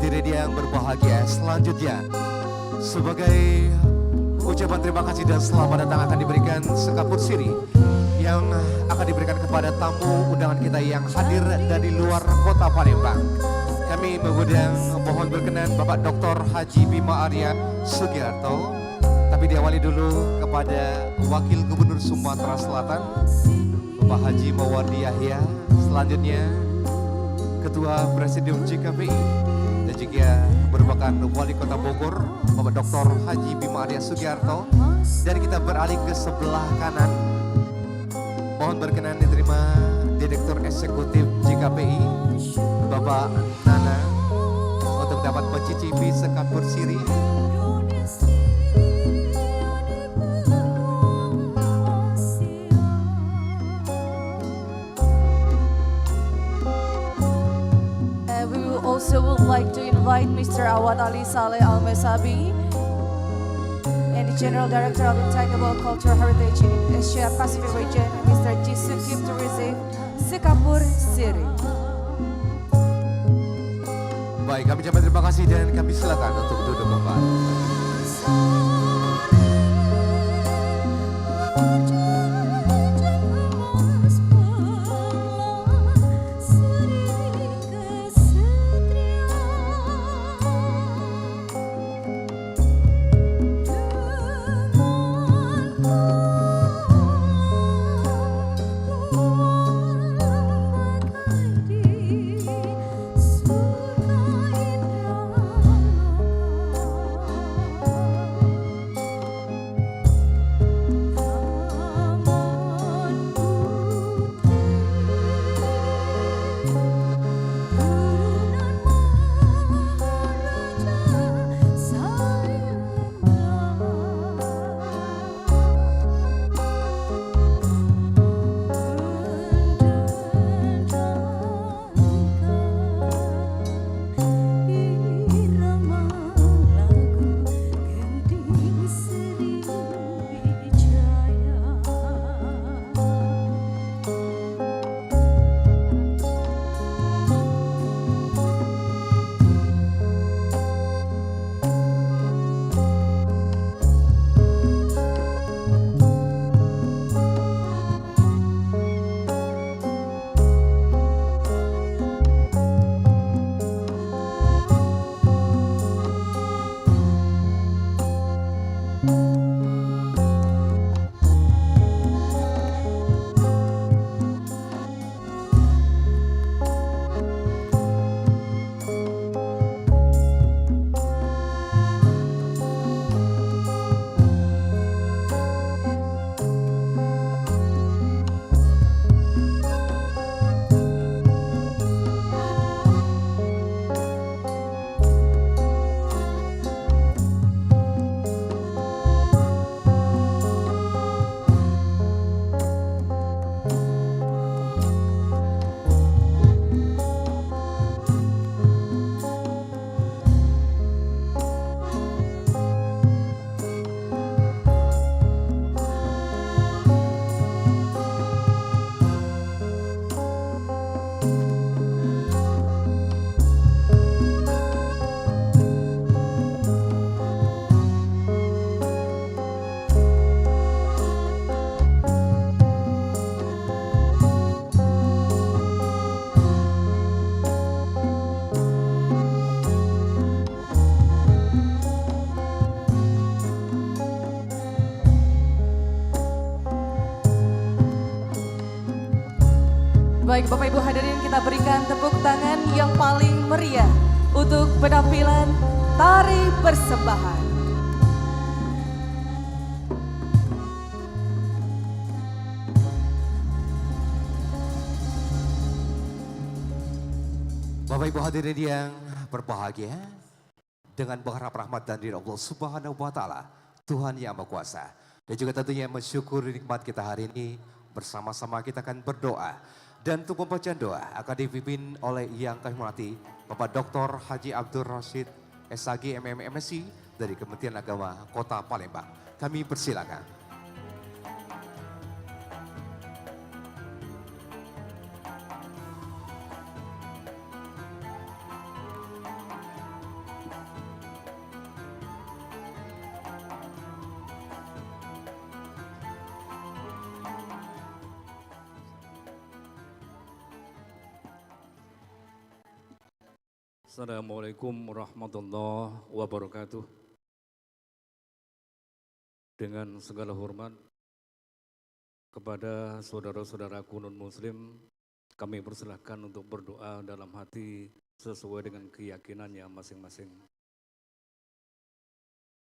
hadirin yang berbahagia, selanjutnya sebagai ucapan terima kasih dan selamat datang akan diberikan sekapur siri yang akan diberikan kepada tamu undangan kita yang hadir dari luar kota Palembang. Kami mengundang, mohon berkenan Bapak Dr. Haji Bima Arya Sugiarto. Tapi diawali dulu kepada Wakil Gubernur Sumatera Selatan, Bapak Haji Mawardi Yahya. Selanjutnya Ketua Presidium JKPI dan juga merupakan Wali Kota Bogor, Bapak Dr. Haji Bima Arya Sugiarto. Dan kita beralih ke sebelah kanan. Mohon berkenan diterima Direktur Eksekutif JKPI, Bapak Nana, untuk dapat mencicipi sekapur siri. Also would like to invite Mr. Awad Ali Saleh Al-Mesabi and the General Director of Intangible Cultural Heritage in Asia Pacific Region, Mr. Jisoo Kim, to receive sekapur siri. Baik, kami ucapkan terima kasih dan kami silakan untuk duduk Bapak. Baik Bapak Ibu hadirin, kita berikan tepuk tangan yang paling meriah untuk penampilan tari persembahan. Bapak Ibu hadirin yang berbahagia, dengan berharap rahmat dan ridha Allah Subhanahu wa Ta'ala, Tuhan yang Maha Kuasa, dan juga tentunya mensyukuri nikmat kita hari ini, bersama-sama kita akan berdoa. Dan untuk pembacaan doa akan dipimpin oleh Yang Kami Hormati Bapak Dr. Haji Abdul Rashid SAG MM MSI dari Kementerian Agama Kota Palembang. Kami persilakan. Assalamualaikum warahmatullahi wabarakatuh. Dengan segala hormat kepada saudara-saudaraku non-muslim, kami persilahkan untuk berdoa dalam hati sesuai dengan keyakinannya masing-masing.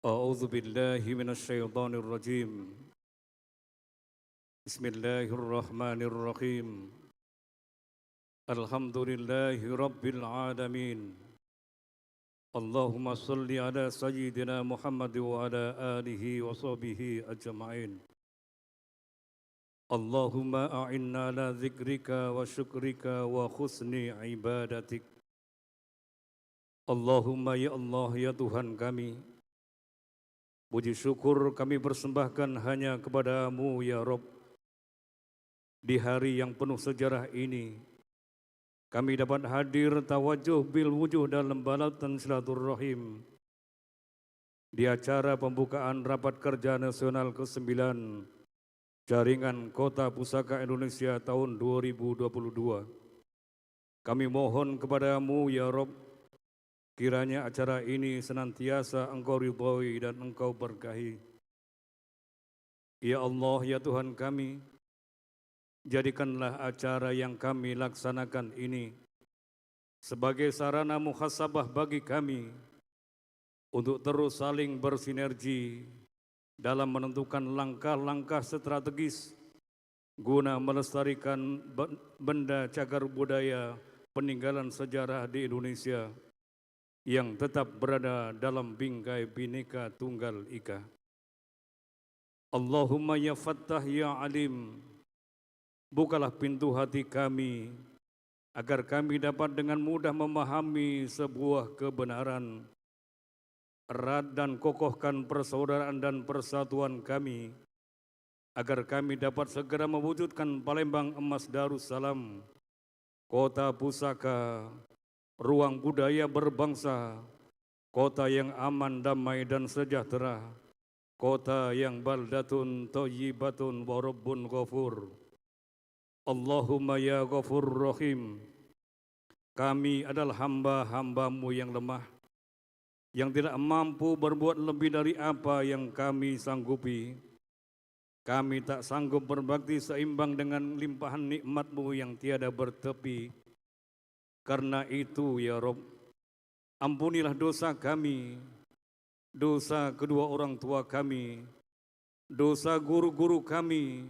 A'udzu billahi minasyaitonir rajim. Bismillahirrahmanirrahim. Alhamdulillahi rabbil alamin. Allahumma salli ala sayyidina Muhammad wa ala alihi wa sahbihi ajma'in. Allahumma a'inna ala zikrika wa syukrika wa husni ibadatik. Allahumma ya Allah ya Tuhan kami, puji syukur kami persembahkan hanya kepada-Mu ya Rabb. Di hari yang penuh sejarah ini, kami dapat hadir tawajuh bil wujuh dalam balatan silaturrahim di acara pembukaan Rapat Kerja Nasional ke-9 Jaringan Kota Pusaka Indonesia tahun 2022. Kami mohon kepada-Mu ya Rabb, kiranya acara ini senantiasa Engkau ridhoi dan Engkau berkahi. Ya Allah ya Tuhan kami, jadikanlah acara yang kami laksanakan ini sebagai sarana muhasabah bagi kami untuk terus saling bersinergi dalam menentukan langkah-langkah strategis guna melestarikan benda cagar budaya peninggalan sejarah di Indonesia yang tetap berada dalam bingkai Bhinneka Tunggal Ika. Allahumma ya Fattah ya Alim, bukalah pintu hati kami, agar kami dapat dengan mudah memahami sebuah kebenaran. Erat dan kokohkan persaudaraan dan persatuan kami, agar kami dapat segera mewujudkan Palembang Emas Darussalam, kota pusaka, ruang budaya berbangsa, kota yang aman, damai dan sejahtera, kota yang baldatun thayyibatun wa rabbun ghafur. Allahumma ya Ghafur Rahim, kami adalah hamba-hamba-Mu yang lemah, yang tidak mampu berbuat lebih dari apa yang kami sanggupi. Kami tak sanggup berbakti seimbang dengan limpahan nikmat-Mu yang tiada bertepi. Karena itu ya Rabb, ampunilah dosa kami, dosa kedua orang tua kami, dosa guru-guru kami,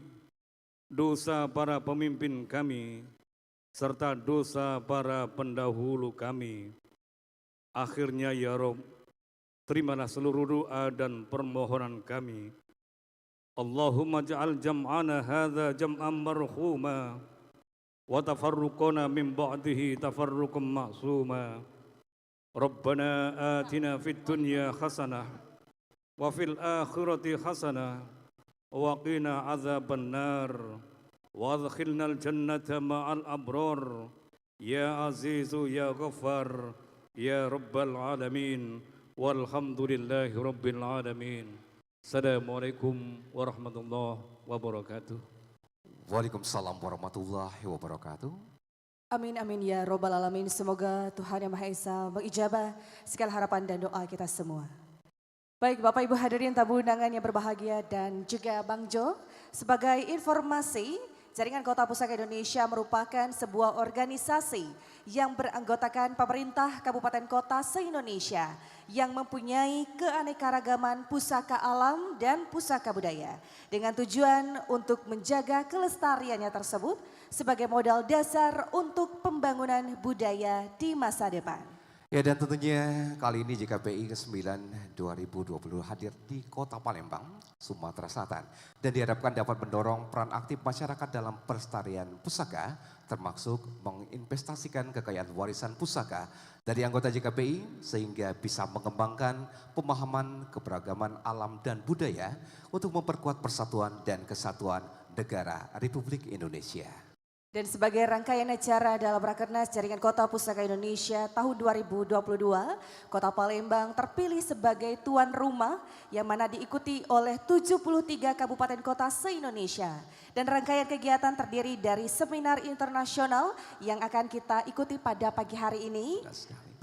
dosa para pemimpin kami, serta dosa para pendahulu kami. Akhirnya ya Rabb, terimalah seluruh doa dan permohonan kami. Allahumma ja'al jam'ana hadha jam'an marhuma, wa tafarruqana min ba'dihi tafarruqan ma'suma. Rabbana atina fid dunya hasanah, wa fil akhirati hasanah, wa qina azaban nar, wa adkhilnal jannata ma'al abrar, ya azizu ya ghaffar, ya rabbal alamin, walhamdulillahi rabbil alamin. Assalamualaikum warahmatullahi wabarakatuh. Waalaikumsalam warahmatullahi wabarakatuh. Amin amin ya robbal alamin. Semoga Tuhan Yang Maha Esa mengijabah segala harapan dan doa kita semua. Baik Bapak Ibu hadirin tamu undangan yang berbahagia dan juga Bang Jo, sebagai informasi, Jaringan Kota Pusaka Indonesia merupakan sebuah organisasi yang beranggotakan pemerintah kabupaten kota se-Indonesia yang mempunyai keanekaragaman pusaka alam dan pusaka budaya dengan tujuan untuk menjaga kelestariannya tersebut sebagai modal dasar untuk pembangunan budaya di masa depan. Ya, dan tentunya kali ini JKPI ke-9 2020 hadir di Kota Palembang, Sumatera Selatan. Dan diharapkan dapat mendorong peran aktif masyarakat dalam pelestarian pusaka, termasuk menginvestasikan kekayaan warisan pusaka dari anggota JKPI sehingga bisa mengembangkan pemahaman keberagaman alam dan budaya untuk memperkuat persatuan dan kesatuan negara Republik Indonesia. Dan sebagai rangkaian acara dalam Rakernas Jaringan Kota Pusaka Indonesia tahun 2022, Kota Palembang terpilih sebagai tuan rumah yang mana diikuti oleh 73 kabupaten kota se-Indonesia. Dan rangkaian kegiatan terdiri dari seminar internasional yang akan kita ikuti pada pagi hari ini,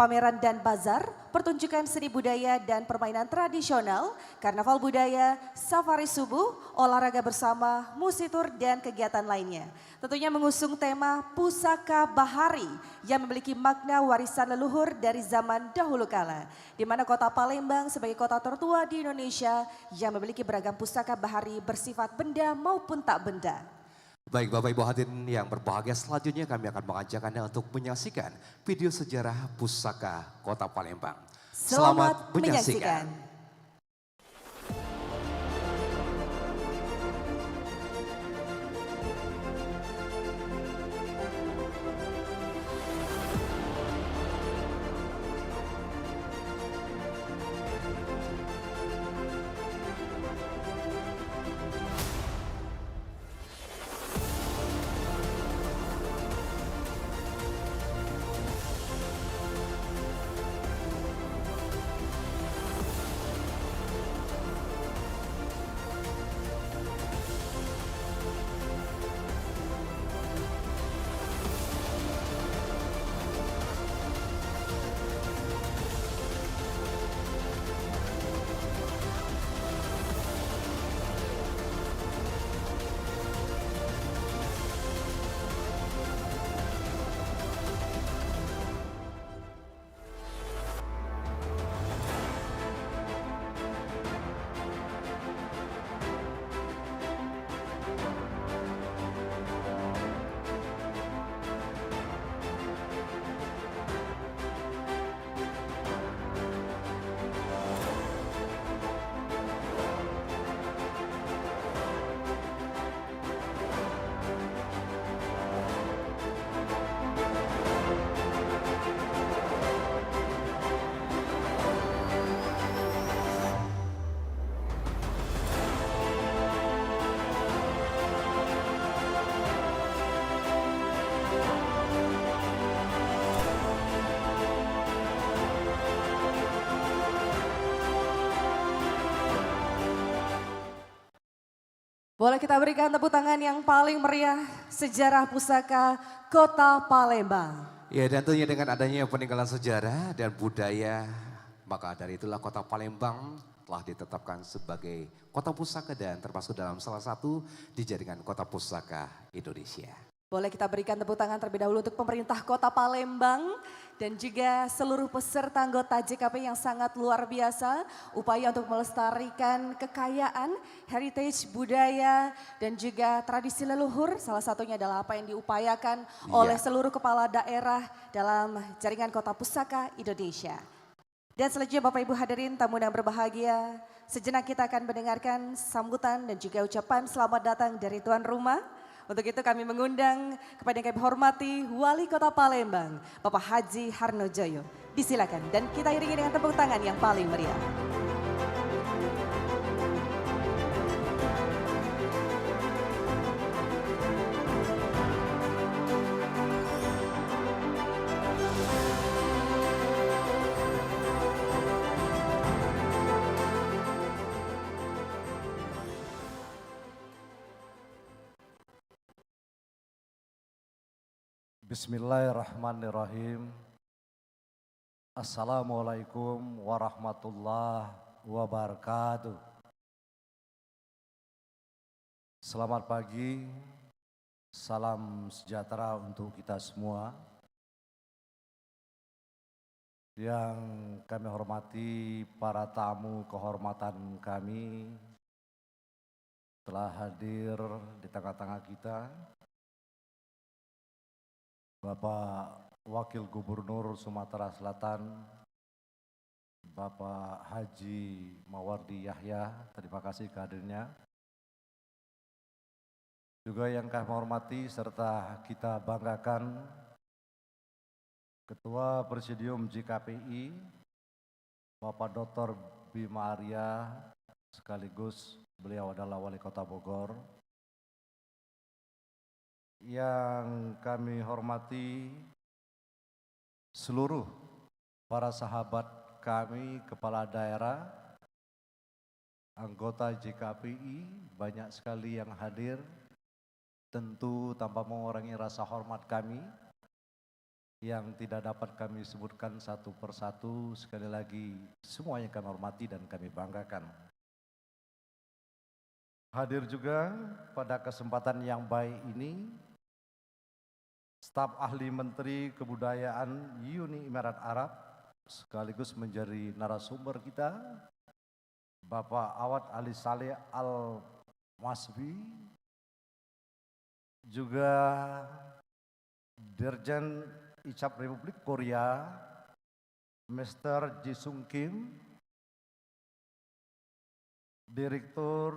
pameran dan bazar, pertunjukan seni budaya dan permainan tradisional, karnaval budaya, safari subuh, olahraga bersama, musitur dan kegiatan lainnya. Tentunya mengusung tema Pusaka Bahari yang memiliki makna warisan leluhur dari zaman dahulu kala. Di mana kota Palembang sebagai kota tertua di Indonesia yang memiliki beragam pusaka bahari bersifat benda maupun tak benda. Baik Bapak Ibu hadirin yang berbahagia, selanjutnya kami akan mengajak Anda untuk menyaksikan video sejarah Pusaka Kota Palembang. Selamat menyaksikan. Boleh kita berikan tepuk tangan yang paling meriah sejarah pusaka Kota Palembang. Ya, dan tentunya dengan adanya peninggalan sejarah dan budaya, maka dari itulah Kota Palembang telah ditetapkan sebagai kota pusaka dan termasuk dalam salah satu di jaringan kota pusaka Indonesia. Boleh kita berikan tepuk tangan terlebih dahulu untuk pemerintah Kota Palembang dan juga seluruh peserta anggota JKP yang sangat luar biasa. Upaya untuk melestarikan kekayaan, heritage budaya dan juga tradisi leluhur. Salah satunya adalah apa yang diupayakan oleh seluruh kepala daerah dalam jaringan kota pusaka Indonesia. Dan selanjutnya Bapak Ibu hadirin tamu yang berbahagia, sejenak kita akan mendengarkan sambutan dan juga ucapan selamat datang dari tuan rumah. Untuk itu kami mengundang kepada yang kami hormati Wali Kota Palembang, Bapak Haji Harnojoyo. Disilakan dan kita iringi dengan tepuk tangan yang paling meriah. Bismillahirrahmanirrahim. Assalamualaikum warahmatullahi wabarakatuh. Selamat pagi, salam sejahtera untuk kita semua. Yang kami hormati para tamu kehormatan kami telah hadir di tengah-tengah kita. Bapak Wakil Gubernur Sumatera Selatan, Bapak Haji Mawardi Yahya, terima kasih kehadirannya. Juga yang kami hormati serta kita banggakan, Ketua Presidium JKPI, Bapak Dr. Bima Arya, sekaligus beliau adalah Wali Kota Bogor. Yang kami hormati seluruh para sahabat kami, kepala daerah, anggota JKPI, banyak sekali yang hadir. Tentu tanpa mengurangi rasa hormat kami yang tidak dapat kami sebutkan satu persatu, sekali lagi semuanya kami hormati dan kami banggakan. Hadir juga pada kesempatan yang baik ini, staf ahli Menteri Kebudayaan Uni Emirat Arab sekaligus menjadi narasumber kita, Bapak Awad Ali Saleh Al-Masbi, juga Dirjen ICAP Republik Korea, Mr. Ji Sung Kim, Direktur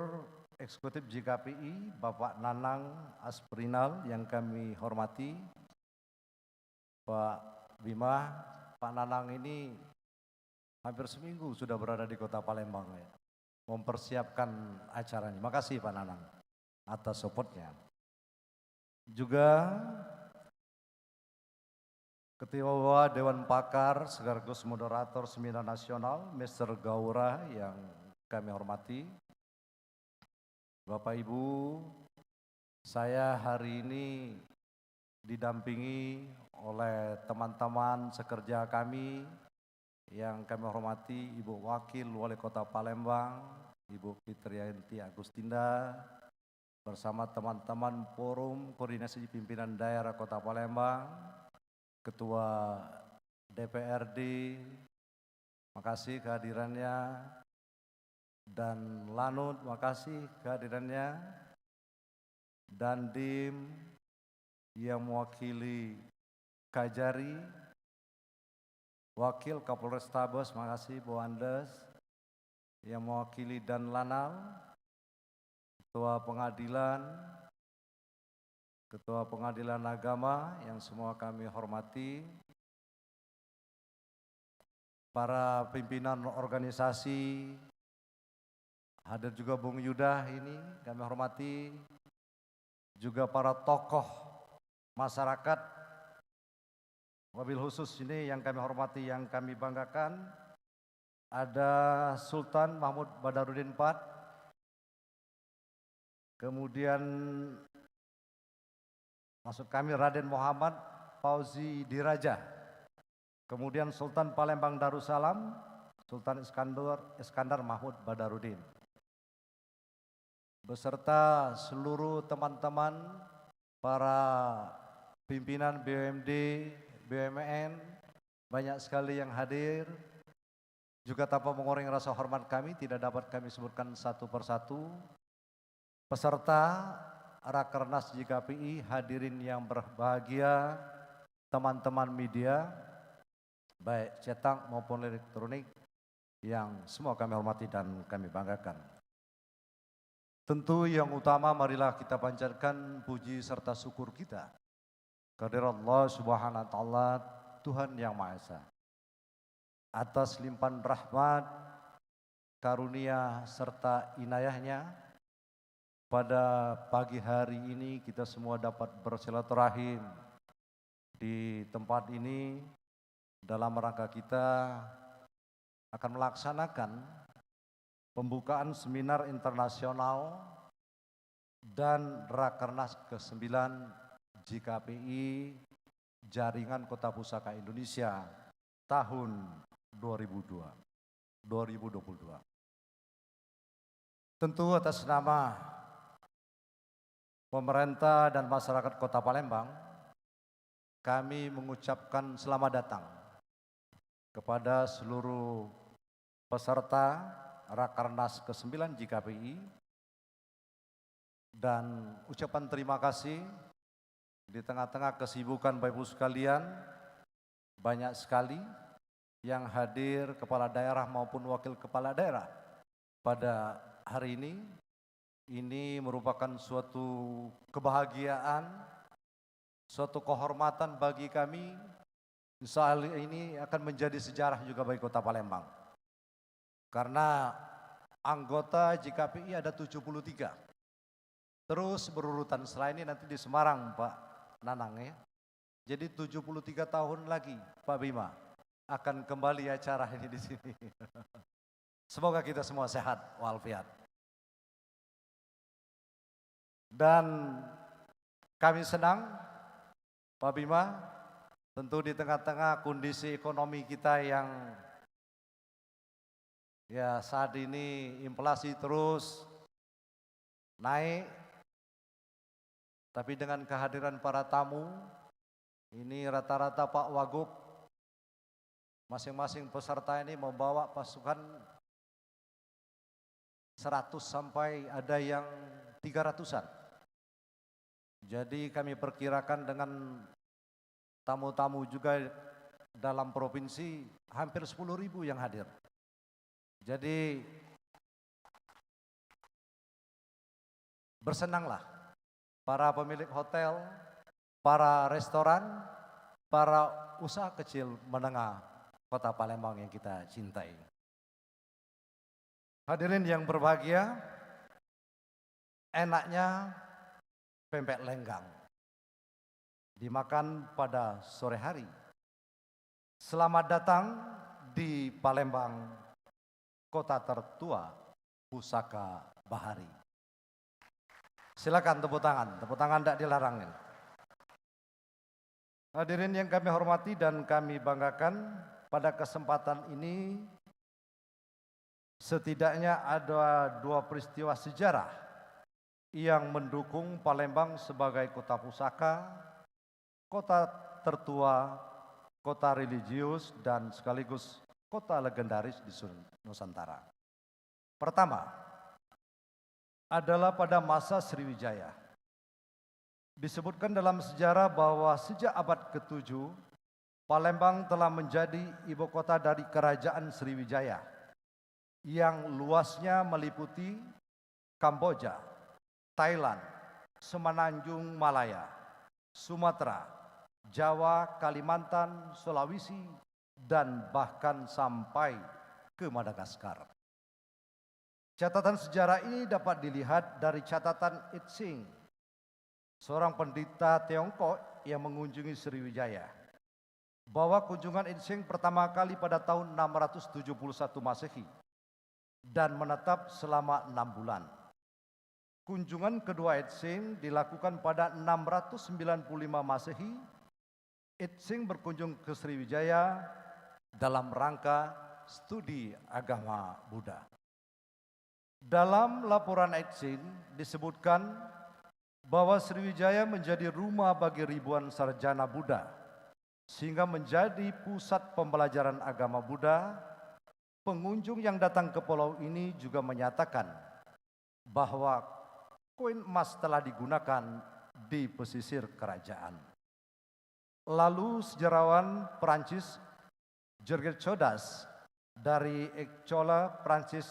Eksekutif JKPI, Bapak Nanang Asprinal yang kami hormati, Pak Bima. Pak Nanang ini hampir seminggu sudah berada di Kota Palembang ya, mempersiapkan acaranya. Makasih Pak Nanang atas supportnya. Juga Ketua Dewan Pakar sekaligus moderator Seminar Nasional, Mr. Gaura yang kami hormati. Bapak Ibu, saya hari ini didampingi oleh teman-teman sekerja kami yang kami hormati, Ibu Wakil Wali Kota Palembang, Ibu Fitriyanti Agustinda, bersama teman-teman Forum Koordinasi Pimpinan Daerah Kota Palembang, Ketua DPRD, makasih kehadirannya, dan Lanut, makasih kehadirannya, dan Dim yang mewakili Kajari, Wakil Kapolres Tabes, makasih Bu Andes, yang mewakili Dan Lanal, Ketua Pengadilan Agama yang semua kami hormati, para pimpinan organisasi, hadir juga Bung Yudah ini kami hormati, juga para tokoh masyarakat, wabil khusus ini yang kami hormati, yang kami banggakan, ada Sultan Mahmud Badarudin IV, kemudian maksud kami Raden Muhammad Fauzi Diraja, kemudian Sultan Palembang Darussalam, Sultan Iskandar Mahmud Badarudin, beserta seluruh teman-teman para pimpinan BUMD, BUMN, banyak sekali yang hadir. Juga tanpa mengurangi rasa hormat kami, tidak dapat kami sebutkan satu persatu. Peserta Rakernas JKPI, hadirin yang berbahagia, teman-teman media, baik cetak maupun elektronik, yang semua kami hormati dan kami banggakan. Tentu yang utama marilah kita panjatkan puji serta syukur kita kehadirat Allah Subhanahu wa taala, Tuhan yang Maha Esa, atas limpahan rahmat, karunia serta inayahnya. Pada pagi hari ini kita semua dapat bersilaturahim di tempat ini dalam rangka kita akan melaksanakan pembukaan seminar internasional dan Rakernas ke-9 JKPI Jaringan Kota Pusaka Indonesia tahun 2022. Tentu atas nama pemerintah dan masyarakat Kota Palembang, kami mengucapkan selamat datang kepada seluruh peserta Rakernas ke-9 JKPI, dan ucapan terima kasih di tengah-tengah kesibukan Bapak Ibu sekalian, banyak sekali yang hadir kepala daerah maupun wakil kepala daerah pada hari ini. Ini merupakan suatu kebahagiaan, suatu kehormatan bagi kami. Insya Allah ini akan menjadi sejarah juga bagi Kota Palembang. Karena anggota JKPI ada 73. Terus berurutan, setelah ini nanti di Semarang Pak Nanang ya. Jadi 73 tahun lagi Pak Bima akan kembali acara ini di sini. Semoga kita semua sehat walafiat. Dan kami senang Pak Bima Tentu di tengah-tengah kondisi ekonomi kita yang ya saat ini inflasi terus naik, tapi dengan kehadiran para tamu, ini rata-rata Pak Wagub, masing-masing peserta ini membawa pasukan 100 sampai ada yang 300-an. Jadi kami perkirakan dengan tamu-tamu juga dalam provinsi hampir 10.000 yang hadir. Jadi bersenanglah para pemilik hotel, para restoran, para usaha kecil menengah Kota Palembang yang kita cintai. Hadirin yang berbahagia, enaknya pempek lenggang dimakan pada sore hari. Selamat datang di Palembang, kota tertua pusaka bahari. Silakan tepuk tangan tidak dilarang. Hadirin yang kami hormati dan kami banggakan, pada kesempatan ini setidaknya ada 2 peristiwa sejarah yang mendukung Palembang sebagai kota pusaka, kota tertua, kota religius, dan sekaligus kota legendaris di Nusantara. Pertama adalah pada masa Sriwijaya. Disebutkan dalam sejarah bahwa sejak abad ke-7, Palembang telah menjadi ibu kota dari Kerajaan Sriwijaya yang luasnya meliputi Kamboja, Thailand, Semenanjung Malaya, Sumatera, Jawa, Kalimantan, Sulawesi, dan bahkan sampai ke Madagaskar. Catatan sejarah ini dapat dilihat dari catatan It Sing, seorang pendeta Tiongkok yang mengunjungi Sriwijaya, bahwa kunjungan It Sing pertama kali pada tahun 671 Masehi dan menetap selama 6 bulan. Kunjungan kedua It Sing dilakukan pada 695 Masehi. It Sing berkunjung ke Sriwijaya dalam rangka studi agama Buddha. Dalam laporan It Sing disebutkan bahwa Sriwijaya menjadi rumah bagi ribuan sarjana Buddha, sehingga menjadi pusat pembelajaran agama Buddha. Pengunjung yang datang ke pulau ini juga menyatakan bahwa koin emas telah digunakan di pesisir kerajaan. Lalu sejarawan Prancis Georges Chodas dari École Prancis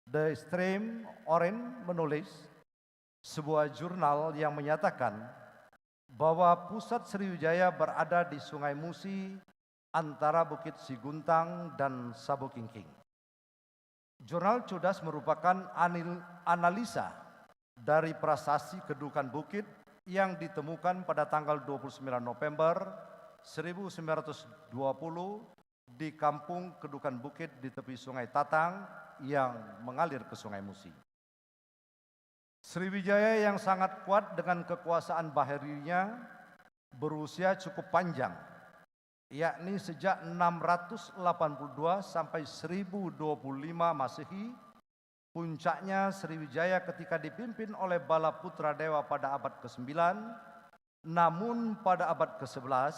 de Stream Oren menulis sebuah jurnal yang menyatakan bahwa pusat Sriwijaya berada di Sungai Musi antara Bukit Siguntang dan Sabukingking. Jurnal Chodas merupakan analisa dari prasasti kedudukan bukit yang ditemukan pada tanggal 29 November 1920 di kampung kedudukan bukit di tepi Sungai Tatang yang mengalir ke Sungai Musi. Sriwijaya yang sangat kuat dengan kekuasaan baharinya berusia cukup panjang, yakni sejak 682 sampai 1025 Masehi. Puncaknya Sriwijaya ketika dipimpin oleh Bala Putra Dewa pada abad ke-9, namun pada abad ke-11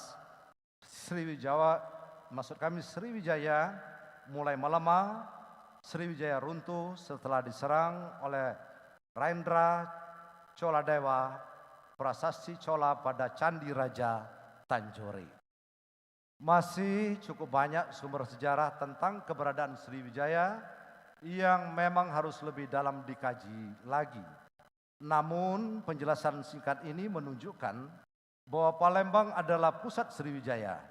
Sriwijaya mulai melemah. Sriwijaya runtuh setelah diserang oleh Raindra Choladewa, prasasti Chola pada Candi Raja Tanjore. Masih cukup banyak sumber sejarah tentang keberadaan Sriwijaya yang memang harus lebih dalam dikaji lagi. Namun penjelasan singkat ini menunjukkan bahwa Palembang adalah pusat Sriwijaya.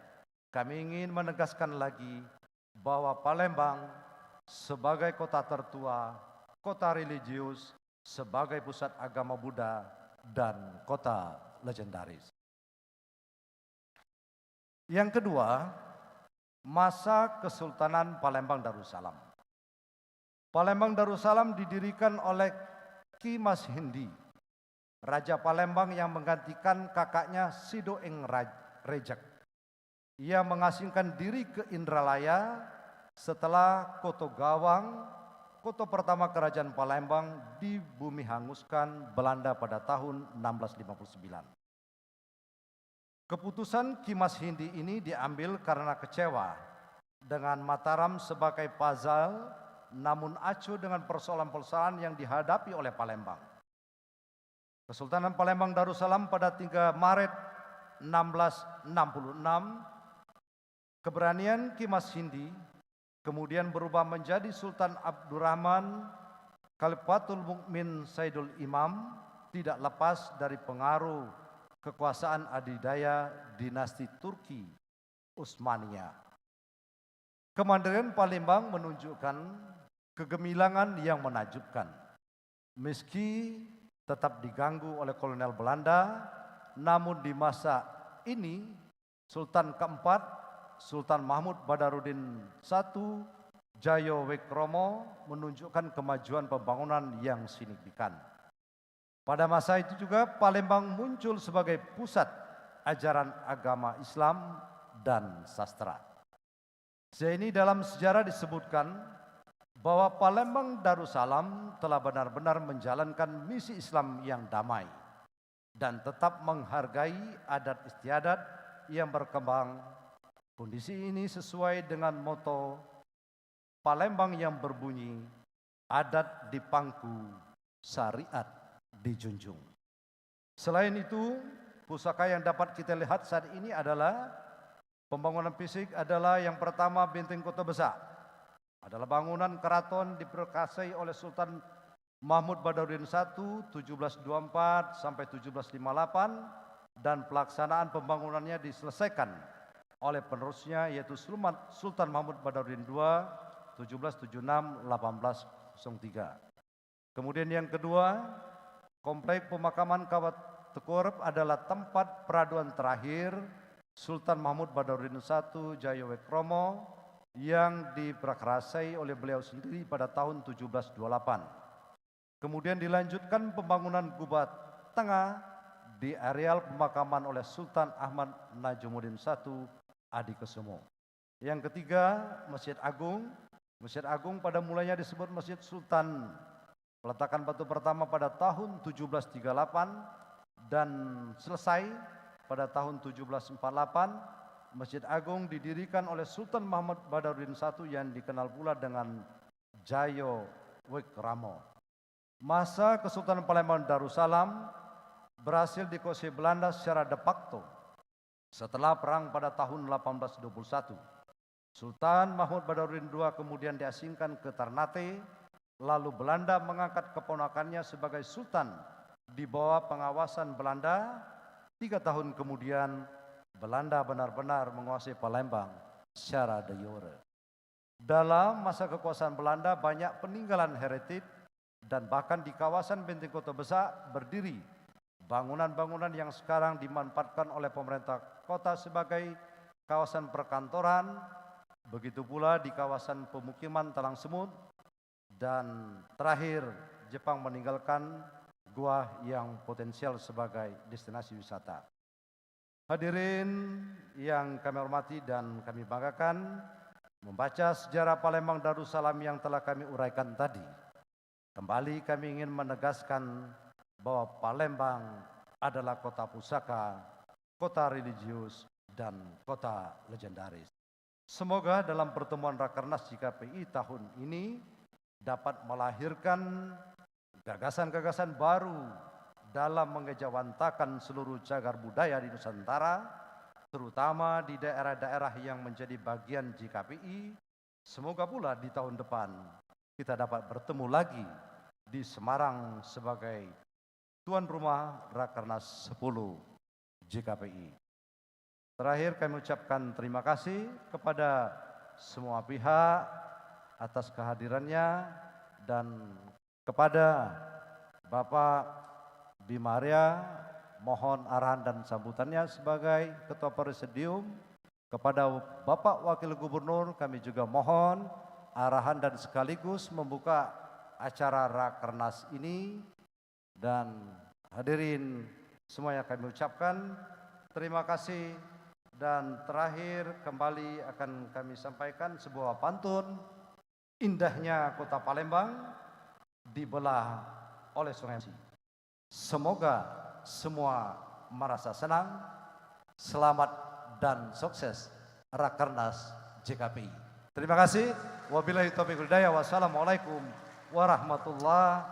Kami ingin menegaskan lagi bahwa Palembang sebagai kota tertua, kota religius, sebagai pusat agama Buddha, dan kota legendaris. Yang kedua, masa Kesultanan Palembang Darussalam. Palembang Darussalam didirikan oleh Ki Mas Hindi, Raja Palembang yang menggantikan kakaknya Sido Ing Rejek. Ia mengasingkan diri ke Indralaya setelah Koto Gawang, kota pertama kerajaan Palembang, dibumi hanguskan Belanda pada tahun 1659. Keputusan Ki Mas Hindi ini diambil karena kecewa dengan Mataram sebagai puzzle, namun acuh dengan persoalan-persoalan yang dihadapi oleh Palembang. Kesultanan Palembang Darussalam pada 3 Maret 1666, keberanian Ki Mas Hindi kemudian berubah menjadi Sultan Abdurrahman Khalifatul Mukmin Saidul Imam, tidak lepas dari pengaruh kekuasaan adidaya dinasti Turki Utsmaniyah. Kemandirian Palembang menunjukkan kegemilangan yang menakjubkan. Meski tetap diganggu oleh kolonial Belanda, namun di masa ini Sultan keempat, Sultan Mahmud Badarudin I Jayawekromo menunjukkan kemajuan pembangunan yang signifikan. Pada masa itu juga Palembang muncul sebagai pusat ajaran agama Islam dan sastra. Sehingga dalam sejarah disebutkan bahwa Palembang Darussalam telah benar-benar menjalankan misi Islam yang damai dan tetap menghargai adat istiadat yang berkembang. Kondisi ini sesuai dengan moto Palembang yang berbunyi, adat dipangku, syariat dijunjung. Selain itu, pusaka yang dapat kita lihat saat ini adalah pembangunan fisik adalah yang pertama Benteng Kota Besar. Adalah bangunan keraton diperkasai oleh Sultan Mahmud Badarudin I 1724 sampai 1758 dan pelaksanaan pembangunannya diselesaikan oleh penerusnya yaitu Sultan Mahmud Badarudin II 1776-1803. Kemudian yang kedua, komplek pemakaman Kawat Tekorep adalah tempat peraduan terakhir Sultan Mahmud Badarudin I Jayawekromo yang diprakarasai oleh beliau sendiri pada tahun 1728. Kemudian dilanjutkan pembangunan Gubat Tengah di areal pemakaman oleh Sultan Ahmad Najumuddin I Adikusumo. Yang ketiga, Masjid Agung. Masjid Agung pada mulanya disebut Masjid Sultan. Peletakan batu pertama pada tahun 1738 dan selesai pada tahun 1748. Masjid Agung didirikan oleh Sultan Mahmud Badarudin I yang dikenal pula dengan Jayawekromo. Masa Kesultanan Palembang Darussalam berhasil dikuasai Belanda secara de facto setelah perang pada tahun 1821. Sultan Mahmud Badarudin II kemudian diasingkan ke Ternate, lalu Belanda mengangkat keponakannya sebagai sultan di bawah pengawasan Belanda. 3 tahun kemudian Belanda benar-benar menguasai Palembang secara de jure. Dalam masa kekuasaan Belanda banyak peninggalan heritage dan bahkan di kawasan Benteng Kota Besar berdiri bangunan-bangunan yang sekarang dimanfaatkan oleh pemerintah kota sebagai kawasan perkantoran. Begitu pula di kawasan pemukiman Talang Semut dan terakhir Jepang meninggalkan gua yang potensial sebagai destinasi wisata. Hadirin yang kami hormati dan kami banggakan, membaca sejarah Palembang Darussalam yang telah kami uraikan tadi, kembali kami ingin menegaskan bahwa Palembang adalah kota pusaka, kota religius, dan kota legendaris. Semoga dalam pertemuan Rakernas JKPI tahun ini dapat melahirkan gagasan-gagasan baru dalam mengejawantakan seluruh cagar budaya di Nusantara, terutama di daerah-daerah yang menjadi bagian JKPI. Semoga pula di tahun depan kita dapat bertemu lagi di Semarang sebagai tuan rumah Rakernas 10 JKPI. Terakhir kami ucapkan terima kasih kepada semua pihak atas kehadirannya dan kepada Bapak Bimaria, mohon arahan dan sambutannya sebagai Ketua Presidium. Kepada Bapak Wakil Gubernur kami juga mohon arahan dan sekaligus membuka acara Rakernas ini. Dan hadirin semuanya kami ucapkan terima kasih. Dan terakhir kembali akan kami sampaikan sebuah pantun. Indahnya kota Palembang dibelah oleh sungai. Semoga semua merasa senang, selamat dan sukses Rakernas JKPI. Terima kasih. Wabillahi taufiq wal hidayah. Wassalamualaikum warahmatullahi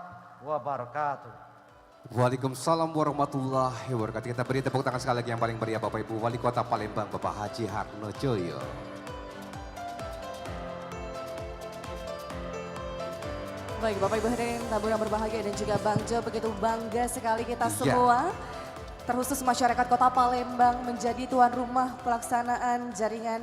wabarakatuh. Waalaikumsalam warahmatullahi wabarakatuh. Kita beri tepuk tangan sekali lagi yang paling meriah Bapak Ibu Wali Kota Palembang Bapak Haji Harnojoyo. Baik, Bapak Ibu hadirin tamu yang berbahagia dan juga Bang Jo, begitu bangga sekali kita semua. Terkhusus masyarakat Kota Palembang menjadi tuan rumah pelaksanaan jaringan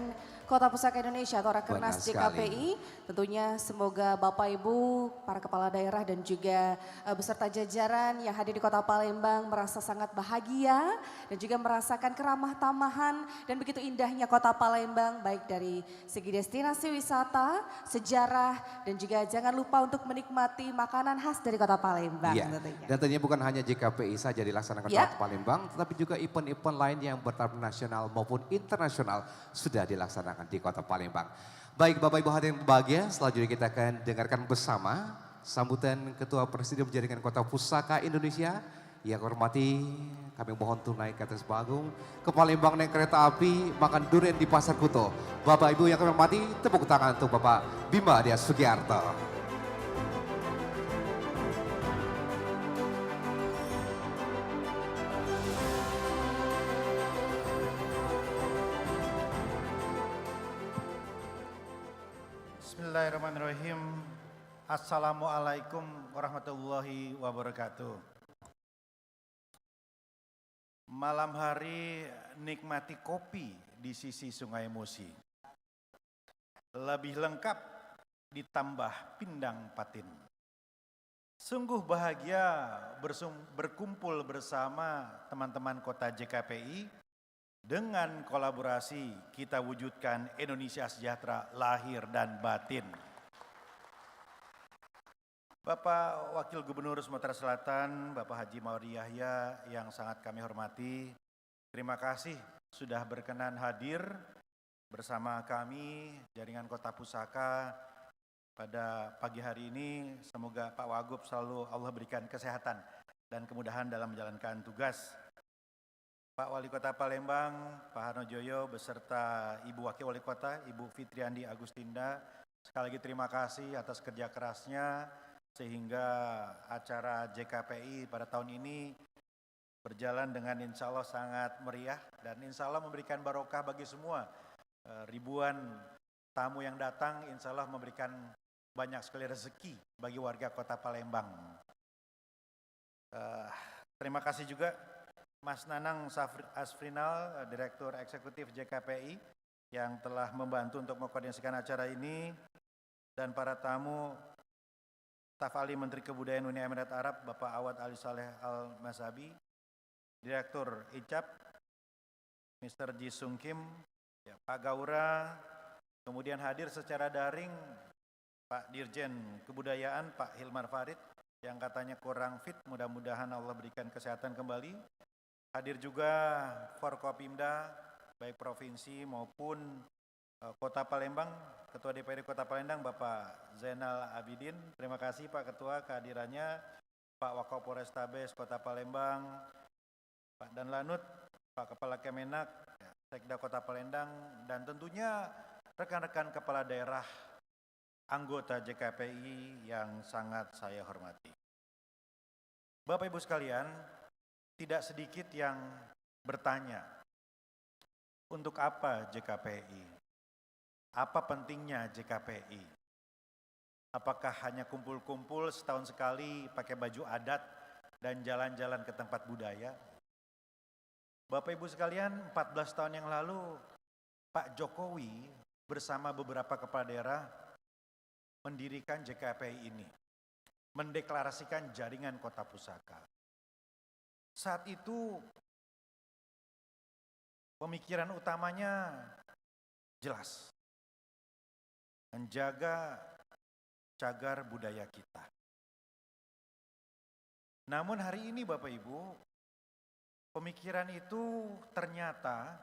Kota Pusaka Indonesia atau Rakernas JKPI. Tentunya semoga Bapak Ibu, para kepala daerah dan juga beserta jajaran yang hadir di Kota Palembang merasa sangat bahagia dan juga merasakan keramah tamahan dan begitu indahnya Kota Palembang baik dari segi destinasi wisata, sejarah dan juga jangan lupa untuk menikmati makanan khas dari Kota Palembang Iya, tentunya. dan tentunya bukan hanya JKPI saja dilaksanakan Ya. Kota Palembang, tetapi juga event-event lain yang bertaraf nasional maupun internasional sudah dilaksanakan di Kota Palembang. Baik Bapak Ibu hadirin berbahagia, selanjutnya kita akan dengarkan bersama sambutan Ketua Presidium Jaringan Kota Pusaka Indonesia. Yang hormati, kami mohon tunai ke atas panggung ke Palembang naik kereta api, makan durian di Pasar Kuto. Bapak Ibu yang kami hormati, tepuk tangan untuk Bapak Bima Dia Sugiarto. Bismillahirrahmanirrahim. Assalamualaikum warahmatullahi wabarakatuh. Malam hari nikmati kopi di sisi Sungai Musi. Lebih lengkap ditambah pindang patin. Sungguh bahagia berkumpul bersama teman-teman kota JKPI. Dengan kolaborasi kita wujudkan Indonesia sejahtera lahir dan batin. Bapak Wakil Gubernur Sumatera Selatan, Bapak Haji Maudi Yahya yang sangat kami hormati, terima kasih sudah berkenan hadir bersama kami Jaringan Kota Pusaka pada pagi hari ini. Semoga Pak Wagub selalu Allah berikan kesehatan dan kemudahan dalam menjalankan tugas. Pak Wali Kota Palembang, Pak Harnojoyo beserta Ibu Wakil Wali Kota, Ibu Fitriandi Agustinda, sekali lagi terima kasih atas kerja kerasnya sehingga acara JKPI pada tahun ini berjalan dengan insya Allah sangat meriah dan insya Allah memberikan barokah bagi semua. Ribuan tamu yang datang insya Allah memberikan banyak sekali rezeki bagi warga Kota Palembang. Terima kasih juga Mas Nanang Asfrinal, Direktur Eksekutif JKPI yang telah membantu untuk mengkoordinasikan acara ini, dan para tamu, Staf Ahli Menteri Kebudayaan Uni Emirat Arab, Bapak Awad Ali Saleh Al-Masabi, Direktur ICAP, Mr. Ji Sung Kim, ya, Pak Gaura, kemudian hadir secara daring Pak Dirjen Kebudayaan, Pak Hilmar Farid, yang katanya kurang fit, mudah-mudahan Allah berikan kesehatan kembali. Hadir juga Forkopimda, baik provinsi maupun Kota Palembang, Ketua DPRD Kota Palembang Bapak Zainal Abidin. Terima kasih Pak Ketua kehadirannya, Pak Wakapolrestabes Kota Palembang, Pak Danlanut, Pak Kepala Kemenak, Sekda Kota Palembang, dan tentunya rekan-rekan kepala daerah anggota JKPI yang sangat saya hormati. Bapak Ibu sekalian, tidak sedikit yang bertanya, untuk apa JKPI? Apa pentingnya JKPI? Apakah hanya kumpul-kumpul setahun sekali pakai baju adat dan jalan-jalan ke tempat budaya? Bapak Ibu sekalian, 14 tahun yang lalu Pak Jokowi bersama beberapa kepala daerah mendirikan JKPI ini, mendeklarasikan jaringan kota pusaka. Saat itu pemikiran utamanya jelas, menjaga cagar budaya kita. Namun hari ini Bapak Ibu, pemikiran itu ternyata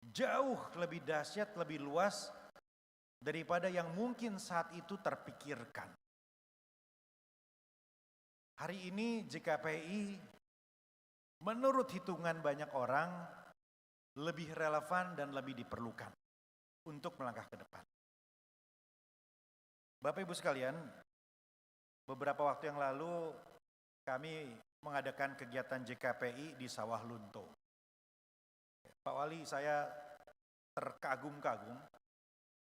jauh lebih dahsyat, lebih luas daripada yang mungkin saat itu terpikirkan. Hari ini JKPI menurut hitungan banyak orang lebih relevan dan lebih diperlukan untuk melangkah ke depan. Bapak Ibu sekalian, beberapa waktu yang lalu kami mengadakan kegiatan JKPI di Sawah Lunto. Pak Wali, saya terkagum-kagum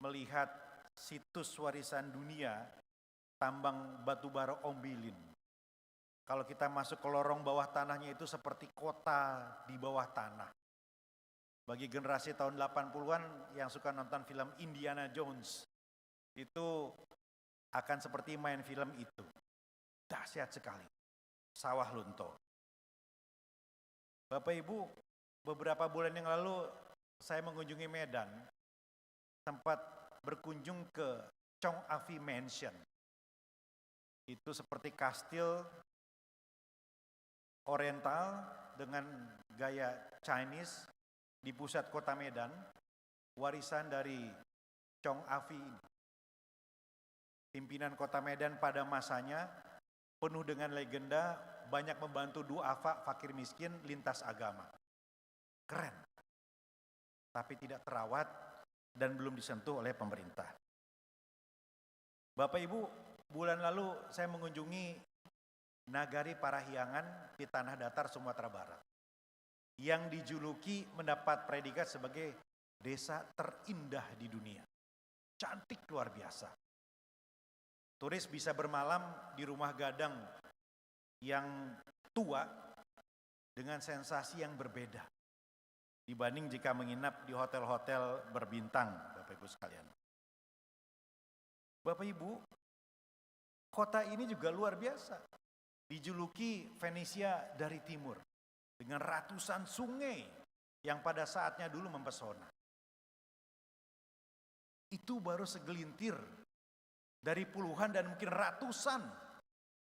melihat situs warisan dunia tambang batubara Ombilin. Kalau kita masuk ke lorong bawah tanahnya itu seperti kota di bawah tanah. Bagi generasi tahun 80-an yang suka nonton film Indiana Jones, itu akan seperti main film itu. Dahsyat sekali. Sawah Lunto. Bapak Ibu, beberapa bulan yang lalu saya mengunjungi Medan, sempat berkunjung ke Chong Afi Mansion. Itu seperti kastil oriental dengan gaya Chinese di pusat kota Medan, warisan dari Chong Afi. Pimpinan kota Medan pada masanya penuh dengan legenda, banyak membantu duafa fakir miskin lintas agama. Keren, tapi tidak terawat dan belum disentuh oleh pemerintah. Bapak Ibu, bulan lalu saya mengunjungi Nagari Parahyangan di tanah datar Sumatera Barat, yang dijuluki mendapat predikat sebagai desa terindah di dunia. Cantik luar biasa. Turis bisa bermalam di rumah gadang yang tua dengan sensasi yang berbeda dibanding jika menginap di hotel-hotel berbintang, Bapak Ibu sekalian. Bapak Ibu, kota ini juga luar biasa. Dijuluki Venesia dari timur dengan ratusan sungai yang pada saatnya dulu mempesona. Itu baru segelintir dari puluhan dan mungkin ratusan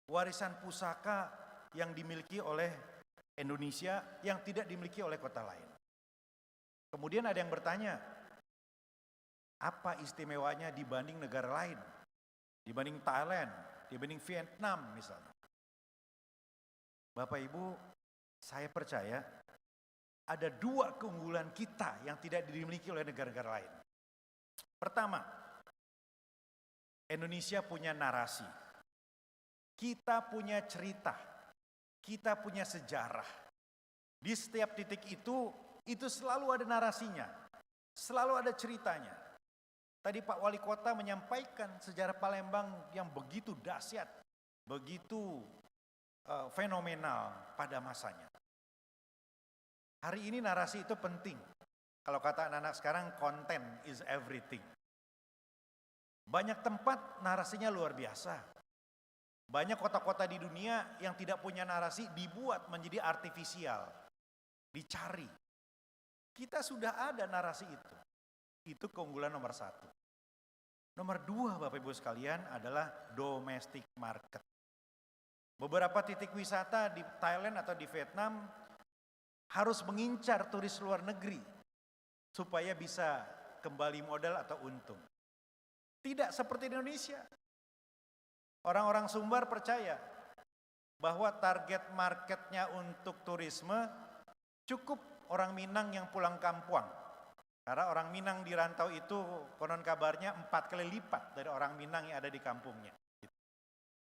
warisan pusaka yang dimiliki oleh Indonesia yang tidak dimiliki oleh kota lain. Kemudian ada yang bertanya, apa istimewanya dibanding negara lain? Dibanding Thailand, dibanding Vietnam misalnya. Bapak Ibu, saya percaya ada dua keunggulan kita yang tidak dimiliki oleh negara-negara lain. Pertama, Indonesia punya narasi, kita punya cerita, kita punya sejarah. Di setiap titik itu selalu ada narasinya, selalu ada ceritanya. Tadi Pak Wali Kota menyampaikan sejarah Palembang yang begitu dahsyat, begitu fenomenal pada masanya. Hari ini narasi itu penting. Kalau kata anak-anak sekarang, content is everything. Banyak tempat narasinya luar biasa. Banyak kota-kota di dunia yang tidak punya narasi dibuat menjadi artifisial. Dicari. Kita sudah ada narasi itu. Itu keunggulan nomor 1. Nomor 2 Bapak Ibu sekalian adalah domestic market. Beberapa titik wisata di Thailand atau di Vietnam harus mengincar turis luar negeri supaya bisa kembali modal atau untung. Tidak seperti di Indonesia. Orang-orang Sumbar percaya bahwa target marketnya untuk turisme cukup orang Minang yang pulang kampung. Karena orang Minang di rantau itu konon kabarnya 4 kali lipat dari orang Minang yang ada di kampungnya.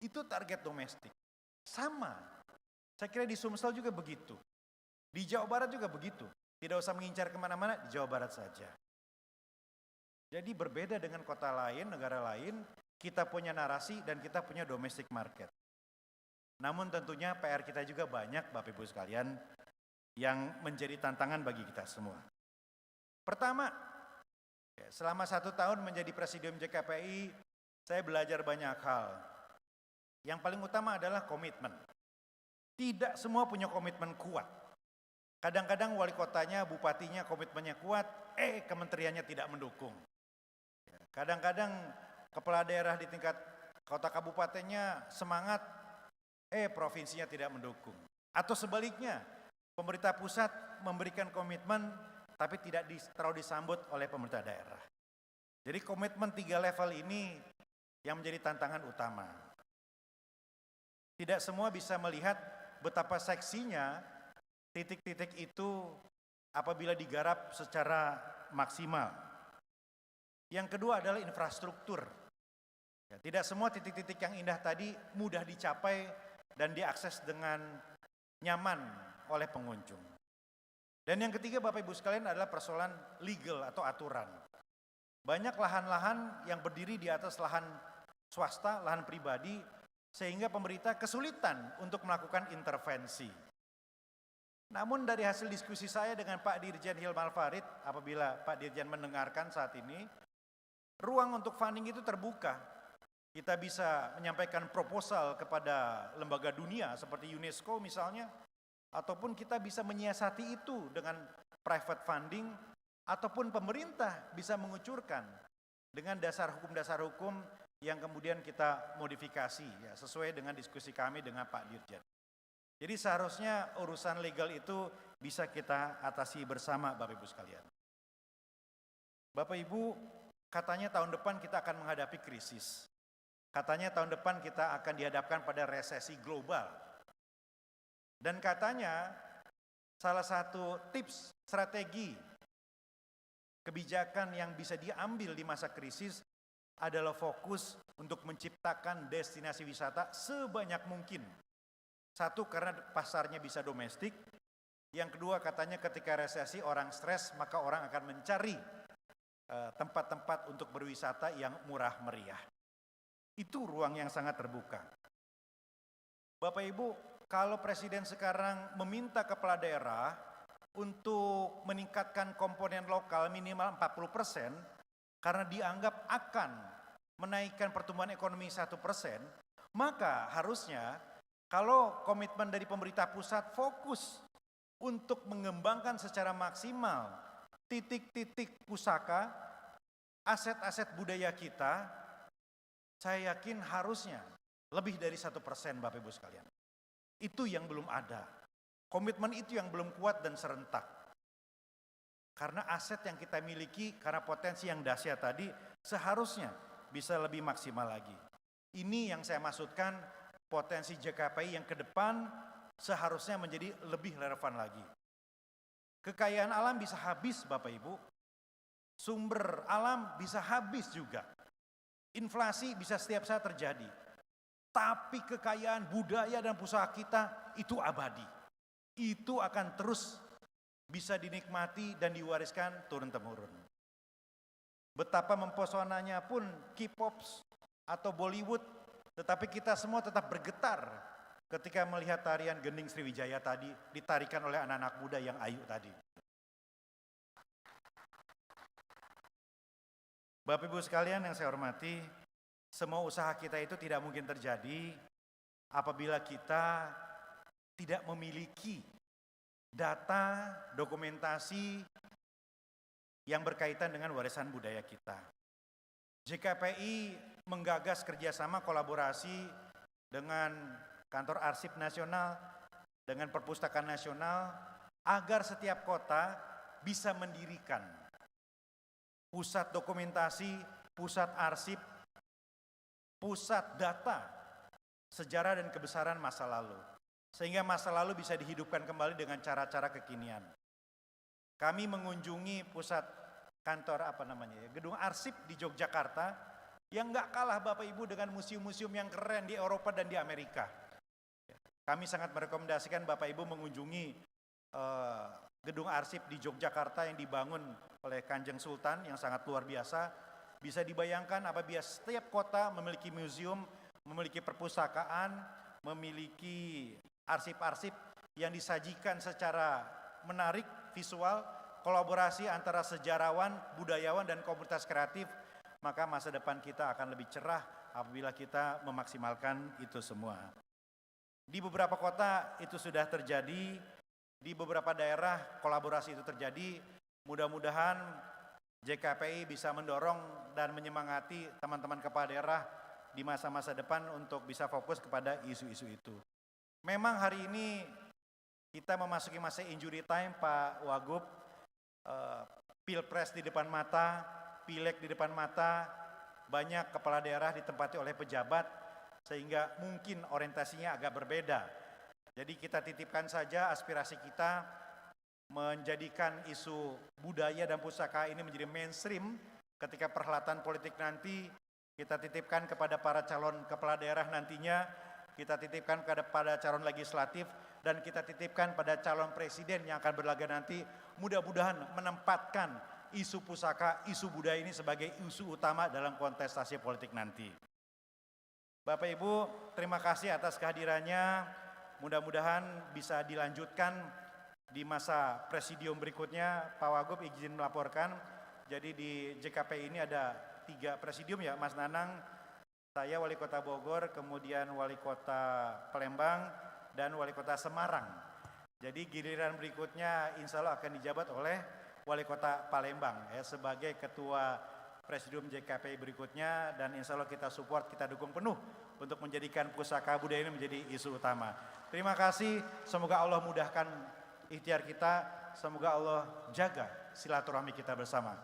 Itu target domestik. Sama, saya kira di Sumsel juga begitu. Di Jawa Barat juga begitu. Tidak usah mengincar kemana-mana, di Jawa Barat saja. Jadi berbeda dengan kota lain, negara lain, kita punya narasi dan kita punya domestic market. Namun tentunya PR kita juga banyak Bapak Ibu sekalian yang menjadi tantangan bagi kita semua. Pertama, selama 1 tahun menjadi Presidium JKPI, saya belajar banyak hal. Yang paling utama adalah komitmen. Tidak semua punya komitmen kuat. Kadang-kadang wali kotanya, bupatinya komitmennya kuat, kementeriannya tidak mendukung. Kadang-kadang kepala daerah di tingkat kota kabupatennya semangat, provinsinya tidak mendukung. Atau sebaliknya, pemerintah pusat memberikan komitmen, tapi tidak terlalu disambut oleh pemerintah daerah. Jadi komitmen 3 level ini yang menjadi tantangan utama. Tidak semua bisa melihat betapa seksinya titik-titik itu apabila digarap secara maksimal. Yang kedua adalah infrastruktur. Ya, tidak semua titik-titik yang indah tadi mudah dicapai dan diakses dengan nyaman oleh pengunjung. Dan yang ketiga Bapak Ibu sekalian adalah persoalan legal atau aturan. Banyak lahan-lahan yang berdiri di atas lahan swasta, lahan pribadi, sehingga pemerintah kesulitan untuk melakukan intervensi. Namun dari hasil diskusi saya dengan Pak Dirjen Hilmar Farid, apabila Pak Dirjen mendengarkan saat ini, ruang untuk funding itu terbuka. Kita bisa menyampaikan proposal kepada lembaga dunia seperti UNESCO misalnya, ataupun kita bisa menyiasati itu dengan private funding, ataupun pemerintah bisa mengucurkan dengan dasar hukum yang kemudian kita modifikasi ya, sesuai dengan diskusi kami dengan Pak Dirjen. Jadi seharusnya urusan legal itu bisa kita atasi bersama Bapak Ibu sekalian. Bapak Ibu, katanya tahun depan kita akan menghadapi krisis. Katanya tahun depan kita akan dihadapkan pada resesi global. Dan katanya salah satu tips strategi kebijakan yang bisa diambil di masa krisis adalah fokus untuk menciptakan destinasi wisata sebanyak mungkin. Satu, karena pasarnya bisa domestik. Yang kedua, katanya ketika resesi orang stres, maka orang akan mencari tempat-tempat untuk berwisata yang murah meriah. Itu ruang yang sangat terbuka. Bapak Ibu, kalau Presiden sekarang meminta kepala daerah untuk meningkatkan komponen lokal minimal 40%, karena dianggap akan menaikkan pertumbuhan ekonomi 1%, maka harusnya kalau komitmen dari pemerintah pusat fokus untuk mengembangkan secara maksimal titik-titik pusaka, aset-aset budaya kita, saya yakin harusnya lebih dari 1% Bapak Ibu sekalian. Itu yang belum ada. Komitmen itu yang belum kuat dan serentak. Karena aset yang kita miliki, karena potensi yang dahsyat tadi, seharusnya bisa lebih maksimal lagi. Ini yang saya maksudkan potensi JKPI yang ke depan seharusnya menjadi lebih relevan lagi. Kekayaan alam bisa habis Bapak Ibu, sumber alam bisa habis juga. Inflasi bisa setiap saat terjadi. Tapi kekayaan budaya dan pusaka kita itu abadi. Itu akan terus bisa dinikmati dan diwariskan turun-temurun. Betapa mempesonanya pun K-pop atau Bollywood, tetapi kita semua tetap bergetar ketika melihat tarian Gending Sriwijaya tadi ditarikan oleh anak-anak muda yang ayu tadi. Bapak Ibu sekalian yang saya hormati, semua usaha kita itu tidak mungkin terjadi apabila kita tidak memiliki data, dokumentasi yang berkaitan dengan warisan budaya kita. JKPI menggagas kerjasama kolaborasi dengan Kantor Arsip Nasional, dengan Perpustakaan Nasional, agar setiap kota bisa mendirikan pusat dokumentasi, pusat arsip, pusat data, sejarah dan kebesaran masa lalu. Sehingga masa lalu bisa dihidupkan kembali dengan cara-cara kekinian. Kami mengunjungi pusat kantor gedung arsip di Yogyakarta yang nggak kalah Bapak Ibu dengan museum-museum yang keren di Eropa dan di Amerika. Kami sangat merekomendasikan Bapak Ibu mengunjungi gedung arsip di Yogyakarta yang dibangun oleh Kanjeng Sultan yang sangat luar biasa. Bisa dibayangkan apabila setiap kota memiliki museum, memiliki perpustakaan, memiliki arsip-arsip yang disajikan secara menarik, visual, kolaborasi antara sejarawan, budayawan, dan komunitas kreatif, maka masa depan kita akan lebih cerah apabila kita memaksimalkan itu semua. Di beberapa kota itu sudah terjadi, di beberapa daerah kolaborasi itu terjadi. Mudah-mudahan JKPI bisa mendorong dan menyemangati teman-teman kepala daerah di masa-masa depan untuk bisa fokus kepada isu-isu itu. Memang hari ini kita memasuki masa injury time Pak Wagub, pilpres di depan mata, pileg di depan mata, banyak kepala daerah ditempati oleh pejabat, sehingga mungkin orientasinya agak berbeda. Jadi kita titipkan saja aspirasi kita menjadikan isu budaya dan pusaka ini menjadi mainstream ketika perhelatan politik nanti. Kita titipkan kepada para calon kepala daerah nantinya, kita titipkan kepada calon legislatif, dan kita titipkan pada calon presiden yang akan berlaga nanti, mudah-mudahan menempatkan isu pusaka, isu budaya ini sebagai isu utama dalam kontestasi politik nanti. Bapak Ibu, terima kasih atas kehadirannya, mudah-mudahan bisa dilanjutkan di masa presidium berikutnya. Pak Wagub izin melaporkan, jadi di JKP ini ada 3 presidium ya Mas Nanang, saya Wali Kota Bogor, kemudian Wali Kota Palembang, dan Wali Kota Semarang. Jadi giliran berikutnya insya Allah akan dijabat oleh Wali Kota Palembang ya, sebagai Ketua Presidium JKP berikutnya, dan insya Allah kita support, kita dukung penuh untuk menjadikan pusaka budaya ini menjadi isu utama. Terima kasih, semoga Allah mudahkan ikhtiar kita, semoga Allah jaga silaturahmi kita bersama.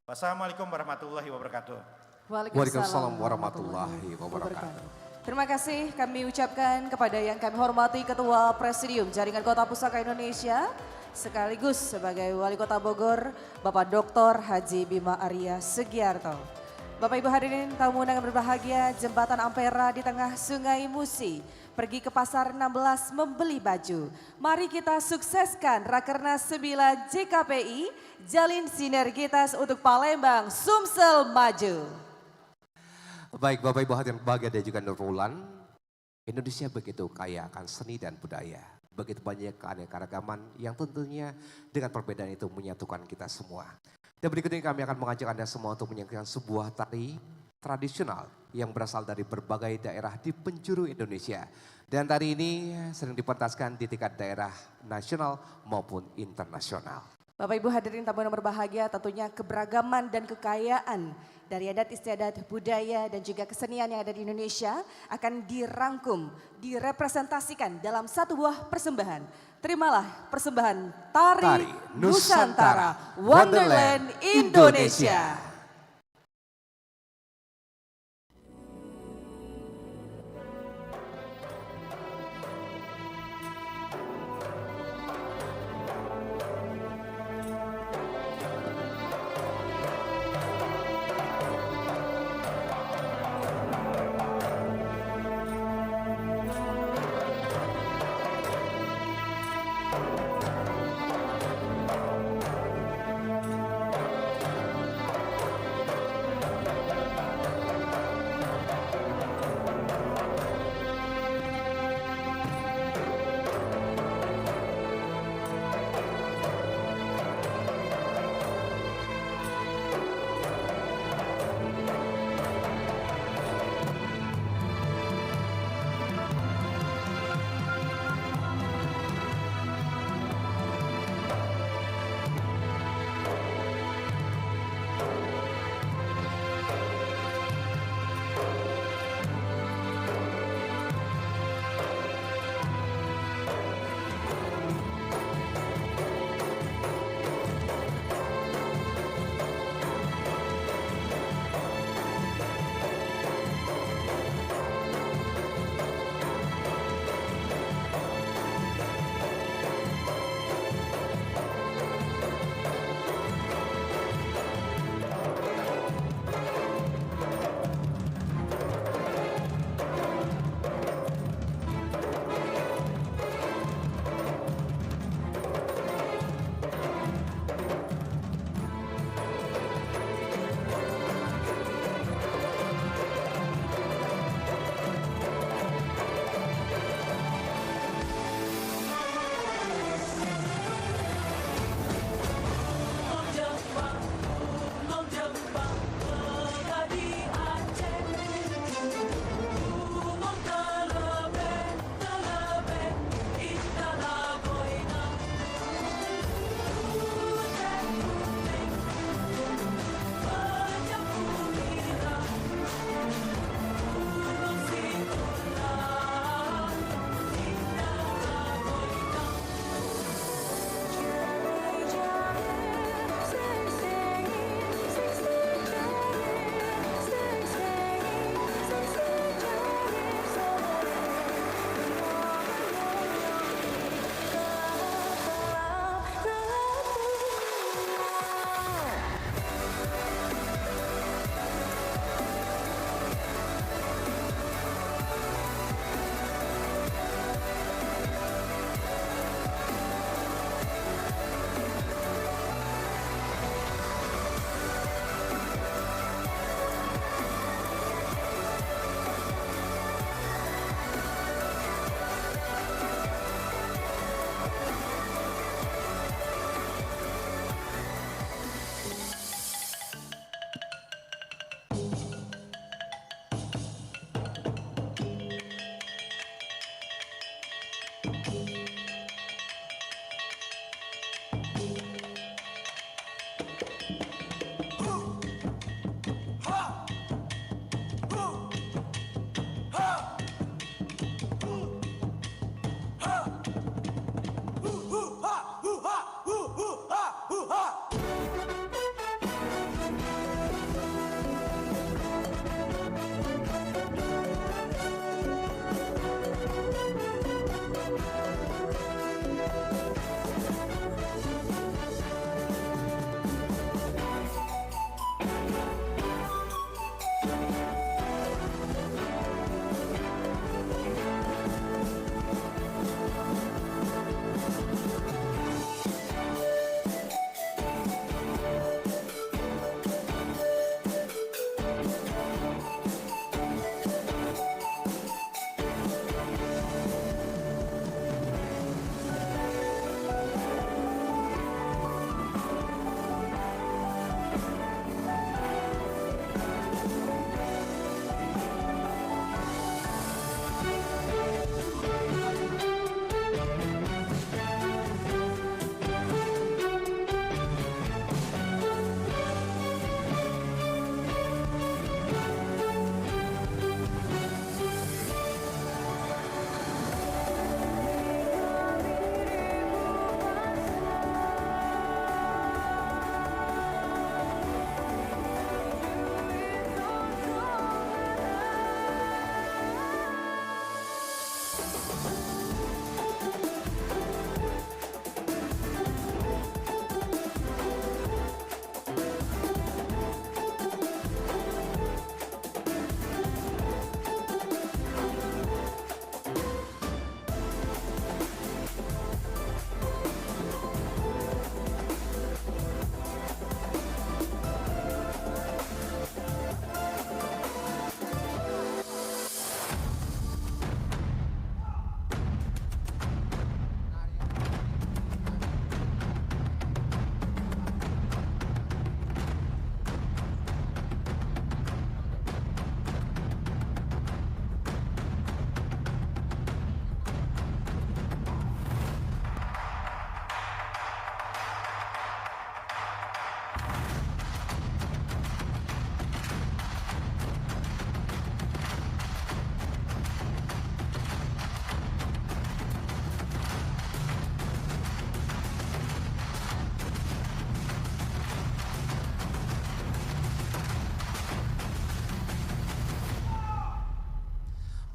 Wassalamualaikum warahmatullahi wabarakatuh. Waalaikumsalam warahmatullahi wabarakatuh. Terima kasih kami ucapkan kepada yang kami hormati Ketua Presidium Jaringan Kota Pusaka Indonesia, sekaligus sebagai Wali Kota Bogor, Bapak Dr. Haji Bima Arya Sugiarto. Bapak Ibu hadirin tamu undangan berbahagia, Jembatan Ampera di tengah Sungai Musi, pergi ke Pasar 16 membeli baju. Mari kita sukseskan Rakernas 9 JKPI, jalin sinergitas untuk Palembang, Sumsel maju. Baik Bapak Ibu hadirin berbahagia dan juga Nurul, Indonesia begitu kaya akan seni dan budaya. Begitu banyak keanekaragaman yang tentunya dengan perbedaan itu menyatukan kita semua. Dan berikut ini kami akan mengajak Anda semua untuk menyaksikan sebuah tari tradisional yang berasal dari berbagai daerah di penjuru Indonesia. Dan tari ini sering dipentaskan di tingkat daerah nasional maupun internasional. Bapak Ibu hadirin tamu yang berbahagia, tentunya keberagaman dan kekayaan dari adat istiadat budaya dan juga kesenian yang ada di Indonesia akan dirangkum, direpresentasikan dalam satu buah persembahan. Terimalah persembahan Tari Nusantara Wonderland Indonesia.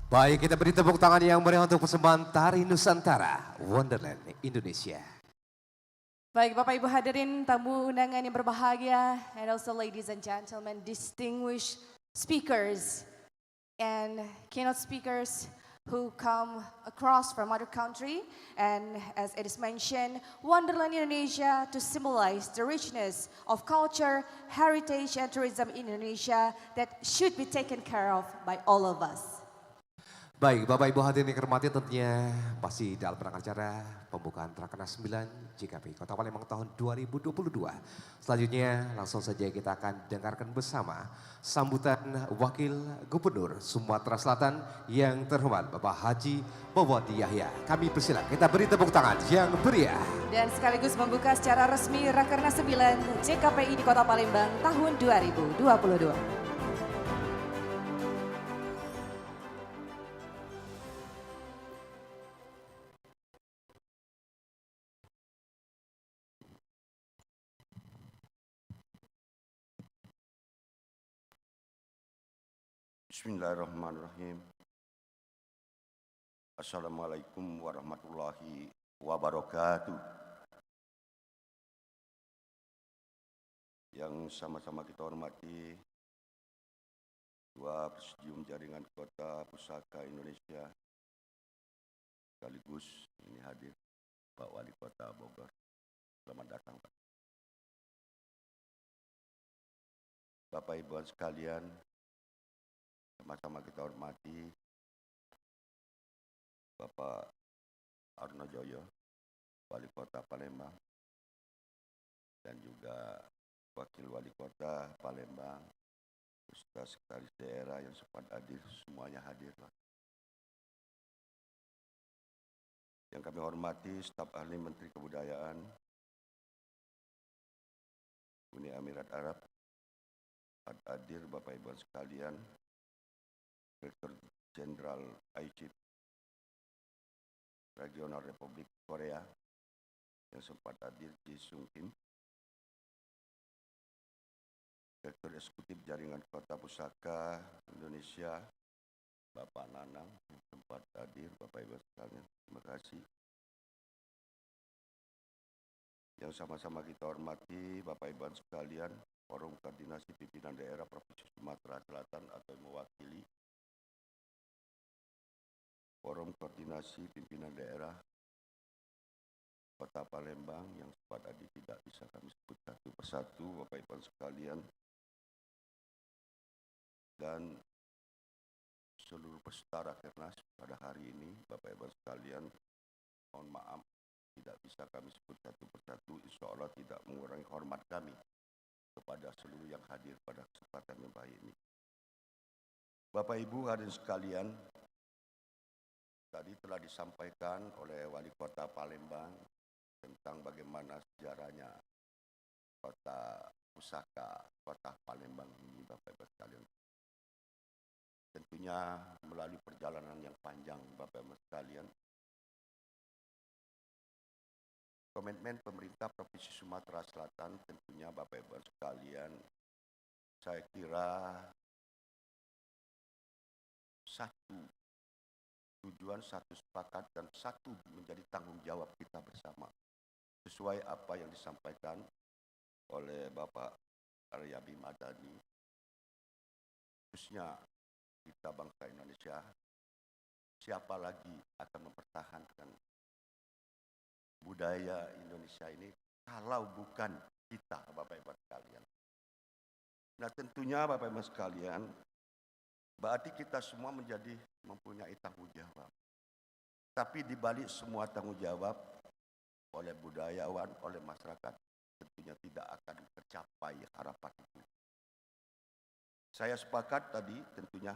Baik, kita beri tepuk tangan yang meriah untuk persembahan Tari Nusantara Wonderland Indonesia. Baik Bapak Ibu hadirin tamu undangan yang berbahagia, and also ladies and gentlemen, distinguished speakers and keynote speakers who come across from other country, and as it is mentioned, Wonderland Indonesia to symbolize the richness of culture, heritage and tourism in Indonesia that should be taken care of by all of us. Baik, Bapak Ibu hadirin yang hormati, tentunya masih dalam rangka acara pembukaan Rakernas 9 JKP Kota Palembang tahun 2022. Selanjutnya langsung saja kita akan dengarkan bersama sambutan Wakil Gubernur Sumatera Selatan yang terhormat Bapak Haji Bowati Yahya. Kami persilakan, kita beri tepuk tangan yang meriah. Dan sekaligus membuka secara resmi Rakernas 9 JKPI di Kota Palembang tahun 2022. Bismillahirrahmanirrahim. Assalamualaikum warahmatullahi wabarakatuh. Yang sama-sama kita hormati Ketua Presidium Jaringan Kota Pusaka Indonesia, sekaligus ini hadir Pak Wali Kota Bogor. Selamat datang Pak. Bapak Ibu sekalian, sama-sama kita hormati Bapak Arno Joyo, Wali Kota Palembang, dan juga Wakil Wali Kota Palembang, Ustaz Sekretaris Daerah yang sempat hadir, semuanya hadirlah. Yang kami hormati staf ahli Menteri Kebudayaan, Uni Emirat Arab, hadir Bapak Ibu sekalian, Direktur Jenderal ICIP Regional Republik Korea yang sempat hadir, Ji Sung Kim, Direktur Eksekutif Jaringan Kota Pusaka Indonesia, Bapak Nanang yang sempat hadir, Bapak Ibu sekalian, terima kasih. Yang sama-sama kita hormati Bapak Ibu sekalian, Forum Koordinasi Pimpinan Daerah Provinsi Sumatera Selatan atau mewakili Forum Koordinasi Pimpinan Daerah Kota Palembang yang sempat hadir, tidak bisa kami sebut satu persatu Bapak Ibu sekalian, dan seluruh peserta Rakernas pada hari ini Bapak Ibu sekalian, mohon maaf tidak bisa kami sebut satu persatu, insya Allah tidak mengurangi hormat kami kepada seluruh yang hadir pada kesempatan yang baik ini. Bapak Ibu hadirin sekalian, tadi telah disampaikan oleh Wali Kota Palembang tentang bagaimana sejarahnya Kota Pusaka, Kota Palembang ini Bapak Ibu sekalian. Tentunya melalui perjalanan yang panjang Bapak Ibu sekalian, komitmen pemerintah Provinsi Sumatera Selatan tentunya Bapak Ibu sekalian, saya kira satu tujuan, satu sepakat, dan satu menjadi tanggung jawab kita bersama. Sesuai apa yang disampaikan oleh Bapak Aryabi Madani, khususnya kita bangsa Indonesia, siapa lagi akan mempertahankan budaya Indonesia ini kalau bukan kita, Bapak Ibu sekalian. Nah tentunya Bapak Ibu sekalian, berarti kita semua mempunyai tanggung jawab. Tapi di balik semua tanggung jawab oleh budayawan, oleh masyarakat, tentunya tidak akan tercapai harapan itu. Saya sepakat tadi tentunya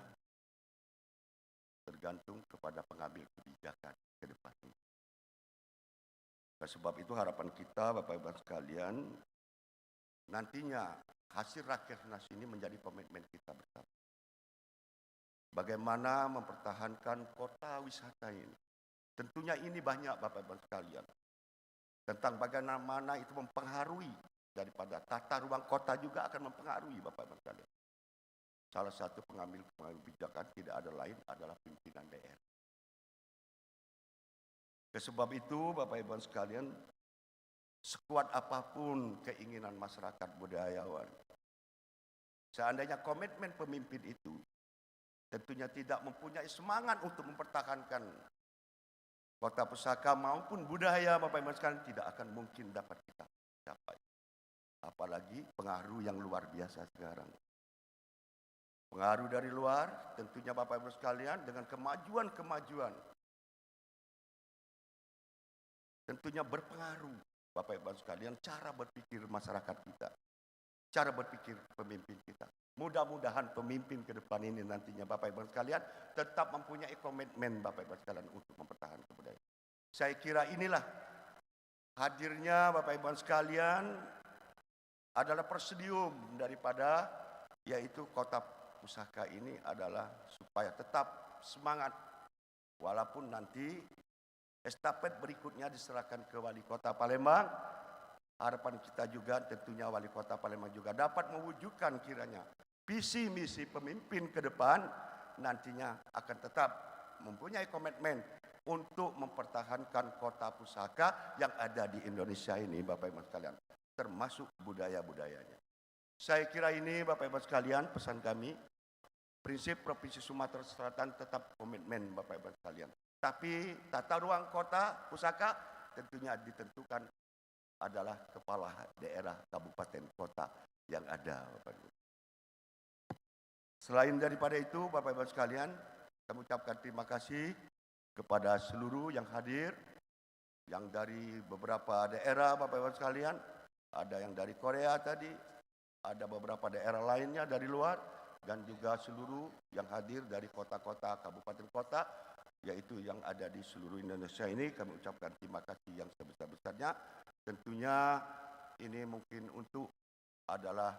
tergantung kepada pengambil kebijakan ke depan. Oleh sebab itu harapan kita Bapak Ibu sekalian, nantinya hasil Rakernas ini menjadi komitmen kita bersama. Bagaimana mempertahankan kota wisata ini. Tentunya ini banyak Bapak Ibu sekalian. Tentang bagaimana itu mempengaruhi daripada tata ruang kota juga akan mempengaruhi Bapak Ibu sekalian. salah satu pengambil kebijakan tidak ada lain adalah pimpinan daerah. Sebab itu Bapak Ibu sekalian, sekuat apapun keinginan masyarakat budayawan, seandainya komitmen pemimpin itu tentunya tidak mempunyai semangat untuk mempertahankan kota pusaka maupun budaya, Bapak Ibu sekalian, tidak akan mungkin dapat kita capai. Apalagi pengaruh yang luar biasa sekarang. Pengaruh dari luar tentunya Bapak Ibu sekalian dengan kemajuan-kemajuan tentunya berpengaruh Bapak Ibu sekalian cara berpikir masyarakat kita, cara berpikir pemimpin kita. Mudah-mudahan pemimpin ke depan ini nantinya Bapak Ibu sekalian tetap mempunyai komitmen Bapak Ibu sekalian untuk mempertahankan kebudayaan. Saya kira inilah hadirnya Bapak Ibu sekalian adalah presidium daripada yaitu kota pusaka ini adalah supaya tetap semangat walaupun nanti estafet berikutnya diserahkan ke Wali Kota Palembang. Harapan kita juga tentunya Wali Kota Palembang juga dapat mewujudkan kiranya visi misi pemimpin ke depan nantinya akan tetap mempunyai komitmen untuk mempertahankan kota pusaka yang ada di Indonesia ini Bapak Ibu sekalian, termasuk budaya-budayanya. Saya kira ini Bapak Ibu sekalian pesan kami, prinsip Provinsi Sumatera Selatan tetap komitmen Bapak Ibu sekalian. Tapi tata ruang kota pusaka tentunya ditentukan adalah kepala daerah kabupaten kota yang ada Bapak Ibu. Selain daripada itu Bapak Ibu sekalian, kami ucapkan terima kasih kepada seluruh yang hadir, yang dari beberapa daerah Bapak Ibu sekalian, ada yang dari Korea tadi, ada beberapa daerah lainnya dari luar, dan juga seluruh yang hadir dari kota-kota, kabupaten kota, yaitu yang ada di seluruh Indonesia ini. Kami ucapkan terima kasih yang sebesar-besarnya. Tentunya ini mungkin untuk adalah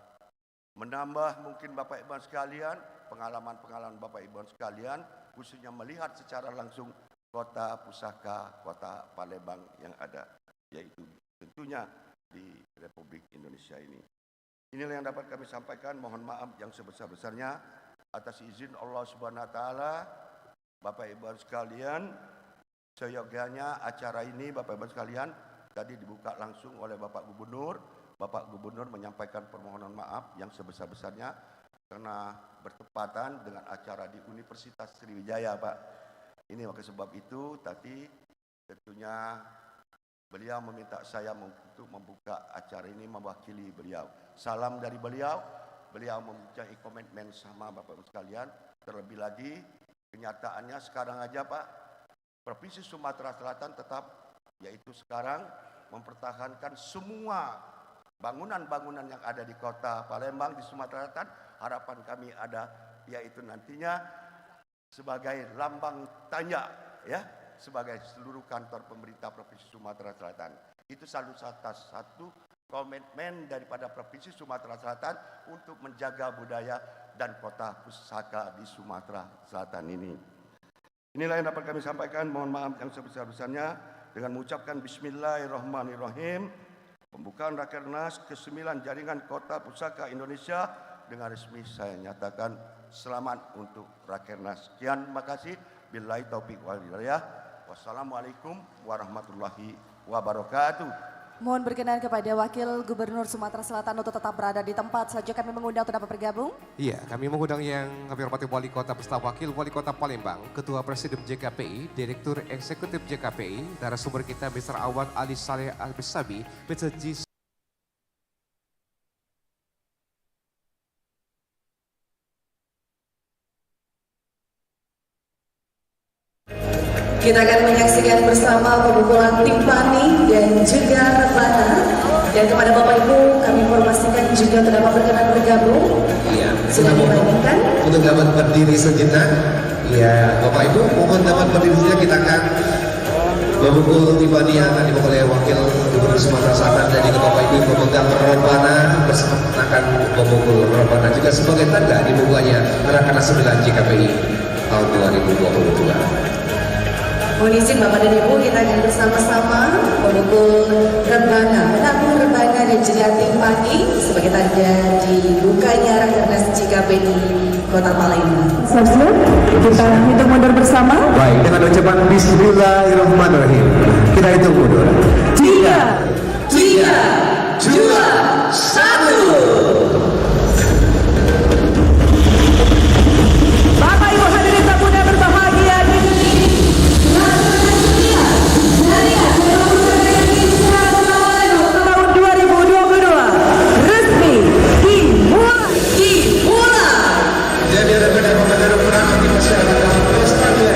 menambah mungkin Bapak Ibu sekalian, pengalaman-pengalaman Bapak Ibu sekalian, khususnya melihat secara langsung kota pusaka, kota Palembang yang ada, yaitu tentunya di Republik Indonesia ini. Inilah yang dapat kami sampaikan. Mohon maaf yang sebesar-besarnya atas izin Allah Subhanahu wa taala. Bapak Ibu sekalian, seyogyanya acara ini Bapak Ibu sekalian tadi dibuka langsung oleh Bapak Gubernur. Bapak Gubernur menyampaikan permohonan maaf yang sebesar-besarnya karena bertepatan dengan acara di Universitas Sriwijaya, Pak. Ini maka sebab itu tadi tentunya beliau meminta saya untuk membuka acara ini mewakili beliau. Salam dari beliau. Beliau mempunyai komitmen sama Bapak Ibu sekalian. Terlebih lagi kenyataannya sekarang aja Pak, Provinsi Sumatera Selatan tetap yaitu sekarang mempertahankan semua bangunan-bangunan yang ada di kota Palembang di Sumatera Selatan. Harapan kami ada yaitu nantinya sebagai lambang tanya ya, sebagai seluruh kantor pemerintah Provinsi Sumatera Selatan. Itu satu komitmen daripada Provinsi Sumatera Selatan untuk menjaga budaya dan kota pusaka di Sumatera Selatan ini. Inilah yang dapat kami sampaikan. Mohon maaf yang sebesar-besarnya dengan mengucapkan Bismillahirrahmanirrahim. Pembukaan Rakernas ke-9 Jaringan Kota Pusaka Indonesia dengan resmi saya nyatakan selamat untuk Rakernas. Sekian, terima kasih. Billahi taufiq wal hidayah. Wassalamualaikum warahmatullahi wabarakatuh. Mohon berkenan kepada Wakil Gubernur Sumatera Selatan untuk tetap berada di tempat. Selanjutnya kami mengundang untuk dapat bergabung. Iya, kami mengundang yang kami hormati Wali Kota beserta Wakil Wali Kota Palembang, Ketua Presidium JKPI, Direktur Eksekutif JKPI, narasumber kita Mr. Awad Ali Saleh Al-Besabi, Mr. G. Kita akan menyaksikan bersama pemukulan timpani dan juga rebana. Dan kepada Bapak Ibu kami informasikan juga terdapat berkenan bergabung. Iya, sudah dibagikan. Untuk dapat berdiri sejenak. Iya, Bapak Ibu mohon dapat berdiri sejenak, kita akan memukul timpani yang akan dimukul oleh Wakil Gubernur Sumatera Selatan dan juga Bapak Ibu pemegang rebana bersama akan memukul rebana juga sebagai tanda dibukanya Rakernas 9 JKPI tahun 2022. Mohon izin Bapak dan Ibu, kita akan bersama-sama memukul rebana, menabuh rebana dan juga timpani sebagai tanda dibukanya Rakernas JKPI Kota Palembang. Siap-siap, kita hitung mundur bersama. Baik, dengan ucapan Bismillahirrahmanirrahim. Kita hitung mundur. 3, 1. Bapak Ibu hadirin tamu yang berbahagia di tahun 2022 resmi dimulai. Jadi ada benar-benar penangan di masyarakat Australia.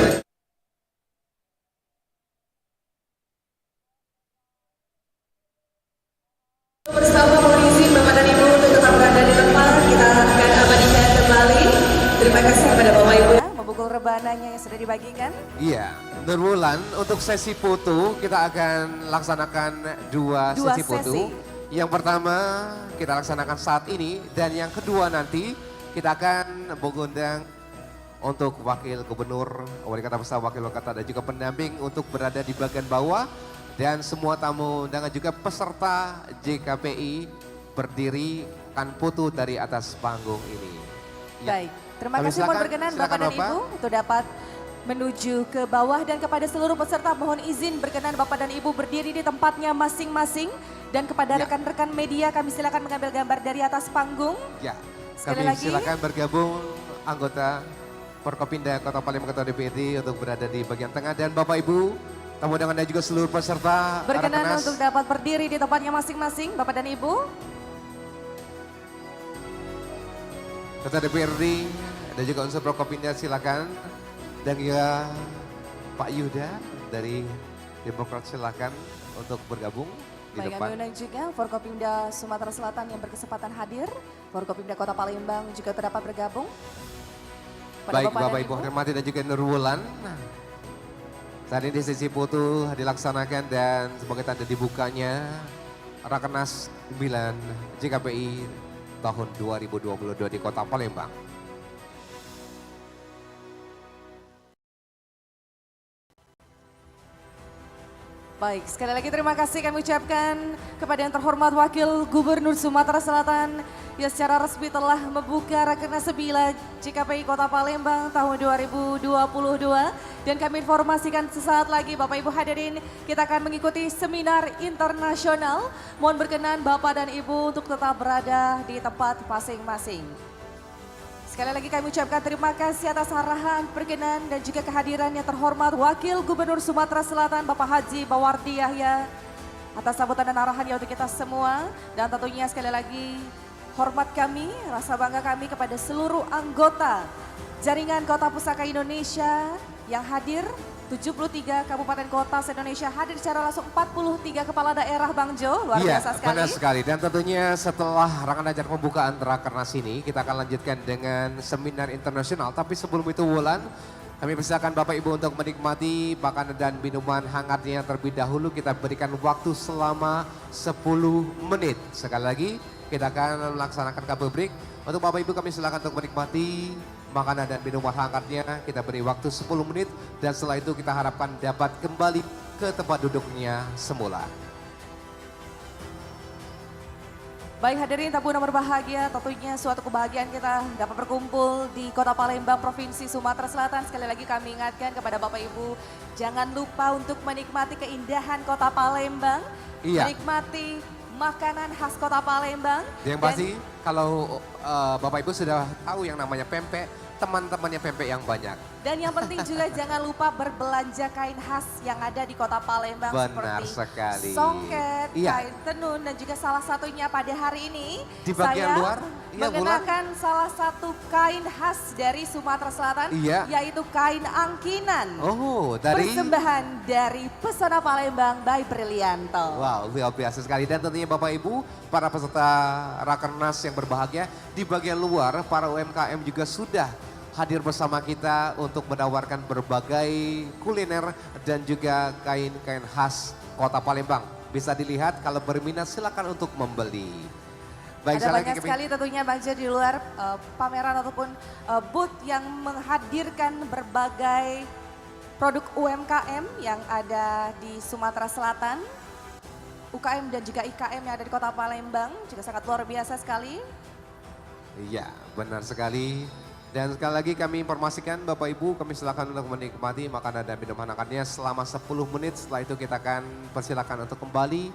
Bersama mohon izin Bapak dan Ibu untuk tetap berada di tempat. Kita akan abadikan kembali. Terima kasih kepada Bapak Ibu. Memukul rebananya yang sudah dibagikan. Iya, Nurwulan, untuk sesi foto kita akan laksanakan dua Dua sesi foto. sesi. Yang pertama kita laksanakan saat ini dan yang kedua nanti kita akan mengundang untuk Wakil Gubernur, Wali Kota Besar, Wakil Wali Kota dan juga pendamping untuk berada di bagian bawah dan semua tamu undangan juga peserta JKPI berdiri akan foto dari atas panggung ini. Ya. Baik, terima Kami kasih mohon silakan, berkenan silakan Bapak dan Bapak. Ibu untuk dapat menuju ke bawah dan kepada seluruh peserta mohon izin berkenan Bapak dan Ibu berdiri di tempatnya masing-masing dan kepada Ya. rekan-rekan media kami silakan mengambil gambar dari atas panggung. Ya, Sekali kami lagi. silakan bergabung anggota Forkopimda Kota Palembang Ketua DPRD untuk berada di bagian tengah dan Bapak Ibu tamu undangan dan juga seluruh peserta Berkenan Rakernas. untuk dapat berdiri di tempatnya masing-masing Bapak dan Ibu. Ketua DPRD dan juga unsur Forkopimda silakan dan juga Pak Yuda dari Demokrat silakan untuk bergabung di Baik, depan. kami undang juga Forkopimda Sumatera Selatan yang berkesempatan hadir. Forkopimda Kota Palembang juga terdapat bergabung. Pada Baik Bapak dan Ibu hormati dan juga Nurwulan. Saat ini sesi foto dilaksanakan dan sebagai tanda dibukanya Rakernas 9 JKPI tahun 2022 di Kota Palembang. Baik, sekali lagi terima kasih kami ucapkan kepada yang terhormat Wakil Gubernur Sumatera Selatan yang secara resmi telah membuka Rakernas 9 JKPI Kota Palembang tahun 2022 dan kami informasikan sesaat lagi Bapak Ibu hadirin kita akan mengikuti seminar internasional. Mohon berkenan Bapak dan Ibu untuk tetap berada di tempat masing-masing. Sekali lagi kami ucapkan terima kasih atas arahan, perkenan dan juga kehadiran yang terhormat Wakil Gubernur Sumatera Selatan Bapak Haji Bawardi Yahya atas sambutan dan arahannya untuk kita semua dan tentunya sekali lagi hormat kami, rasa bangga kami kepada seluruh anggota Jaringan Kota Pusaka Indonesia yang hadir 73 kabupaten kota se-Indonesia hadir secara langsung 43 kepala daerah Bang Jo, luar Iya, biasa sekali. benar sekali. Dan tentunya setelah rangkaian acara pembukaan Rakernas ini, kita akan lanjutkan dengan seminar internasional. Tapi sebelum itu Wulan, kami persilakan Bapak Ibu untuk menikmati makanan dan minuman hangatnya terlebih dahulu. Kita berikan waktu selama 10 menit. Sekali lagi, kita akan melaksanakan kabel break. Untuk Bapak Ibu kami silakan untuk menikmati makanan dan minuman hangatnya. Kita beri waktu 10 menit dan setelah itu kita harapkan dapat kembali ke tempat duduknya semula. Baik hadirin tamu yang berbahagia, tentunya suatu kebahagiaan kita dapat berkumpul di Kota Palembang, Provinsi Sumatera Selatan. Sekali lagi kami ingatkan kepada Bapak Ibu, jangan lupa untuk menikmati keindahan Kota Palembang, Iya. menikmati makanan khas Kota Palembang. Yang dan pasti kalau Bapak Ibu sudah tahu yang namanya pempek, teman-temannya pempek yang banyak. Dan yang penting juga jangan lupa berbelanja kain khas yang ada di Kota Palembang Benar seperti sekali. songket, Iya. kain tenun dan juga salah satunya pada hari ini Di bagian saya luar, iya, mengenakan salah satu kain khas dari Sumatera Selatan Iya. yaitu kain angkinan. Oh, dari Persembahan dari Pesona Palembang by Brilianto. wow, luar biasa sekali. Dan tentunya Bapak Ibu, para peserta Rakernas yang berbahagia, di bagian luar para UMKM juga sudah hadir bersama kita untuk menawarkan berbagai kuliner dan juga kain-kain khas Kota Palembang. Bisa dilihat kalau berminat silakan untuk membeli. Baik, Ada sekali banyak lagi sekali tentunya Bang Jo di luar pameran ataupun booth yang menghadirkan berbagai produk UMKM yang ada di Sumatera Selatan. UKM dan juga IKM yang ada di Kota Palembang juga sangat luar biasa sekali. Iya, benar sekali. Dan sekali lagi kami informasikan Bapak Ibu, kami silakan untuk menikmati makanan dan minuman hangatnya selama 10 menit. Setelah itu kita akan persilakan untuk kembali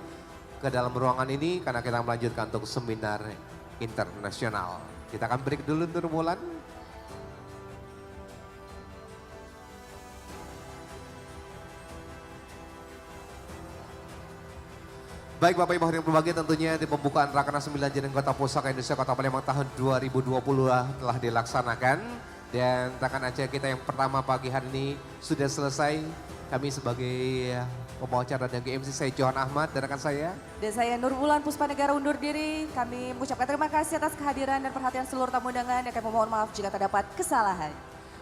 ke dalam ruangan ini karena kita melanjutkan untuk seminar internasional. Kita akan break dulu Nurbulan. Baik Bapak Ibu yang berbahagia, tentunya di pembukaan Rakernas 9 Jaringan Kota Pusaka Indonesia Kota Palembang tahun 2020 telah dilaksanakan. Dan tangan acara kita yang pertama pagi hari ini sudah selesai. Kami sebagai pembawa acara dan MC saya Johan Ahmad dan rekan saya. Dan saya Nurbulan Puspanegara undur diri. Kami mengucapkan terima kasih atas kehadiran dan perhatian seluruh tamu undangan. Dan kami mohon maaf jika terdapat kesalahan.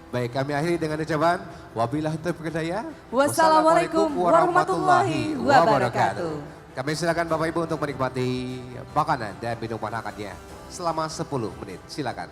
Baik, kami akhiri dengan ucapan wabillahi taufiq wal hidayah. Wassalamualaikum warahmatullahi wabarakatuh. Kami silakan Bapak Ibu untuk menikmati makanan dan minuman hangatnya selama 10 menit. Silakan.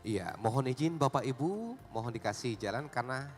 Iya, mohon izin Bapak Ibu, mohon dikasih jalan karena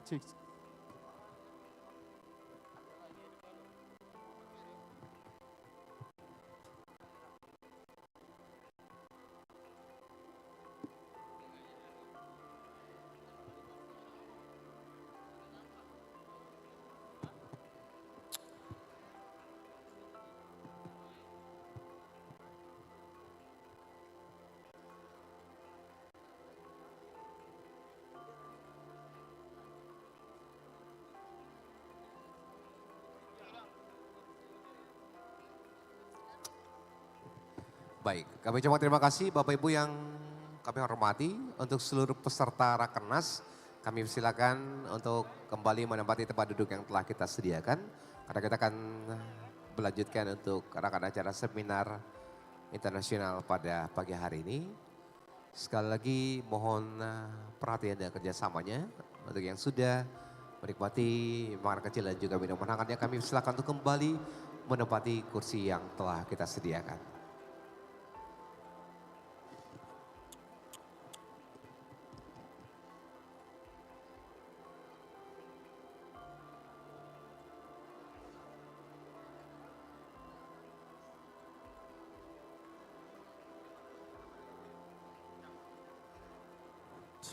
Cik. Baik, kami ucapkan terima kasih Bapak Ibu yang kami hormati. Untuk seluruh peserta Rakernas, kami silakan untuk kembali menempati tempat duduk yang telah kita sediakan. Karena kita akan melanjutkan untuk rangkaian acara seminar internasional pada pagi hari ini. Sekali lagi mohon perhatian dan kerjasamanya untuk yang sudah menikmati makanan kecil dan juga minuman hangatnya. Kami silakan untuk kembali menempati kursi yang telah kita sediakan.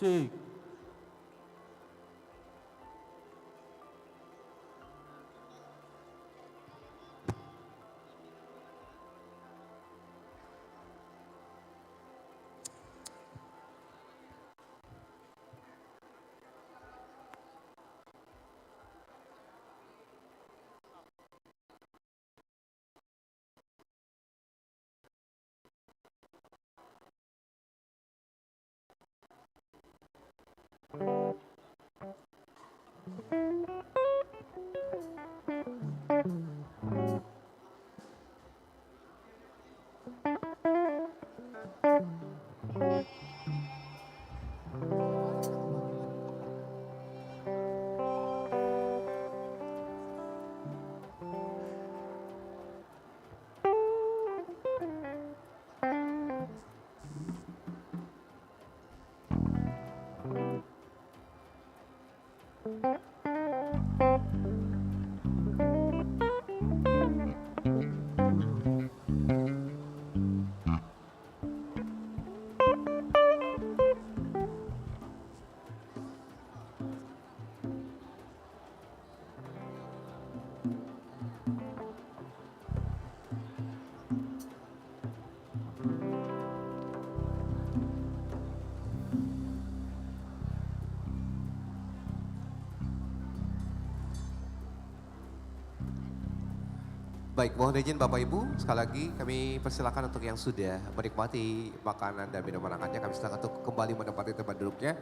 Cik. Baik, mohon izin Bapak Ibu, sekali lagi kami persilakan untuk yang sudah menikmati makanan dan minuman hangatnya, kami silakan untuk kembali menempati tempat duduknya.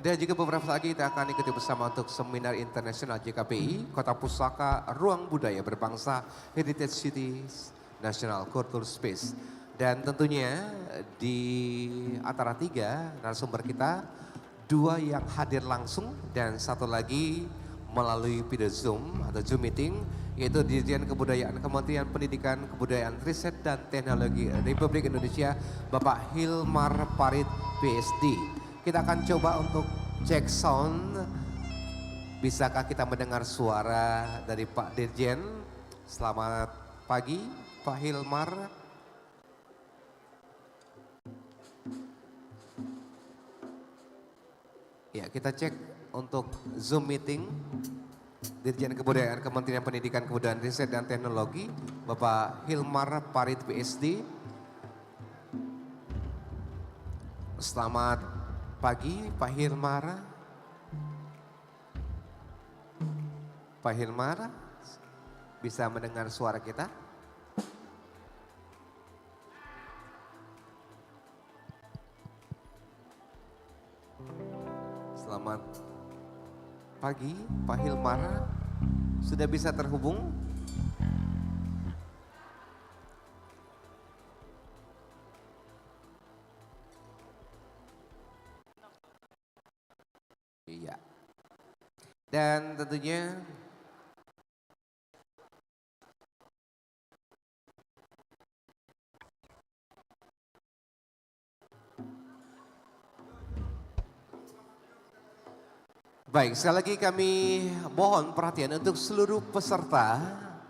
Dan juga beberapa saat lagi kita akan ikuti bersama untuk seminar internasional JKPI, Kota Pusaka Ruang Budaya Berbangsa Heritage Cities National Cultural Space. Dan tentunya di antara 3 narasumber kita, 2 yang hadir langsung dan 1 lagi melalui video Zoom atau Zoom meeting, yaitu Dirjen Kebudayaan Kementerian Pendidikan, Kebudayaan, Riset dan Teknologi Republik Indonesia, Bapak Hilmar Parit PSD. Kita akan coba untuk cek sound. Bisakah kita mendengar suara dari Pak Dirjen? Selamat pagi Pak Hilmar. Ya, kita cek untuk Zoom meeting. Dirjen Kebudayaan Kementerian Pendidikan, Kebudayaan, Riset dan Teknologi, Bapak Hilmar Parit PSD. Selamat pagi Pak Hilmar. Pak Hilmar, bisa mendengar suara kita? Selamat pagi Pak Hilmar, sudah bisa terhubung? Iya. Dan tentunya Baik, sekali lagi kami mohon perhatian untuk seluruh peserta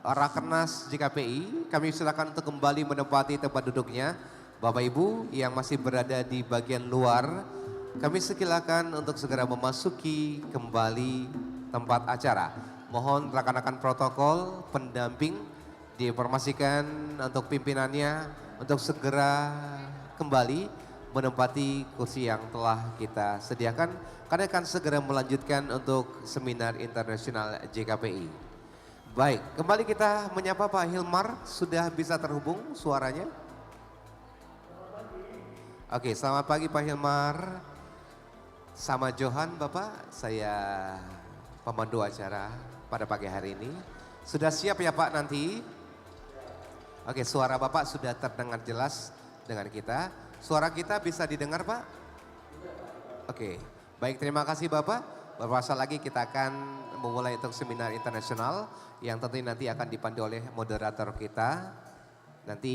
Rakernas JKPI. Kami silakan untuk kembali menempati tempat duduknya. Bapak Ibu yang masih berada di bagian luar, kami silakan untuk segera memasuki kembali tempat acara. Mohon rekan-rekan protokol, pendamping diinformasikan untuk pimpinannya untuk segera kembali menempati kursi yang telah kita sediakan. Karena akan segera melanjutkan untuk seminar internasional JKPI. Baik, kembali kita menyapa Pak Hilmar, sudah bisa terhubung suaranya? Oke, selamat pagi Pak Hilmar. Sama Johan Bapak, saya pemandu acara pada pagi hari ini. Sudah siap ya Pak nanti? Oke, suara Bapak sudah terdengar jelas dengan kita. Suara kita bisa didengar Pak? Oke, baik terima kasih Bapak. Beberapa saat lagi kita akan memulai untuk seminar internasional yang tentu nanti akan dipandu oleh moderator kita. Nanti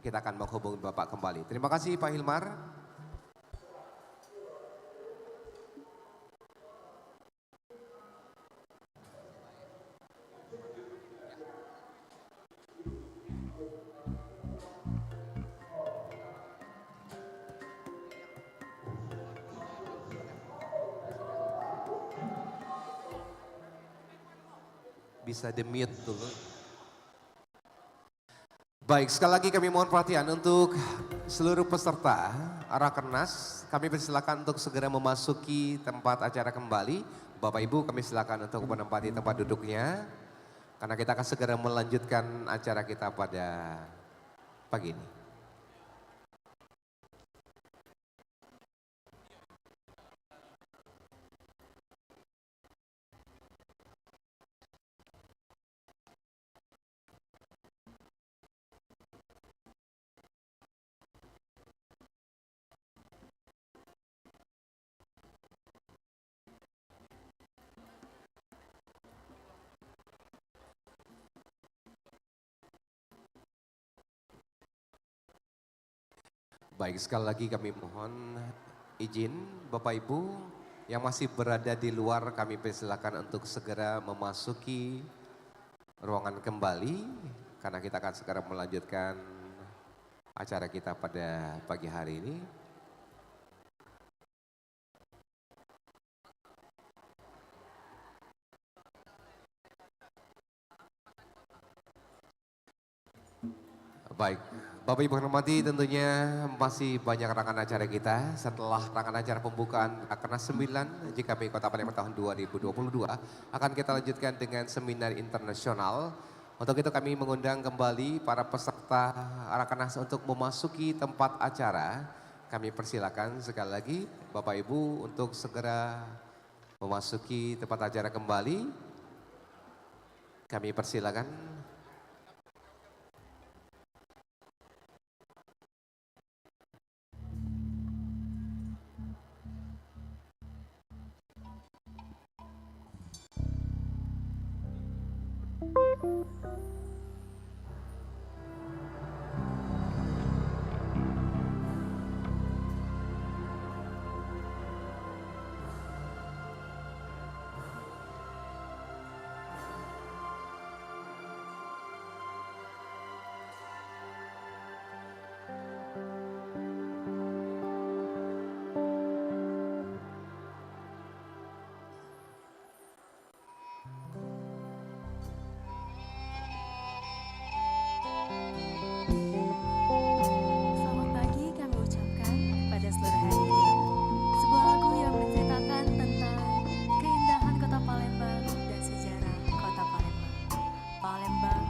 kita akan menghubungi Bapak kembali. Terima kasih Pak Hilmar. Bisa di-mute dulu. Baik, sekali lagi kami mohon perhatian untuk seluruh peserta Rakernas. Kami persilakan untuk segera memasuki tempat acara kembali. Bapak Ibu kami silakan untuk menempati tempat duduknya. Karena kita akan segera melanjutkan acara kita pada pagi ini. Baik, sekali lagi kami mohon izin Bapak Ibu yang masih berada di luar, kami persilakan untuk segera memasuki ruangan kembali karena kita akan segera melanjutkan acara kita pada pagi hari ini. Baik, Bapak Ibu hormati, tentunya masih banyak rangkaian acara kita. Setelah rangkaian acara pembukaan Rakernas 9 JKPI Kota Palembang tahun 2022 akan kita lanjutkan dengan seminar internasional. Untuk itu kami mengundang kembali para peserta Rakernas untuk memasuki tempat acara. Kami persilakan sekali lagi Bapak Ibu untuk segera memasuki tempat acara kembali. Kami persilakan. Selamat pagi kami ucapkan kepada seluruh hadirin. Sebuah lagu yang menceritakan tentang keindahan kota Palembang dan sejarah kota Palembang. Palembang.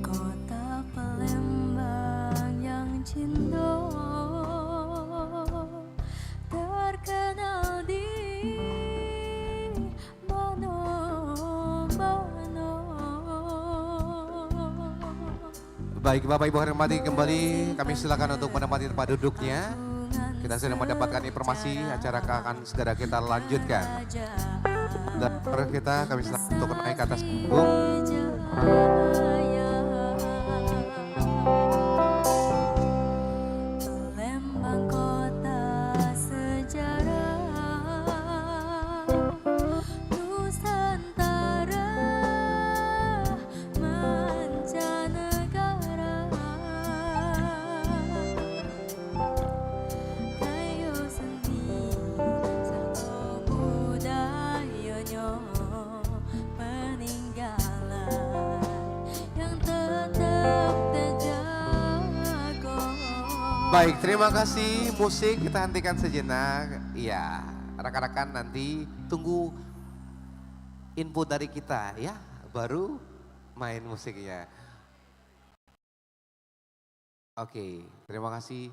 Kota Palembang yang cindo terkenal di mana-mana. Baik Bapak Ibu hormati, kembali kami silakan untuk menempati tempat duduknya. Kita sudah mendapatkan informasi acara akan segera kita lanjutkan. Dan kita kami silakan untuk naik ke atas panggung. Lembang kota sejarah Nusantara mancanegara Kayu seni serta budayanya peninggalan yang tetap terjaga. Baik, terima kasih. Musik kita hentikan sejenak. Iya, rekan-rekan nanti tunggu input dari kita ya, baru main musiknya. Oke, terima kasih.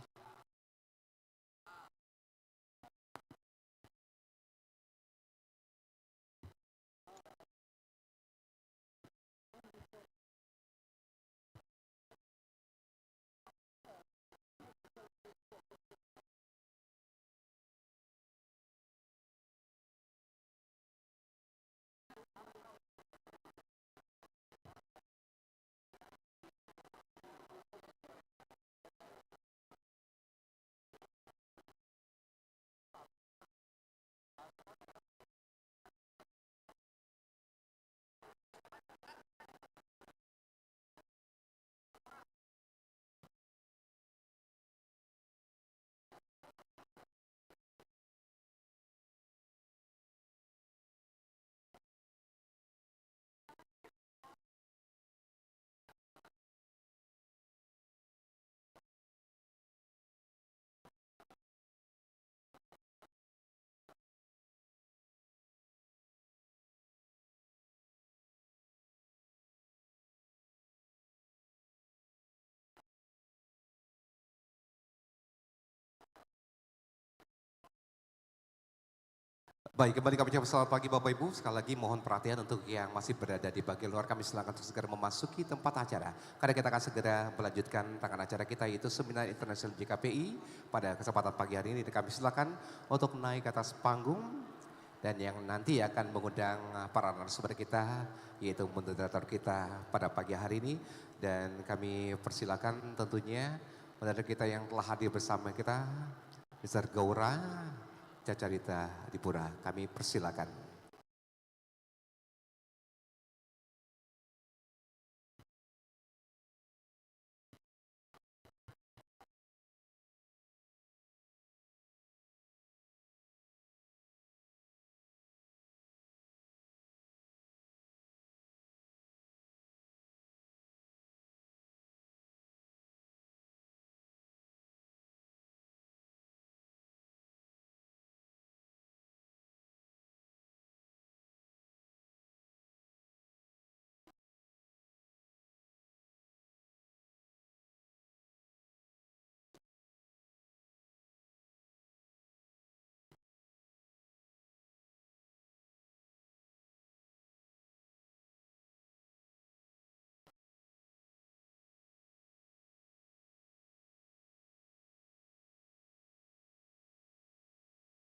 Baik, kembali kami ucapkan selamat pagi Bapak Ibu. Sekali lagi mohon perhatian untuk yang masih berada di bagian luar. Kami silakan untuk segera memasuki tempat acara. Karena kita akan segera melanjutkan tangan acara kita yaitu Seminar Internasional JKPI pada kesempatan pagi hari ini. Kami silakan untuk naik ke atas panggung. Dan yang nanti akan mengundang para narasumber kita yaitu moderator kita pada pagi hari ini. Dan kami persilakan tentunya moderator kita yang telah hadir bersama kita, Mr. Gaura Cacarita Dipura, kami persilakan.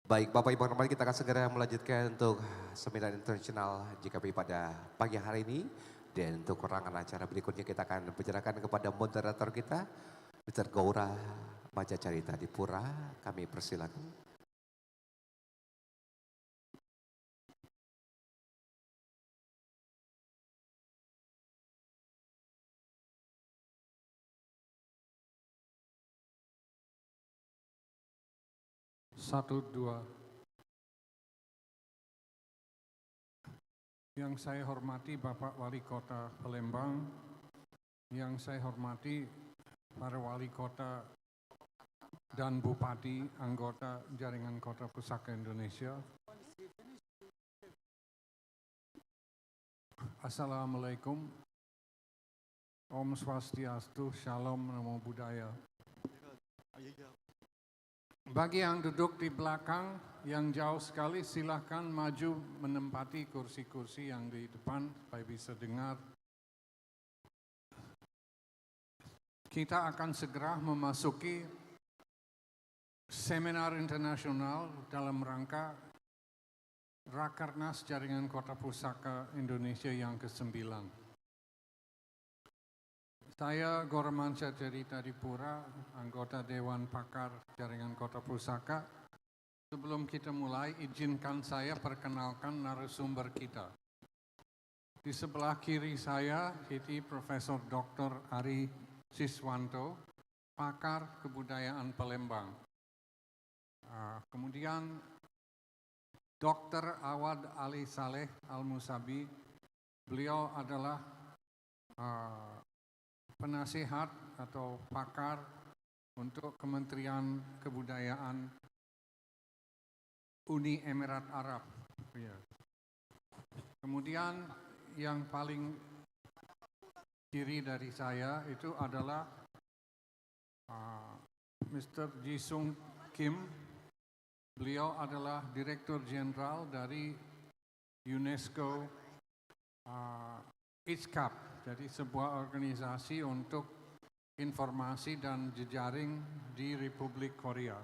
Baik, Bapak Ibu hormati, kita akan segera melanjutkan untuk Seminar Internasional JKPI pada pagi hari ini. Dan untuk rangkaian acara berikutnya kita akan bicarakan kepada moderator kita, Mr. Gaura Cacarita Dipura, kami persilakan. Satu, dua. Yang saya hormati Bapak Wali Kota Palembang, yang saya hormati para Wali Kota dan Bupati anggota Jaringan Kota Pusaka Indonesia. Assalamualaikum, Om Swastiastu, Shalom, Namo Buddhaya. Bagi yang duduk di belakang, yang jauh sekali silahkan maju menempati kursi-kursi yang di depan supaya bisa dengar. Kita akan segera memasuki seminar internasional dalam rangka Rakernas Jaringan Kota Pusaka Indonesia yang ke-9. Saya Goramansyah Cerita Dipura, anggota Dewan Pakar Jaringan Kota Pusaka. Sebelum kita mulai, izinkan saya perkenalkan narasumber kita. Di sebelah kiri saya, itu Profesor Dr. Ari Siswanto, pakar kebudayaan Palembang. Kemudian Dr. Awad Ali Saleh Al-Musabi, beliau adalah penasihat atau pakar untuk Kementerian Kebudayaan Uni Emirat Arab. Kemudian yang paling kiri dari saya itu adalah Mr. Jisung Kim. Beliau adalah Direktur Jenderal dari UNESCO ISCAP, jadi sebuah organisasi untuk informasi dan jejaring di Republik Korea.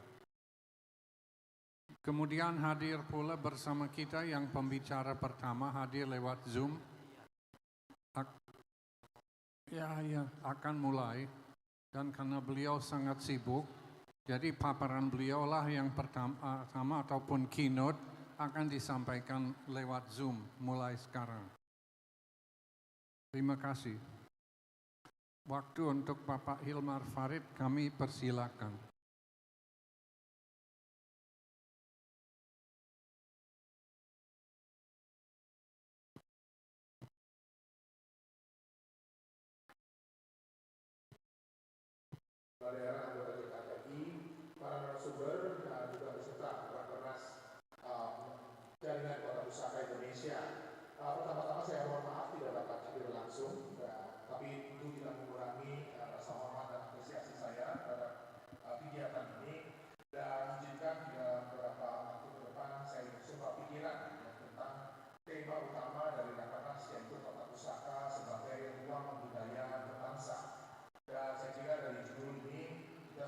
Kemudian hadir pula bersama kita yang pembicara pertama hadir lewat Zoom. Akan mulai, dan karena beliau sangat sibuk, jadi paparan beliau lah yang pertama ataupun keynote akan disampaikan lewat Zoom mulai sekarang. Terima kasih. Waktu untuk Bapak Hilmar Farid kami persilakan. Daerah anggota JKPI, para narasumber dan juga peserta Rakernas Jaringan Kota Pusaka Indonesia. Pertama-tama saya mohon maaf tidak dapat hadir langsung, tapi itu tidak mengurangi rasa hormat dan apresiasi saya terhadap kegiatan ini. Dan izinkan beberapa waktu ke depan saya bersumpah pikiran tentang tema utama dari Rakernas, yaitu Kota Pusaka sebagai ruang budaya berbangsa. Dan saya kira dari judul ini juga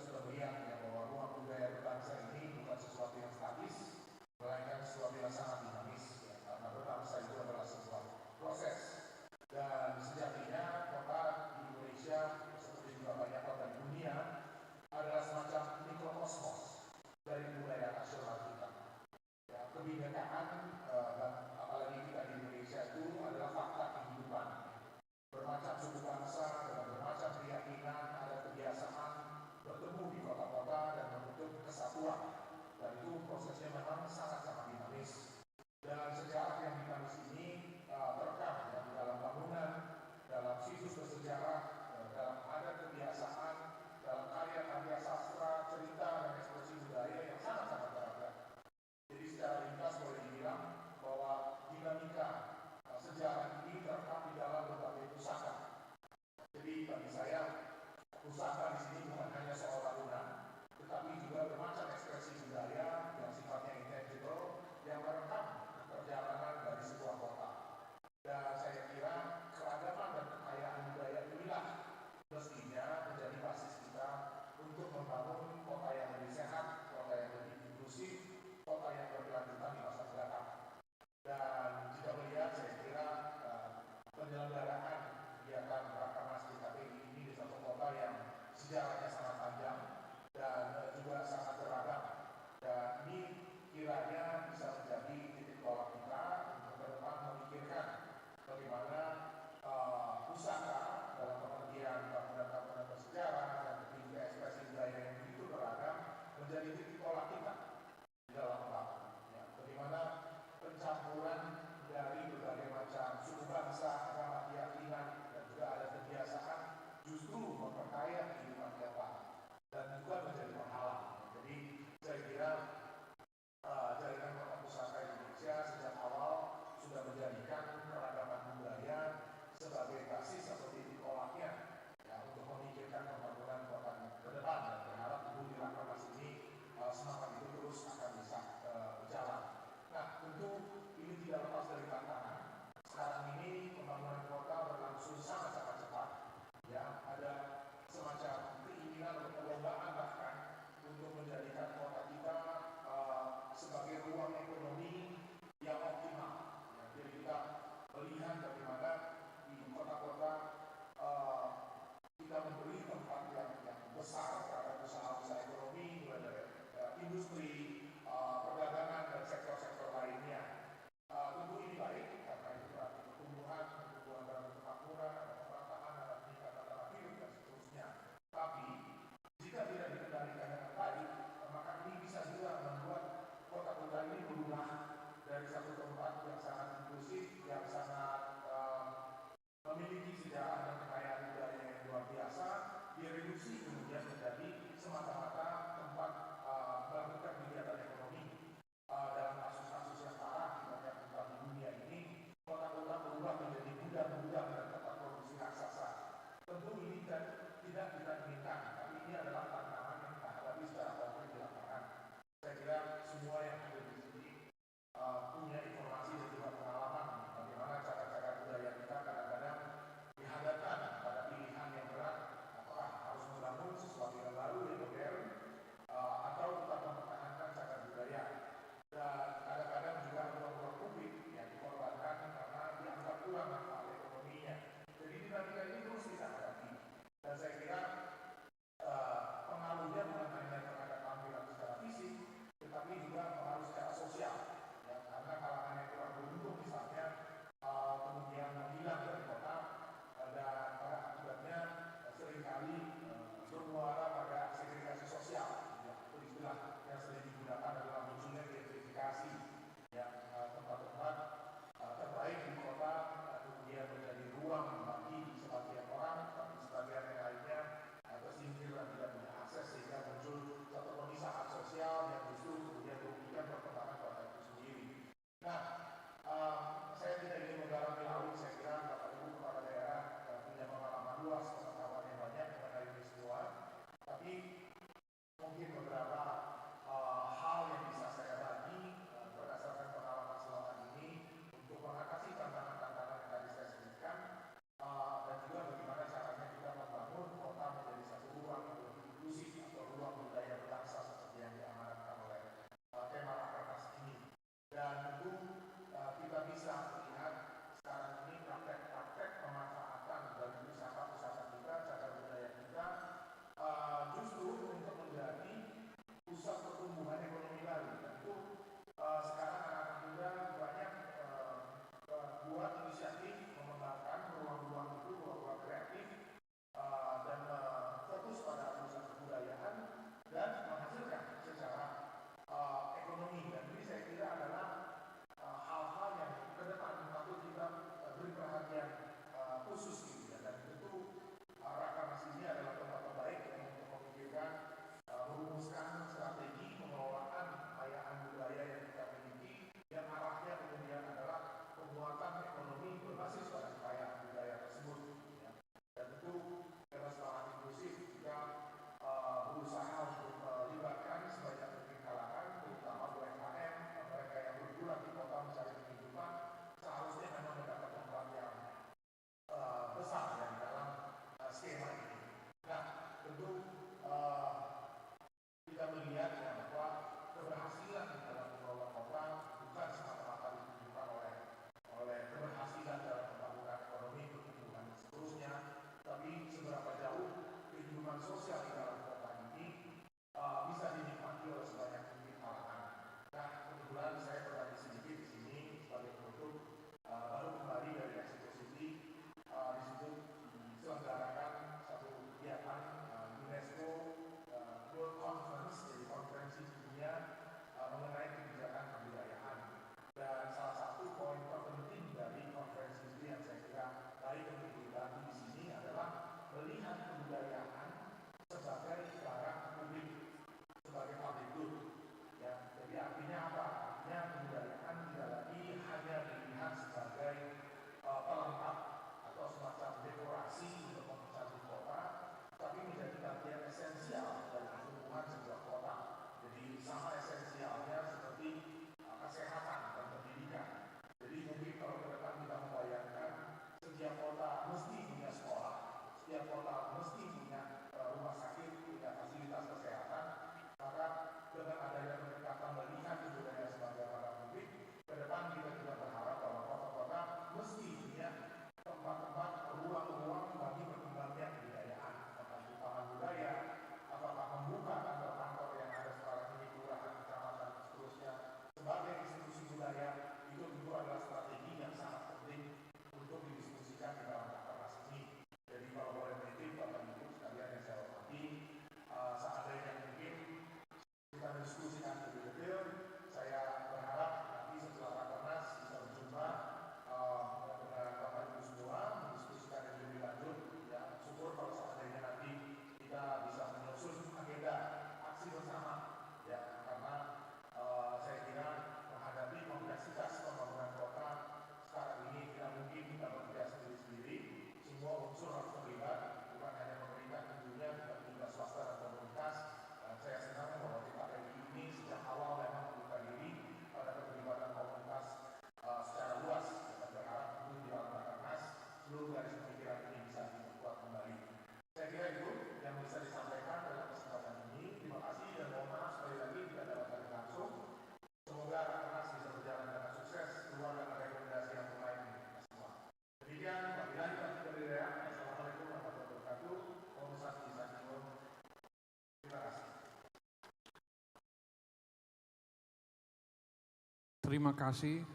terima kasih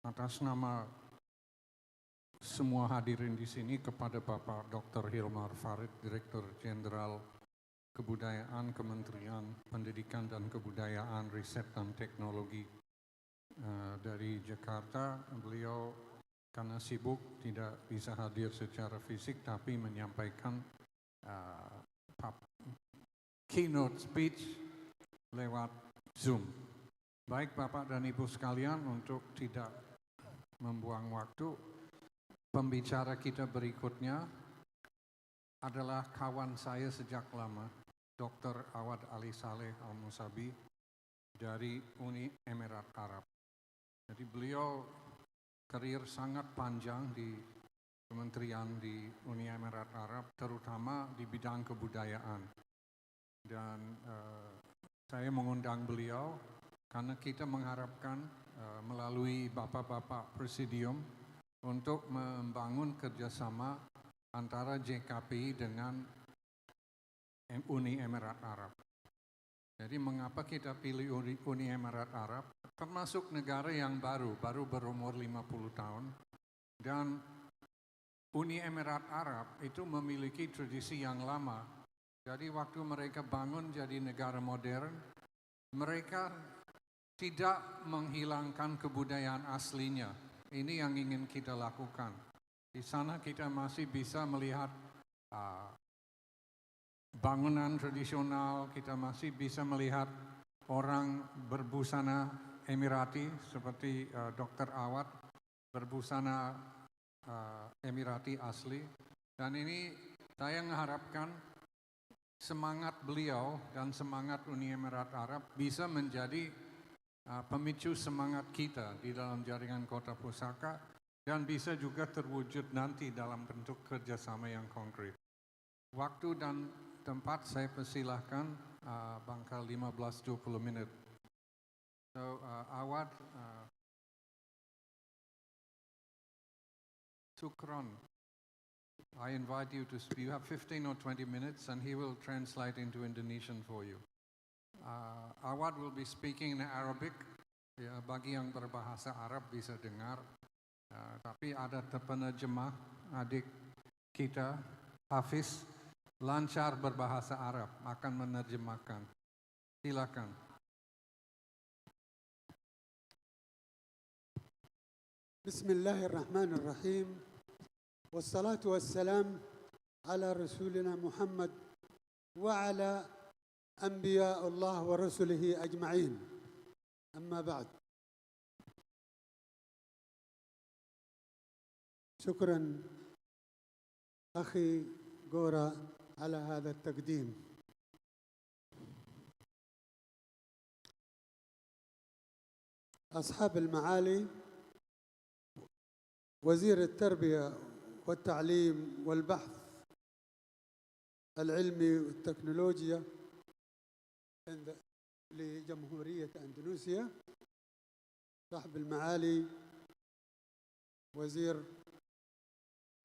atas nama semua hadirin di sini kepada Bapak Dr. Hilmar Farid, Direktur Jenderal Kebudayaan Kementerian Pendidikan dan Kebudayaan, Riset dan Teknologi dari Jakarta. Beliau karena sibuk tidak bisa hadir secara fisik tapi menyampaikan keynote speech lewat Zoom. Baik Bapak dan Ibu sekalian, untuk tidak membuang waktu, pembicara kita berikutnya adalah kawan saya sejak lama, Dr. Awad Ali Saleh Al-Musabi dari Uni Emirat Arab. Jadi beliau karir sangat panjang di kementerian di Uni Emirat Arab, terutama di bidang kebudayaan. Dan saya mengundang beliau karena kita mengharapkan melalui Bapak-Bapak Presidium untuk membangun kerjasama antara JKPI dengan Uni Emirat Arab. Jadi mengapa kita pilih Uni Emirat Arab? Termasuk negara yang baru berumur 50 tahun. Dan Uni Emirat Arab itu memiliki tradisi yang lama. Jadi waktu mereka bangun jadi negara modern, mereka tidak menghilangkan kebudayaan aslinya. Ini yang ingin kita lakukan. Di sana kita masih bisa melihat bangunan tradisional, kita masih bisa melihat orang berbusana Emirati seperti Dr. Awad berbusana Emirati asli. Dan ini saya mengharapkan semangat beliau dan semangat Uni Emirat Arab bisa menjadi pemicu semangat kita di dalam jaringan Kota Pusaka dan bisa juga terwujud nanti dalam bentuk kerjasama yang konkret. Waktu dan tempat saya persilahkan bangkal 15-20 menit. So Awad, Sukron, I invite you to speak. You have 15 or 20 minutes and he will translate into Indonesian for you. Awad will be speaking in Arabic. Ya, bagi yang berbahasa Arab bisa dengar. Tapi ada penerjemah adik kita, Hafiz, lancar berbahasa Arab, akan menerjemahkan. Silakan. Bismillahirrahmanirrahim. Wassalatu wassalam ala rasulina Muhammad wa ala anbiya Allah wa rasulihi ajma'in. Amma ba'd. شكرا أخي غورا على هذا التقديم. أصحاب المعالي، وزير التربية والتعليم والبحث العلمي والتكنولوجيا لجمهورية أندونيسيا، صاحب المعالي وزير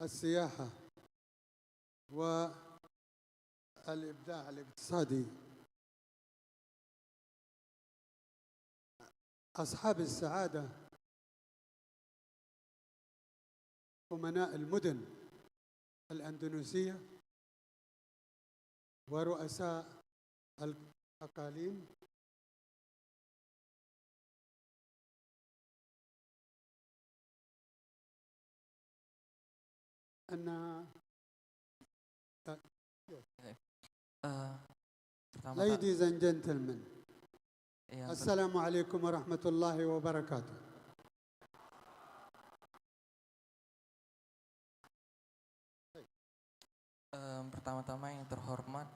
السياحة والإبداع الاقتصادي، أصحاب السعادة، أمناء المدن الأندونيسية ورؤساء الأقاليم، Ladies and gentlemen, Assalamualaikum warahmatullahi wabarakatuh. Pertama-tama yang terhormat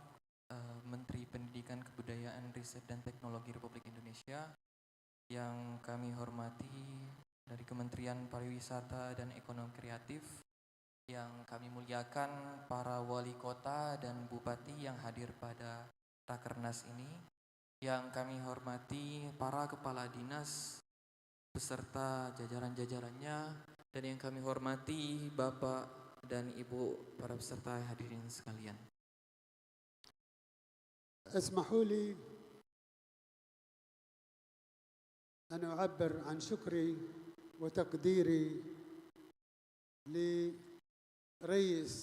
Menteri Pendidikan Kebudayaan Riset dan Teknologi Republik Indonesia, yang kami hormati dari Kementerian Pariwisata dan Ekonomi Kreatif, yang kami muliakan para wali kota dan bupati yang hadir pada Rakernas ini, yang kami hormati para kepala dinas beserta jajaran-jajarannya, dan yang kami hormati Bapak dan Ibu para peserta hadirin sekalian. اسمحوا لي أن أعبر عن شكري وتقديري لرئيس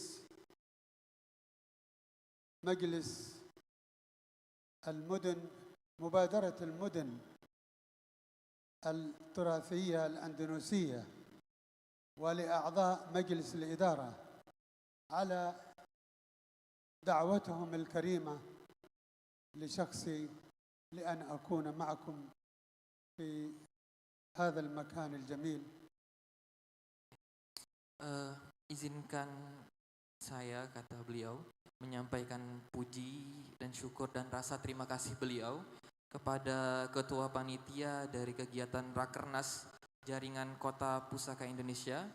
مجلس المدن، مبادرة المدن التراثية الأندونيسية، ولأعضاء مجلس الإدارة على دعوتهم الكريمة لشخصي لأن أكون معكم في هذا المكان الجميل. Izinkan saya, kata beliau, menyampaikan puji dan syukur dan rasa terima kasih beliau kepada Ketua Panitia dari kegiatan Rakernas Jaringan Kota Pusaka Indonesia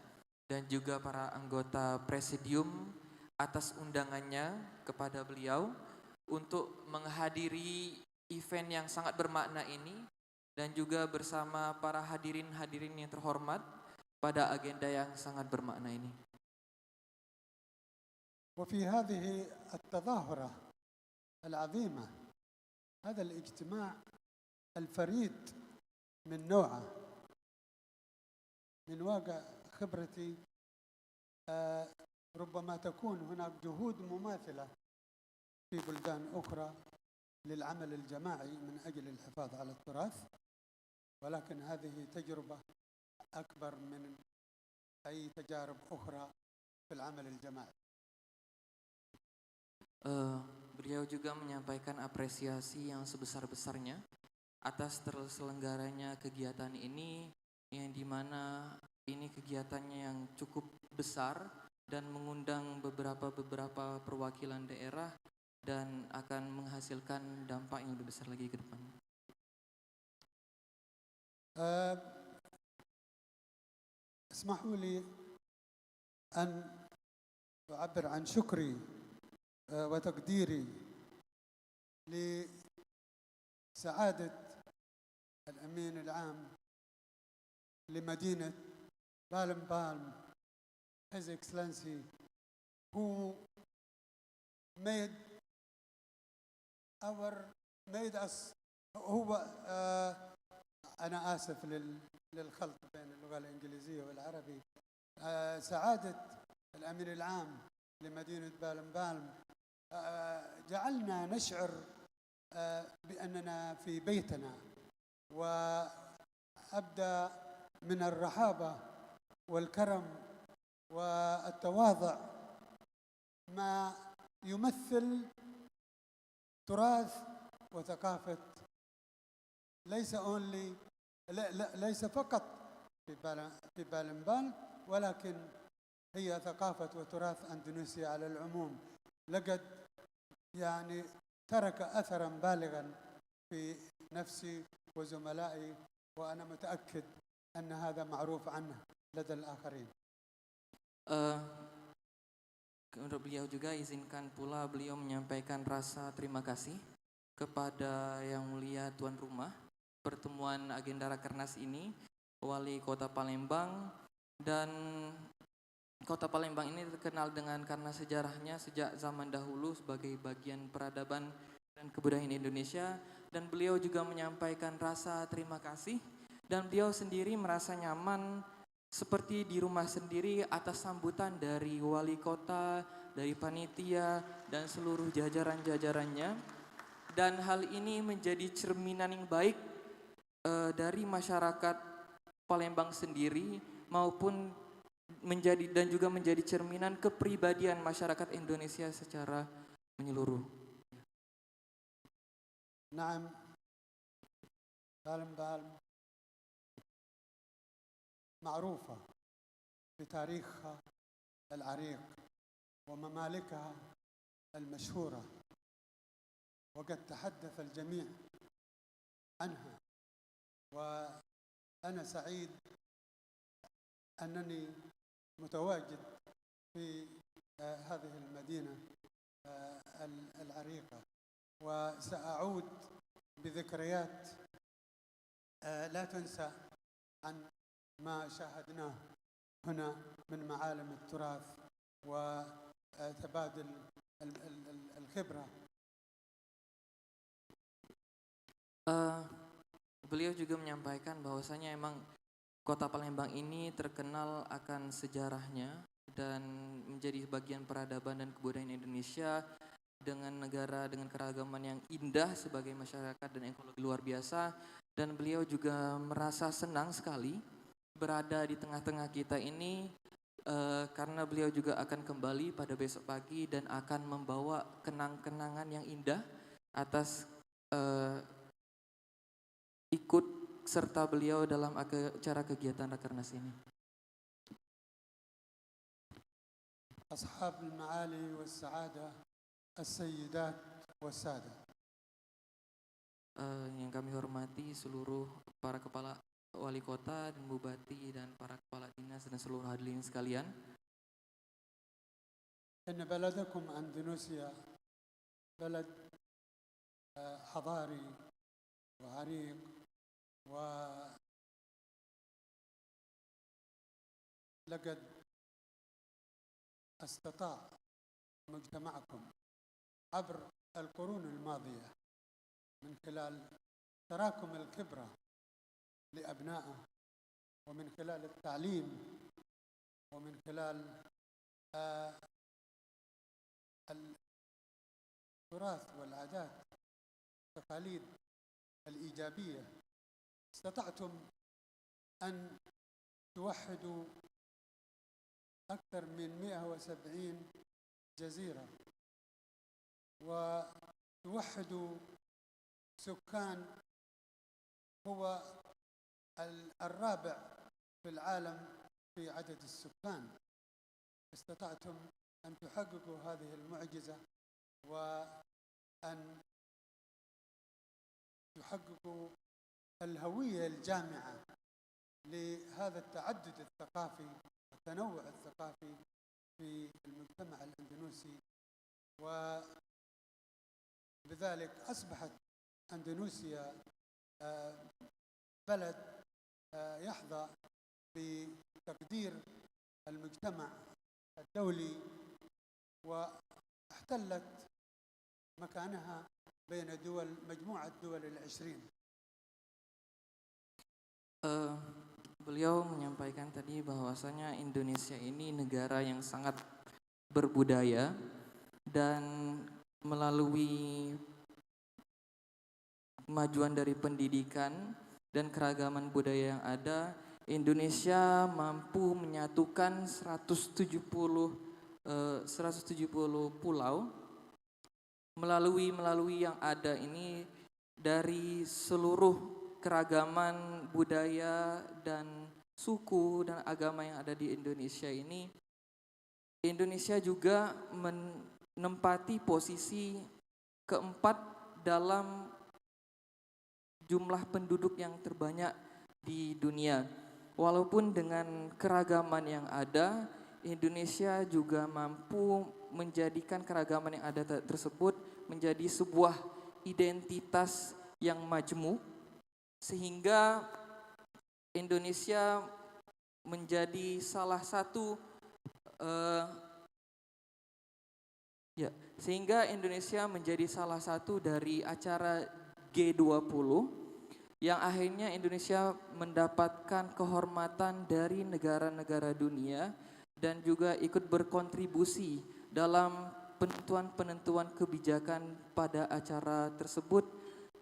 dan juga para anggota Presidium atas undangannya kepada beliau untuk menghadiri event yang sangat bermakna ini dan juga bersama para hadirin-hadirin yang terhormat pada agenda yang sangat bermakna ini. وفي هذه التظاهرة العظيمة، هذا الاجتماع الفريد من نوعه، من واقع خبرتي ربما تكون هناك جهود مماثلة في بلدان أخرى للعمل الجماعي من أجل الحفاظ على التراث، ولكن هذه تجربة أكبر من أي تجارب أخرى في العمل الجماعي. Beliau juga menyampaikan apresiasi yang sebesar-besarnya atas terselenggaranya kegiatan ini, yang dimana ini kegiatannya yang cukup besar dan mengundang beberapa perwakilan daerah dan akan menghasilkan dampak yang lebih besar lagi ke depan. اسمحوا لي أن أعبر عن شكري وتقديري لسعادة الأمين العام لمدينة بالمبالم, His Excellency, who made us هو أنا آسف للخلط بين اللغة الإنجليزية والعربي. سعادة الأمين العام لمدينة بالمبالم جعلنا نشعر بأننا في بيتنا، وأبدأ من الرحابة والكرم والتواضع ما يمثل تراث وثقافة ليس فقط في بالمبال، ولكن هي ثقافة وتراث أندونيسيا على العموم. لقد ترك أثرا بالغا في نفسي وزملائي، وأنا متأكد أن هذا معروف عنه لدى الآخرين. Menurut beliau juga izinkan pula beliau menyampaikan rasa terima kasih kepada Yang Mulia Tuan Rumah pertemuan agenda Rakernas ini, Wali Kota Palembang. Dan Kota Palembang ini terkenal karena sejarahnya sejak zaman dahulu sebagai bagian peradaban dan kebudayaan Indonesia, dan beliau juga menyampaikan rasa terima kasih dan beliau sendiri merasa nyaman seperti di rumah sendiri atas sambutan dari wali kota, dari panitia dan seluruh jajaran-jajarannya, dan hal ini menjadi cerminan yang baik dari masyarakat Palembang sendiri maupun menjadi cerminan kepribadian masyarakat Indonesia secara menyeluruh. نعم، بالمبالم معروفة بتاريخها العريق وممالكها المشهورة، وقد تحدث الجميع عنها، وأنا سعيد أنني متواجد في هذه المدينة العريقة، وسأعود بذكريات لا تنسى عن ما شاهدناه هنا من معالم التراث وتبادل الخبرة. beliau juga menyampaikan bahwasanya emang Kota Palembang ini terkenal akan sejarahnya dan menjadi bagian peradaban dan kebudayaan Indonesia dengan negara dengan keragaman yang indah sebagai masyarakat dan ekologi luar biasa, dan beliau juga merasa senang sekali berada di tengah-tengah kita ini karena beliau juga akan kembali pada besok pagi dan akan membawa kenang-kenangan yang indah atas ikut serta beliau dalam acara kegiatan Rakernas ini. أصحاب المعالي والسعادة السيدات والسادة Yang kami hormati seluruh para kepala wali kota dan bupati dan para kepala dinas dan seluruh hadirin sekalian. إن بلدكم أندونيسيا بلد حضاري وعريق ولقد استطاع مجتمعكم عبر القرون الماضية من خلال تراكم الخبرة لأبنائه ومن خلال التعليم ومن خلال التراث والعادات والتقاليد الإيجابية استطعتم أن توحدوا أكثر من 170 جزيرة وتوحدوا سكان هو الرابع في العالم في عدد السكان. استطعتم أن تحققوا هذه المعجزة وأن تحققوا الهوية الجامعة لهذا التعدد الثقافي والتنوع الثقافي في المجتمع الأندونيسي، وبذلك أصبحت أندونيسيا بلد يحظى بتقدير المجتمع الدولي واحتلت مكانها بين مجموعة دول العشرين. Beliau menyampaikan tadi bahwasanya Indonesia ini negara yang sangat berbudaya dan melalui kemajuan dari pendidikan dan keragaman budaya yang ada, Indonesia mampu menyatukan 170 pulau melalui yang ada ini dari seluruh keragaman budaya dan suku dan agama yang ada di Indonesia ini. Indonesia juga menempati posisi keempat dalam jumlah penduduk yang terbanyak di dunia. Walaupun dengan keragaman yang ada, Indonesia juga mampu menjadikan keragaman yang ada tersebut menjadi sebuah identitas yang majemuk, sehingga Indonesia menjadi salah satu dari acara G20 yang akhirnya Indonesia mendapatkan kehormatan dari negara-negara dunia dan juga ikut berkontribusi dalam penentuan kebijakan pada acara tersebut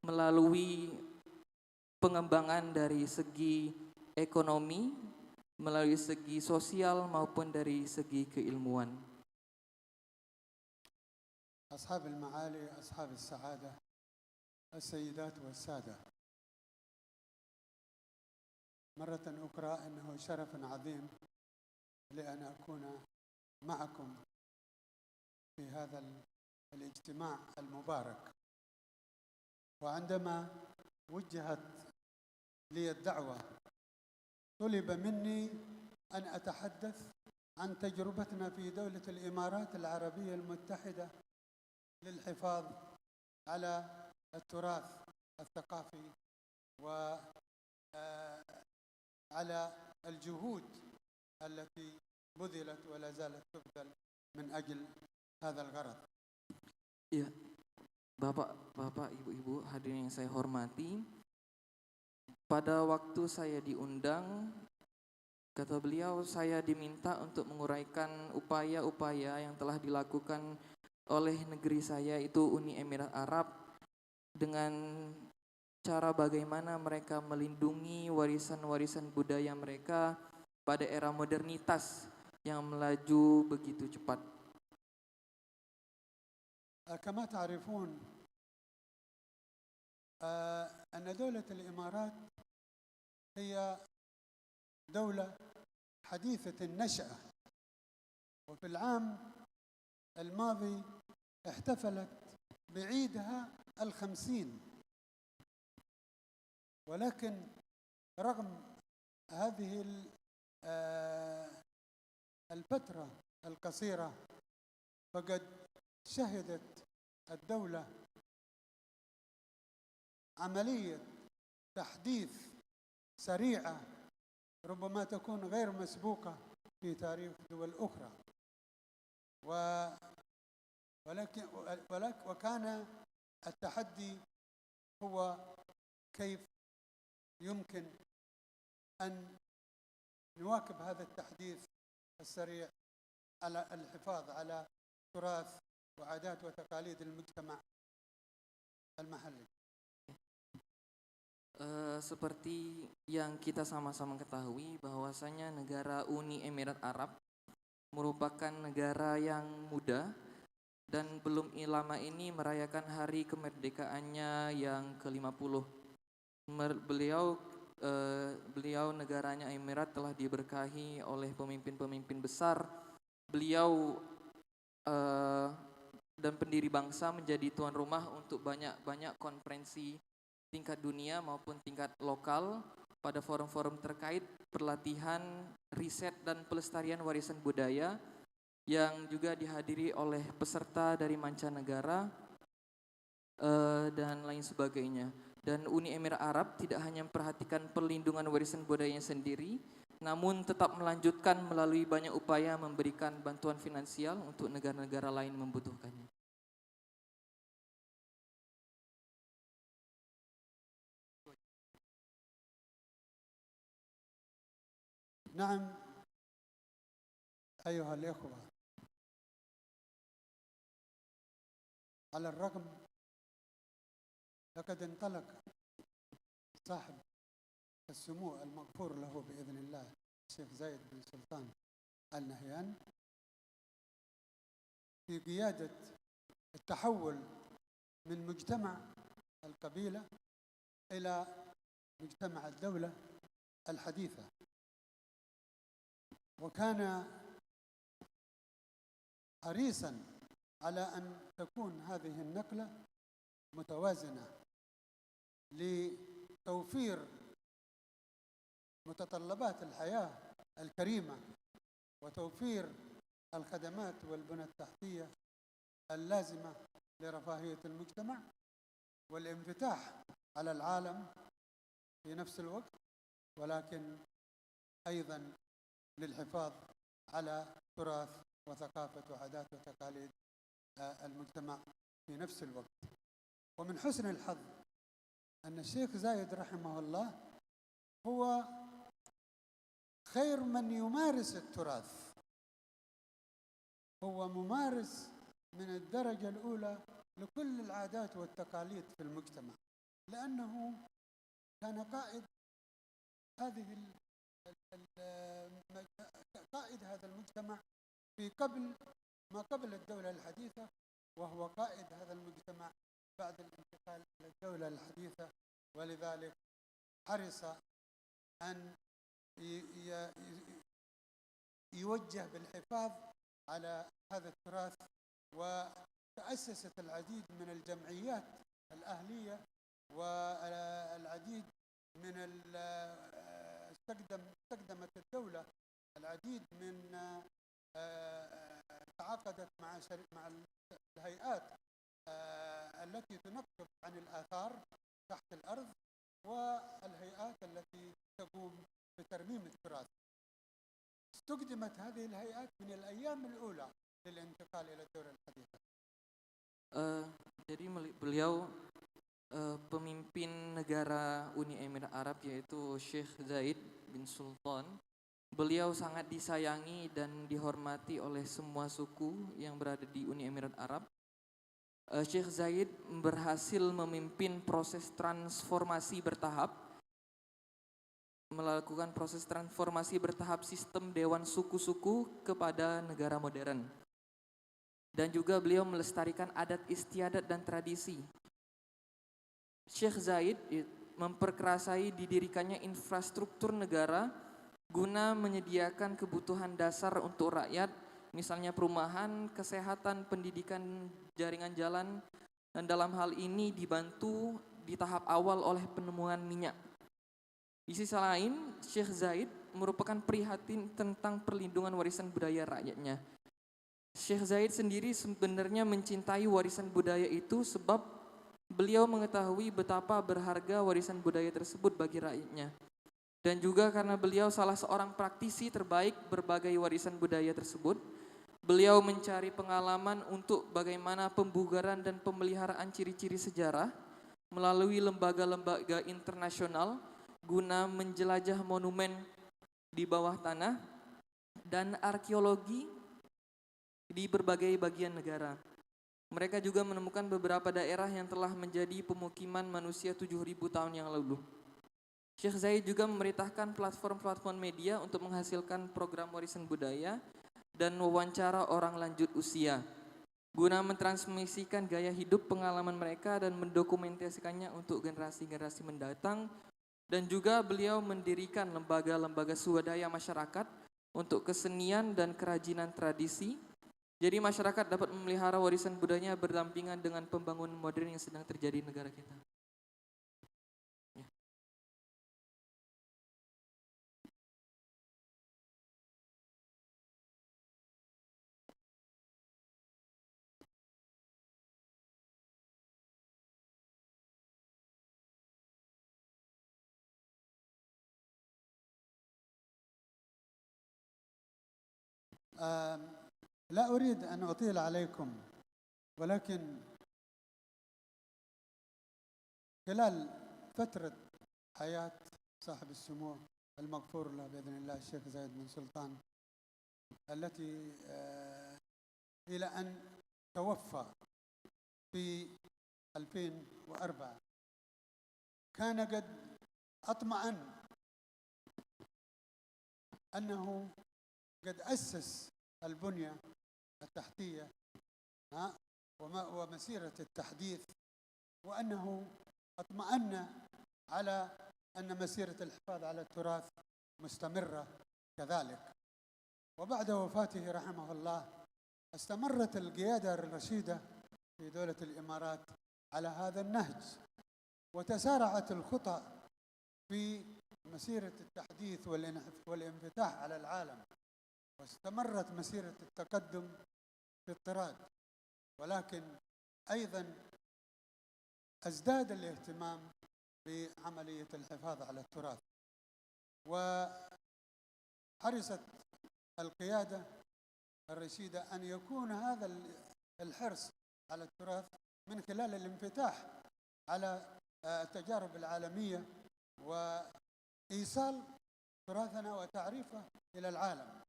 melalui pengembangan dari segi ekonomi, melalui segi sosial maupun dari segi keilmuan. أصحاب المعالي أصحاب السعادة السيدات والسادة، مرة أخرى إنه شرف عظيم لأن أكون معكم في هذا الاجتماع المبارك. وعندما وجهت لي الدعوة طلب مني أن أتحدث عن تجربتنا في دولة الإمارات العربية المتحدة للحفاظ على التراث الثقافي وعلى الجهود التي بذلت ولا زالت تبذل من أجل هذا الغرض. Ya, Bapak, Ibu-ibu hadirin yang saya hormati, pada waktu saya diundang, kata beliau, saya diminta untuk menguraikan upaya-upaya yang telah dilakukan oleh negeri saya, itu Uni Emirat Arab, dengan cara bagaimana mereka melindungi warisan-warisan budaya mereka pada era modernitas yang melaju begitu cepat. كما تعرفون أن دولة الإمارات هي دولة حديثة النشأة، وفي العام الماضي احتفلت بعيدها 50، ولكن رغم هذه الفترة القصيرة فقد شهدت الدولة عملية تحديث سريعة ربما تكون غير مسبوقة في تاريخ دول أخرى، وكان التحدي هو كيف يمكن أن نواكب هذا التحديث السريع على الحفاظ على تراث وعادات وتقاليد المجتمع المحلي. Seperti yang kita sama-sama ketahui bahwasanya negara Uni Emirat Arab merupakan negara yang muda dan belum lama ini merayakan hari kemerdekaannya yang ke-50. Beliau negaranya Emirat telah diberkahi oleh pemimpin-pemimpin besar. Beliau dan pendiri bangsa menjadi tuan rumah untuk banyak konferensi tingkat dunia maupun tingkat lokal pada forum-forum terkait pelatihan, riset dan pelestarian warisan budaya yang juga dihadiri oleh peserta dari mancanegara dan lain sebagainya. Dan Uni Emirat Arab tidak hanya memperhatikan perlindungan warisan budayanya sendiri, namun tetap melanjutkan melalui banyak upaya memberikan bantuan finansial untuk negara-negara lain membutuhkannya. نعم أيها الإخوة، على الرغم لقد انطلق صاحب السمو المغفور له بإذن الله الشيخ زايد بن سلطان آل نهيان في قيادة التحول من مجتمع القبيلة إلى مجتمع الدولة الحديثة، وكان حريصا على أن تكون هذه النقلة متوازنة لتوفير متطلبات الحياة الكريمة وتوفير الخدمات والبنى التحتية اللازمة لرفاهية المجتمع والانفتاح على العالم في نفس الوقت، ولكن أيضا للحفاظ على تراث وثقافة وعادات وتقاليد المجتمع في نفس الوقت. ومن حسن الحظ أن الشيخ زايد رحمه الله هو خير من يمارس التراث، هو ممارس من الدرجة الأولى لكل العادات والتقاليد في المجتمع، لأنه كان قائد هذا المجتمع في ما قبل الدولة الحديثة، وهو قائد هذا المجتمع بعد الانتقال إلى الدولة الحديثة، ولذلك حرص أن يوجه بالحفاظ على هذا التراث، وتأسست العديد من الجمعيات الأهلية والعديد من استخدمت الدولة العديد من تعاقدت مع الهيئات التي تنقب عن الآثار تحت الأرض والهيئات التي تقوم بترميم التراث. استخدمت هذه الهيئات من الأيام الأولى للانتقال إلى الدولة الحديثة. Jadi beliau pemimpin negara Uni Emirat Arab yaitu Sheikh Zayed bin Sultan. Beliau sangat disayangi dan dihormati oleh semua suku yang berada di Uni Emirat Arab. Sheikh Zayed berhasil memimpin proses transformasi bertahap, melakukan proses transformasi bertahap sistem dewan suku-suku kepada negara modern. Dan juga beliau melestarikan adat istiadat dan tradisi. Sheikh Zayed memperkerasai didirikannya infrastruktur negara guna menyediakan kebutuhan dasar untuk rakyat, misalnya perumahan, kesehatan, pendidikan, jaringan jalan, dan dalam hal ini dibantu di tahap awal oleh penemuan minyak. Di sisi lain, Sheikh Zayed merupakan prihatin tentang perlindungan warisan budaya rakyatnya. Sheikh Zayed sendiri sebenarnya mencintai warisan budaya itu sebab beliau mengetahui betapa berharga warisan budaya tersebut bagi rakyatnya. Dan juga karena beliau salah seorang praktisi terbaik berbagai warisan budaya tersebut, beliau mencari pengalaman untuk bagaimana pembugaran dan pemeliharaan ciri-ciri sejarah melalui lembaga-lembaga internasional guna menjelajah monumen di bawah tanah dan arkeologi di berbagai bagian negara. Mereka juga menemukan beberapa daerah yang telah menjadi pemukiman manusia 7.000 tahun yang lalu. Sheikh Zayed juga memerintahkan platform-platform media untuk menghasilkan program warisan budaya dan wawancara orang lanjut usia, guna mentransmisikan gaya hidup pengalaman mereka dan mendokumentasikannya untuk generasi-generasi mendatang. Dan juga beliau mendirikan lembaga-lembaga swadaya masyarakat untuk kesenian dan kerajinan tradisi. Jadi masyarakat dapat memelihara warisan budayanya berdampingan dengan pembangunan modern yang sedang terjadi di negara kita. Ya. لا أريد أن أطيل عليكم، ولكن خلال فترة حياة صاحب السمو المغفور له بإذن الله الشيخ زايد بن سلطان، التي إلى أن توفى في 2004، كان قد أطمأن أنه قد أسس البنية التحتية ومسيرة التحديث، وأنه اطمأن على أن مسيرة الحفاظ على التراث مستمرة كذلك. وبعد وفاته رحمه الله استمرت القيادة الرشيدة في دولة الإمارات على هذا النهج، وتسارعت الخطى في مسيرة التحديث والانفتاح على العالم، واستمرت مسيرة التقدم في الطراد، ولكن أيضا ازداد الاهتمام بعملية الحفاظ على التراث، وحرصت القيادة الرشيدة أن يكون هذا الحرص على التراث من خلال الانفتاح على التجارب العالمية وإيصال تراثنا وتعريفه إلى العالم.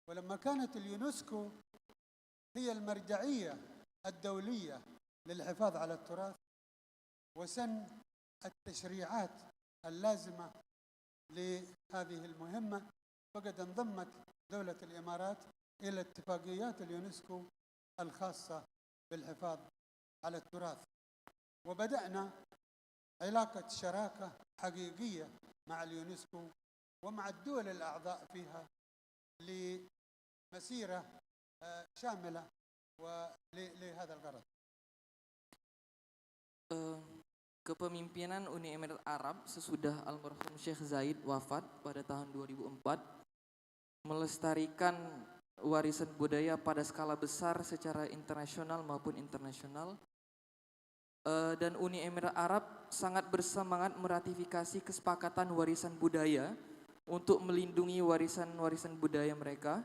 ولما كانت اليونسكو هي المرجعية الدولية للحفاظ على التراث وسن التشريعات اللازمة لهذه المهمة، فقد انضمت دولة الإمارات إلى اتفاقيات اليونسكو الخاصة بالحفاظ على التراث، وبدأنا علاقة شراكة حقيقية مع اليونسكو ومع الدول الأعضاء فيها لمسيرة شاملة ولهذا الغرض. Kepemimpinan Uni Emirat Arab sesudah almarhum Sheikh Zayed wafat pada tahun 2004 melestarikan warisan budaya pada skala besar secara internasional maupun internasional, dan Uni Emirat Arab sangat bersemangat meratifikasi kesepakatan warisan budaya untuk melindungi warisan-warisan budaya mereka.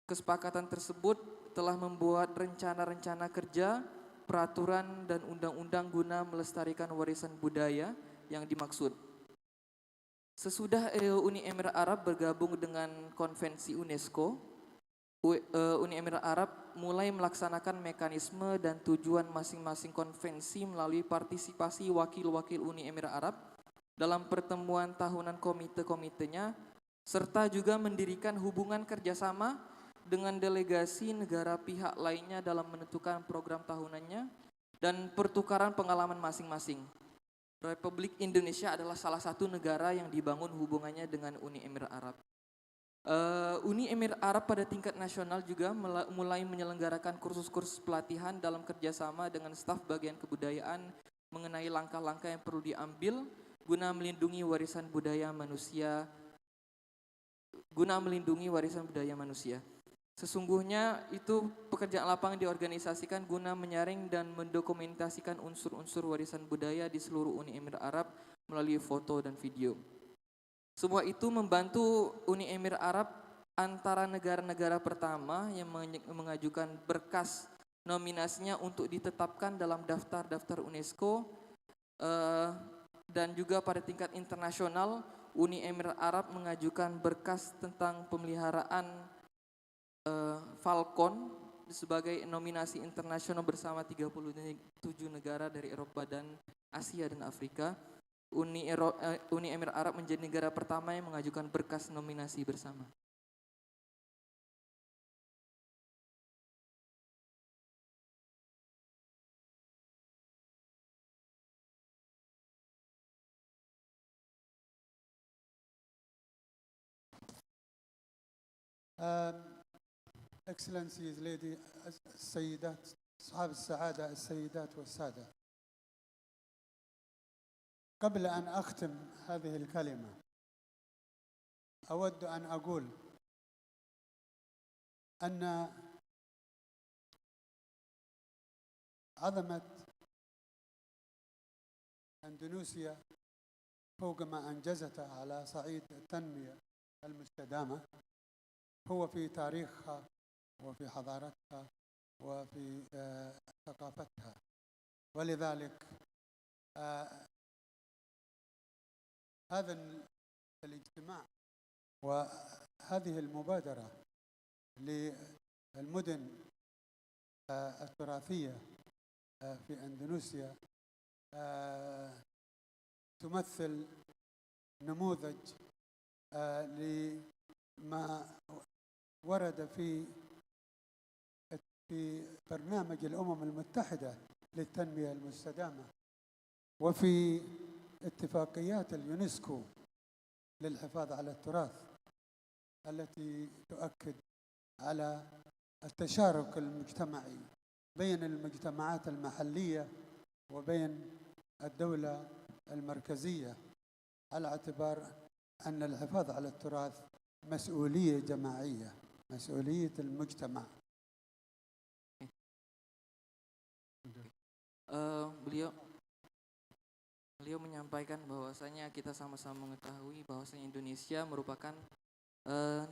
Kesepakatan tersebut telah membuat rencana-rencana kerja, peraturan dan undang-undang guna melestarikan warisan budaya yang dimaksud. Sesudah Uni Emirat Arab bergabung dengan konvensi UNESCO, Uni Emirat Arab mulai melaksanakan mekanisme dan tujuan masing-masing konvensi melalui partisipasi wakil-wakil Uni Emirat Arab dalam pertemuan tahunan komite-komitenya, serta juga mendirikan hubungan kerjasama dengan delegasi negara pihak lainnya dalam menentukan program tahunannya dan pertukaran pengalaman masing-masing. Republik Indonesia adalah salah satu negara yang dibangun hubungannya dengan Uni Emirat Arab. Uni Emirat Arab pada tingkat nasional juga mulai menyelenggarakan kursus-kursus pelatihan dalam kerjasama dengan staf bagian kebudayaan mengenai langkah-langkah yang perlu diambil guna melindungi warisan budaya manusia. Sesungguhnya itu pekerjaan lapangan diorganisasikan guna menyaring dan mendokumentasikan unsur-unsur warisan budaya di seluruh Uni Emirat Arab melalui foto dan video. Semua itu membantu Uni Emirat Arab antara negara-negara pertama yang mengajukan berkas nominasinya untuk ditetapkan dalam daftar-daftar UNESCO, dan juga pada tingkat internasional Uni Emirat Arab mengajukan berkas tentang pemeliharaan Falcon sebagai nominasi internasional bersama 37 negara dari Eropa dan Asia dan Afrika. Uni Emirat Arab menjadi negara pertama yang mengajukan berkas nominasi bersama. Excellencies, lady, السيدات أصحاب السعادة السيدات والسادة، قبل أن أختم هذه الكلمة أود أن أقول أن عظمة أندونيسيا فوق ما أنجزته على صعيد التنمية المستدامة هو في تاريخها وفي حضارتها وفي ثقافتها، ولذلك هذا الاجتماع وهذه المبادرة للمدن التراثية في أندونيسيا تمثل نموذج لما ورد في برنامج الأمم المتحدة للتنمية المستدامة وفي اتفاقيات اليونسكو للحفاظ على التراث التي تؤكد على التشارك المجتمعي بين المجتمعات المحلية وبين الدولة المركزية، على اعتبار أن الحفاظ على التراث مسؤولية جماعية، مسؤولية المجتمع. Beliau menyampaikan bahwasanya kita sama-sama mengetahui bahwasanya Indonesia merupakan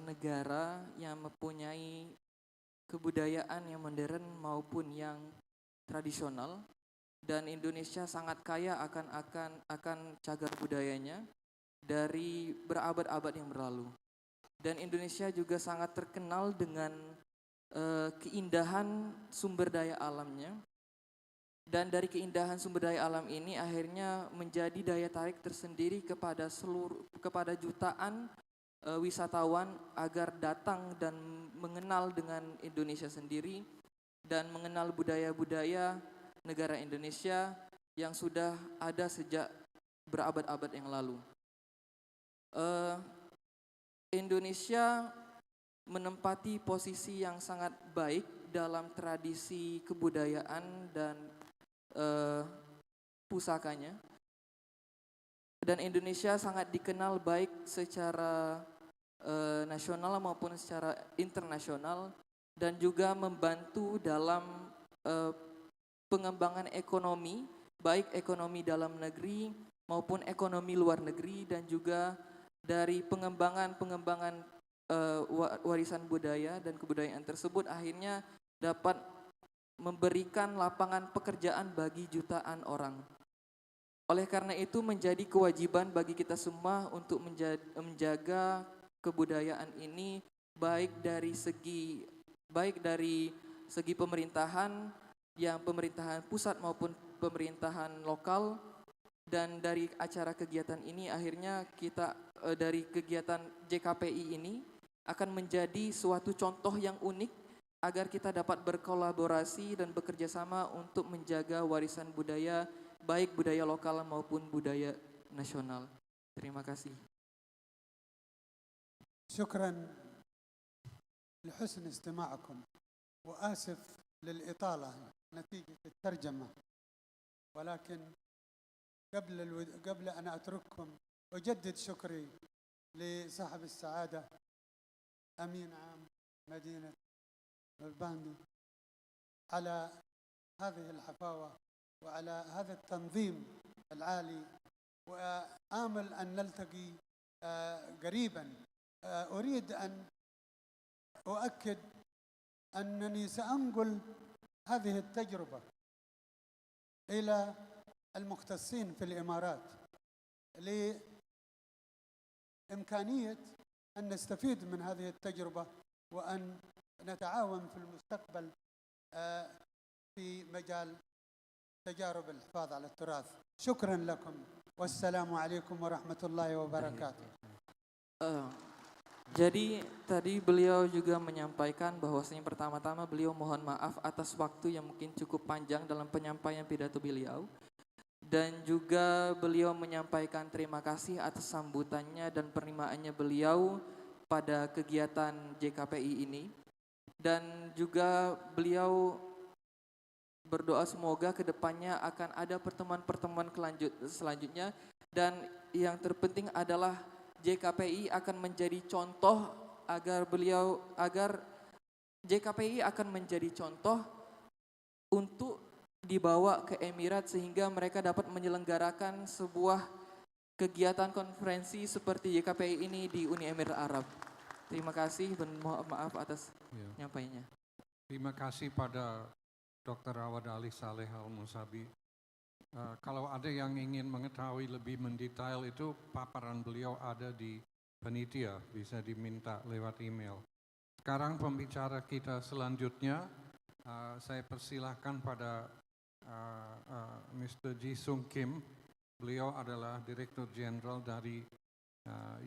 negara yang mempunyai kebudayaan yang modern maupun yang tradisional, dan Indonesia sangat kaya akan cagar budayanya dari berabad-abad yang berlalu. Dan Indonesia juga sangat terkenal dengan keindahan sumber daya alamnya. Dan dari keindahan sumber daya alam ini akhirnya menjadi daya tarik tersendiri kepada jutaan wisatawan agar datang dan mengenal dengan Indonesia sendiri dan mengenal budaya-budaya negara Indonesia yang sudah ada sejak berabad-abad yang lalu. Indonesia menempati posisi yang sangat baik dalam tradisi kebudayaan dan pusakanya, dan Indonesia sangat dikenal baik secara nasional maupun secara internasional, dan juga membantu dalam pengembangan ekonomi, baik ekonomi dalam negeri maupun ekonomi luar negeri, dan juga dari pengembangan warisan budaya dan kebudayaan tersebut akhirnya dapat memberikan lapangan pekerjaan bagi jutaan orang. Oleh karena itu menjadi kewajiban bagi kita semua untuk menjaga kebudayaan ini baik dari segi pemerintahan, yang pemerintahan pusat maupun pemerintahan lokal. Dan dari acara kegiatan ini akhirnya kita dari kegiatan JKPI ini akan menjadi suatu contoh yang unik agar kita dapat berkolaborasi dan bekerja sama untuk menjaga warisan budaya, baik budaya lokal maupun budaya nasional. Terima kasih. شكرا لحسن استماعكم وآسف للإطالة نتيجة الترجمة، ولكن قبل أن أترككم أجدد شكري لصاحب السعادة أمين عام مدينة الباندي على هذه الحفاوة وعلى هذا التنظيم العالي، وآمل أن نلتقي قريبا. أريد أن أؤكد أنني سأنقل هذه التجربة إلى المختصين في الإمارات لإمكانية أن نستفيد من هذه التجربة وأن نتعاون في المستقبل في مجال تجارب الحفاظ على التراث. شكرا لكم والسلام عليكم ورحمة الله وبركاته. Jadi tadi beliau juga menyampaikan bahwasanya pertama-tama beliau mohon maaf atas waktu yang mungkin cukup panjang dalam penyampaian pidato beliau. Dan juga beliau menyampaikan terima kasih atas sambutannya dan penerimaannya beliau pada kegiatan JKPI ini. Dan juga beliau berdoa semoga kedepannya akan ada pertemuan-pertemuan selanjutnya. Dan yang terpenting adalah JKPI akan menjadi contoh agar JKPI akan menjadi contoh untuk dibawa ke Emirat sehingga mereka dapat menyelenggarakan sebuah kegiatan konferensi seperti JKPI ini di Uni Emirat Arab. Terima kasih dan mohon maaf atas nyampainya. Terima kasih pada Dr. Awad Ali Saleh Al-Musabi. Kalau ada yang ingin mengetahui lebih mendetail itu, paparan beliau ada di panitia, bisa diminta lewat email. Sekarang pembicara kita selanjutnya, saya persilahkan pada Mr. Ji Sung Kim. Beliau adalah Direktur Jenderal dari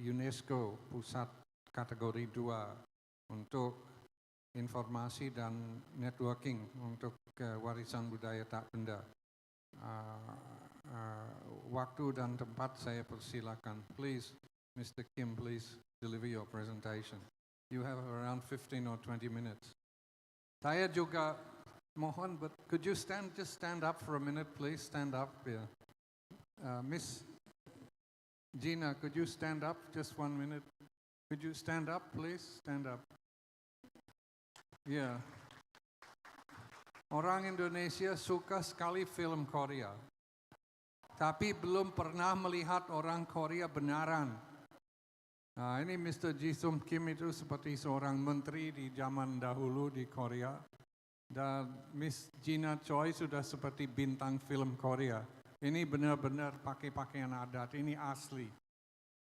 UNESCO Pusat Kategori 2 untuk informasi dan networking untuk warisan budaya tak benda. Waktu dan tempat saya persilakan. Please, Mr. Kim, please deliver your presentation. You have around 15 or 20 minutes. Saya juga mohon, but could you just stand up for a minute, please? Stand up, yeah. Miss Gina, could you stand up just 1 minute? Could you stand up, please? Stand up. Yeah. Orang Indonesia suka sekali film Korea, tapi belum pernah melihat orang Korea benaran. Nah, ini Mr. Ji Sung Kim itu seperti seorang menteri di zaman dahulu di Korea. Dan Miss Gina Choi sudah seperti bintang film Korea. Ini benar-benar pakai pakaian adat, ini asli.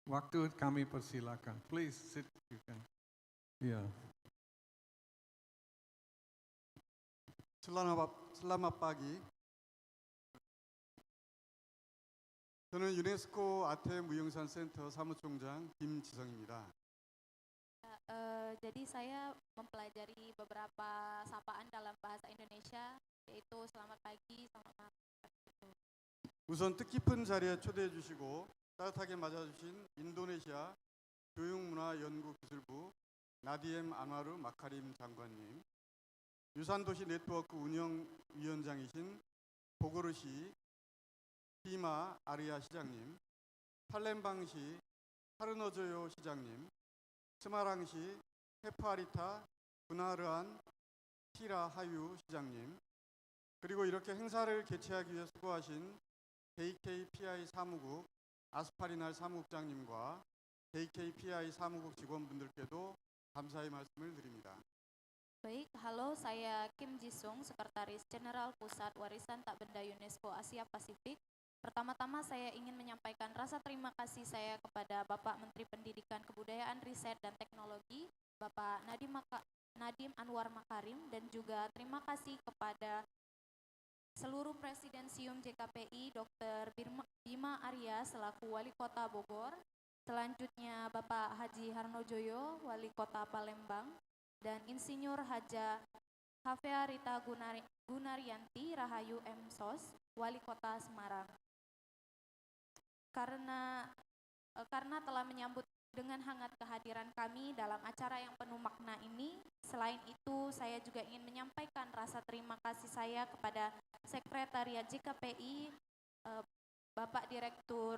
Waktu kami persilakan. Please sit, you can. Yeah. Selamat pagi. 저는 유네스코 아테 무형산 센터 사무총장 김지성입니다. Jadi saya mempelajari beberapa sapaan dalam bahasa Indonesia, yaitu selamat pagi, selamat malam. 우선 뜻깊은 자리에 초대해 주시고 따뜻하게 맞아주신 인도네시아 교육문화연구기술부 나디엠 아마루 마카림 장관님, 유산도시 네트워크 운영위원장이신 보고르시 히마 아리아 시장님, 팔렘방시 하르너조요 시장님, 스마랑시 헤파리타 분하르안 티라 하유 시장님, 그리고 이렇게 행사를 개최하기 위해 수고하신 JKPI 사무국 아스파리날 사무국장님과 JKPI 사무국 직원분들께도 감사의 말씀을 드립니다. Baik, halo, saya Kim Jisung, Sekretaris Jenderal Pusat Warisan Tak Benda UNESCO Asia Pasifik. Pertama-tama saya ingin menyampaikan rasa terima kasih saya kepada Bapak Menteri Pendidikan Kebudayaan Riset dan Teknologi, Bapak Nadiem Anwar Makarim, dan juga terima kasih kepada seluruh Presidensium JKPI, Dr. Bima Arya selaku Wali Kota Bogor, selanjutnya Bapak Haji Harnojoyo, Wali Kota Palembang, dan Insinyur Haja Hafea Rita Gunaryanti Rahayu M.Sos, Wali Kota Semarang. Karena telah menyambut dengan hangat kehadiran kami dalam acara yang penuh makna ini, selain itu saya juga ingin menyampaikan rasa terima kasih saya kepada Sekretariat JKPI, Bapak Direktur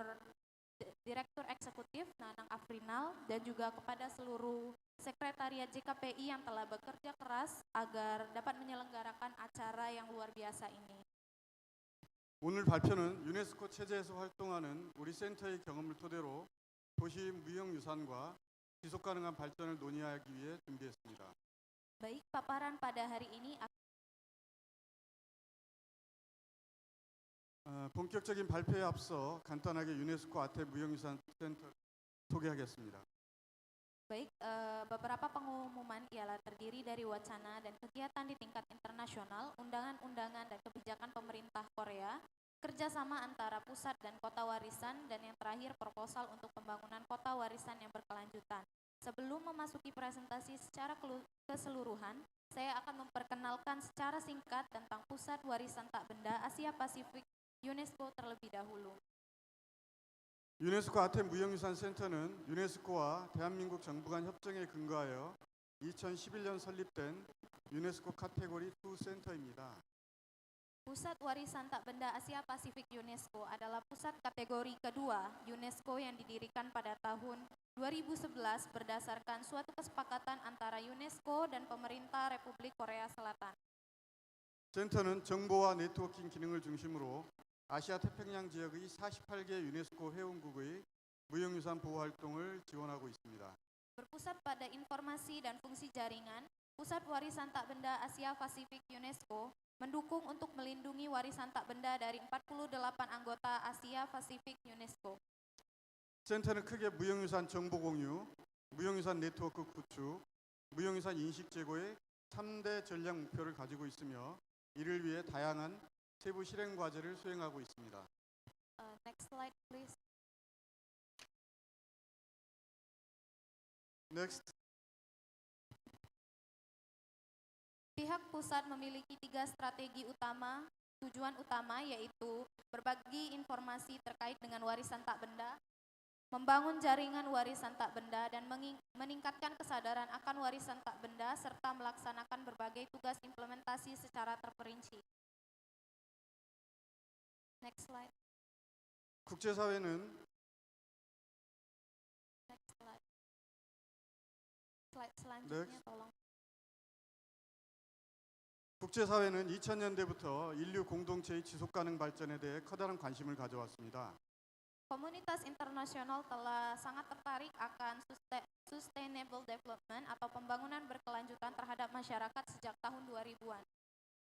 Eksekutif Nanang Afrinal, dan juga kepada seluruh Sekretariat JKPI yang telah bekerja keras agar dapat menyelenggarakan acara yang luar biasa ini. 오늘 발표는 유네스코 체제에서 활동하는 우리 센터의 경험을 토대로 도시 무형유산과 지속가능한 발전을 논의하기 위해 준비했습니다. Baik, paparan pada hari ini 본격적인 발표에 앞서 간단하게 유네스코 아태 무형유산 센터 소개하겠습니다. Baik, beberapa pengumuman ialah terdiri dari wacana dan kegiatan di tingkat internasional, undangan-undangan dan kebijakan pemerintah Korea, kerjasama antara pusat dan kota warisan, dan yang terakhir proposal untuk pembangunan kota warisan yang berkelanjutan. Sebelum memasuki presentasi secara keseluruhan, saya akan memperkenalkan secara singkat tentang Pusat Warisan Tak Benda Asia Pasifik UNESCO terlebih dahulu. 유네스코 아태 무형유산 센터는 유네스코와 대한민국 정부 간 협정에 근거하여 2011년 설립된 유네스코 카테고리 2 센터입니다. Pusat Warisan Tak Benda Asia Pasifik UNESCO adalah pusat kategori kedua UNESCO yang didirikan pada tahun 2011 berdasarkan suatu kesepakatan antara UNESCO dan pemerintah Republik Korea Selatan. 센터는 정보와 네트워킹 기능을 중심으로 아시아 태평양 지역의 48개 유네스코 회원국의 무형유산 보호 활동을 지원하고 있습니다. Berpusat pada informasi dan fungsi jaringan, Pusat Warisan Tak Benda Asia Pasifik UNESCO mendukung untuk melindungi warisan tak benda dari 48 anggota Asia Pasifik UNESCO. 센터는 크게 무형유산 정보 공유, 무형유산 네트워크 구축, 무형유산 인식 제고의 3대 전략 목표를 가지고 있으며 이를 위해 다양한 세부 실행 과제를 수행하고 있습니다. Next slide, please. Next. Pihak pusat memiliki 3 strategi utama, tujuan utama yaitu berbagi informasi terkait dengan warisan tak benda, membangun jaringan warisan tak benda, dan meningkatkan kesadaran akan warisan tak benda, serta melaksanakan berbagai tugas implementasi secara terperinci. Next slide. 국제사회는 Next slide. Slide selanjutnya tolong. 국제사회는 2000년대부터 인류 공동체의 지속가능 발전에 대해 커다란 관심을 가져왔습니다. Komunitas internasional telah sangat tertarik akan sustainable development atau pembangunan berkelanjutan terhadap masyarakat sejak tahun 2000-an.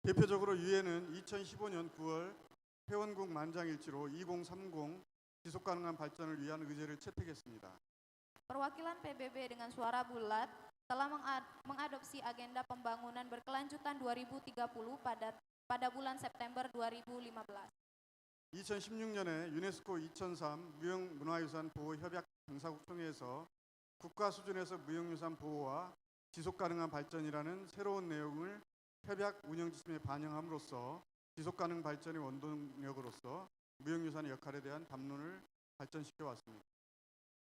대표적으로 유엔은 2015년 9월 회원국 만장일치로 2030 지속가능한 발전을 위한 의제를 채택했습니다. Perwakilan PBB dengan suara bulat telah mengadopsi agenda pembangunan berkelanjutan 2030 pada bulan September 2015. 2016년에 유네스코 2003 무형문화유산 보호 협약 당사국 총회에서 국가 수준에서 무형유산 보호와 지속가능한 발전이라는 새로운 내용을 협약 운영 지침에 반영함으로써 지속가능 발전의 원동력으로서 무형유산의 역할에 대한 담론을 발전시켜 왔습니다.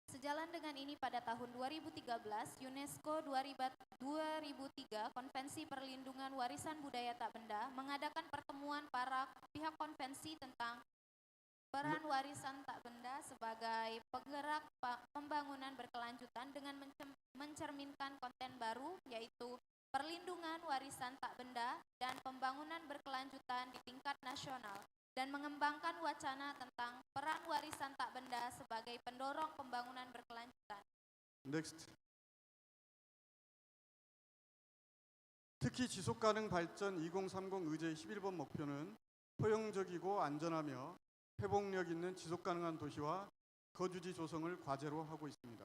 Sejalan dengan ini pada tahun 2013, UNESCO 2003 Konvensi Perlindungan Warisan Budaya Tak Benda mengadakan pertemuan para pihak konvensi tentang peran warisan tak benda sebagai penggerak pembangunan berkelanjutan dengan mencerminkan konten baru yaitu perlindungan warisan tak benda dan pembangunan berkelanjutan di tingkat nasional, dan mengembangkan wacana tentang peran warisan tak benda sebagai pendorong pembangunan berkelanjutan. Next. 특히 지속가능 발전 2030 의제 11번 목표는 포용적이고 안전하며 회복력 있는 지속가능한 도시와 거주지 조성을 과제로 하고 있습니다.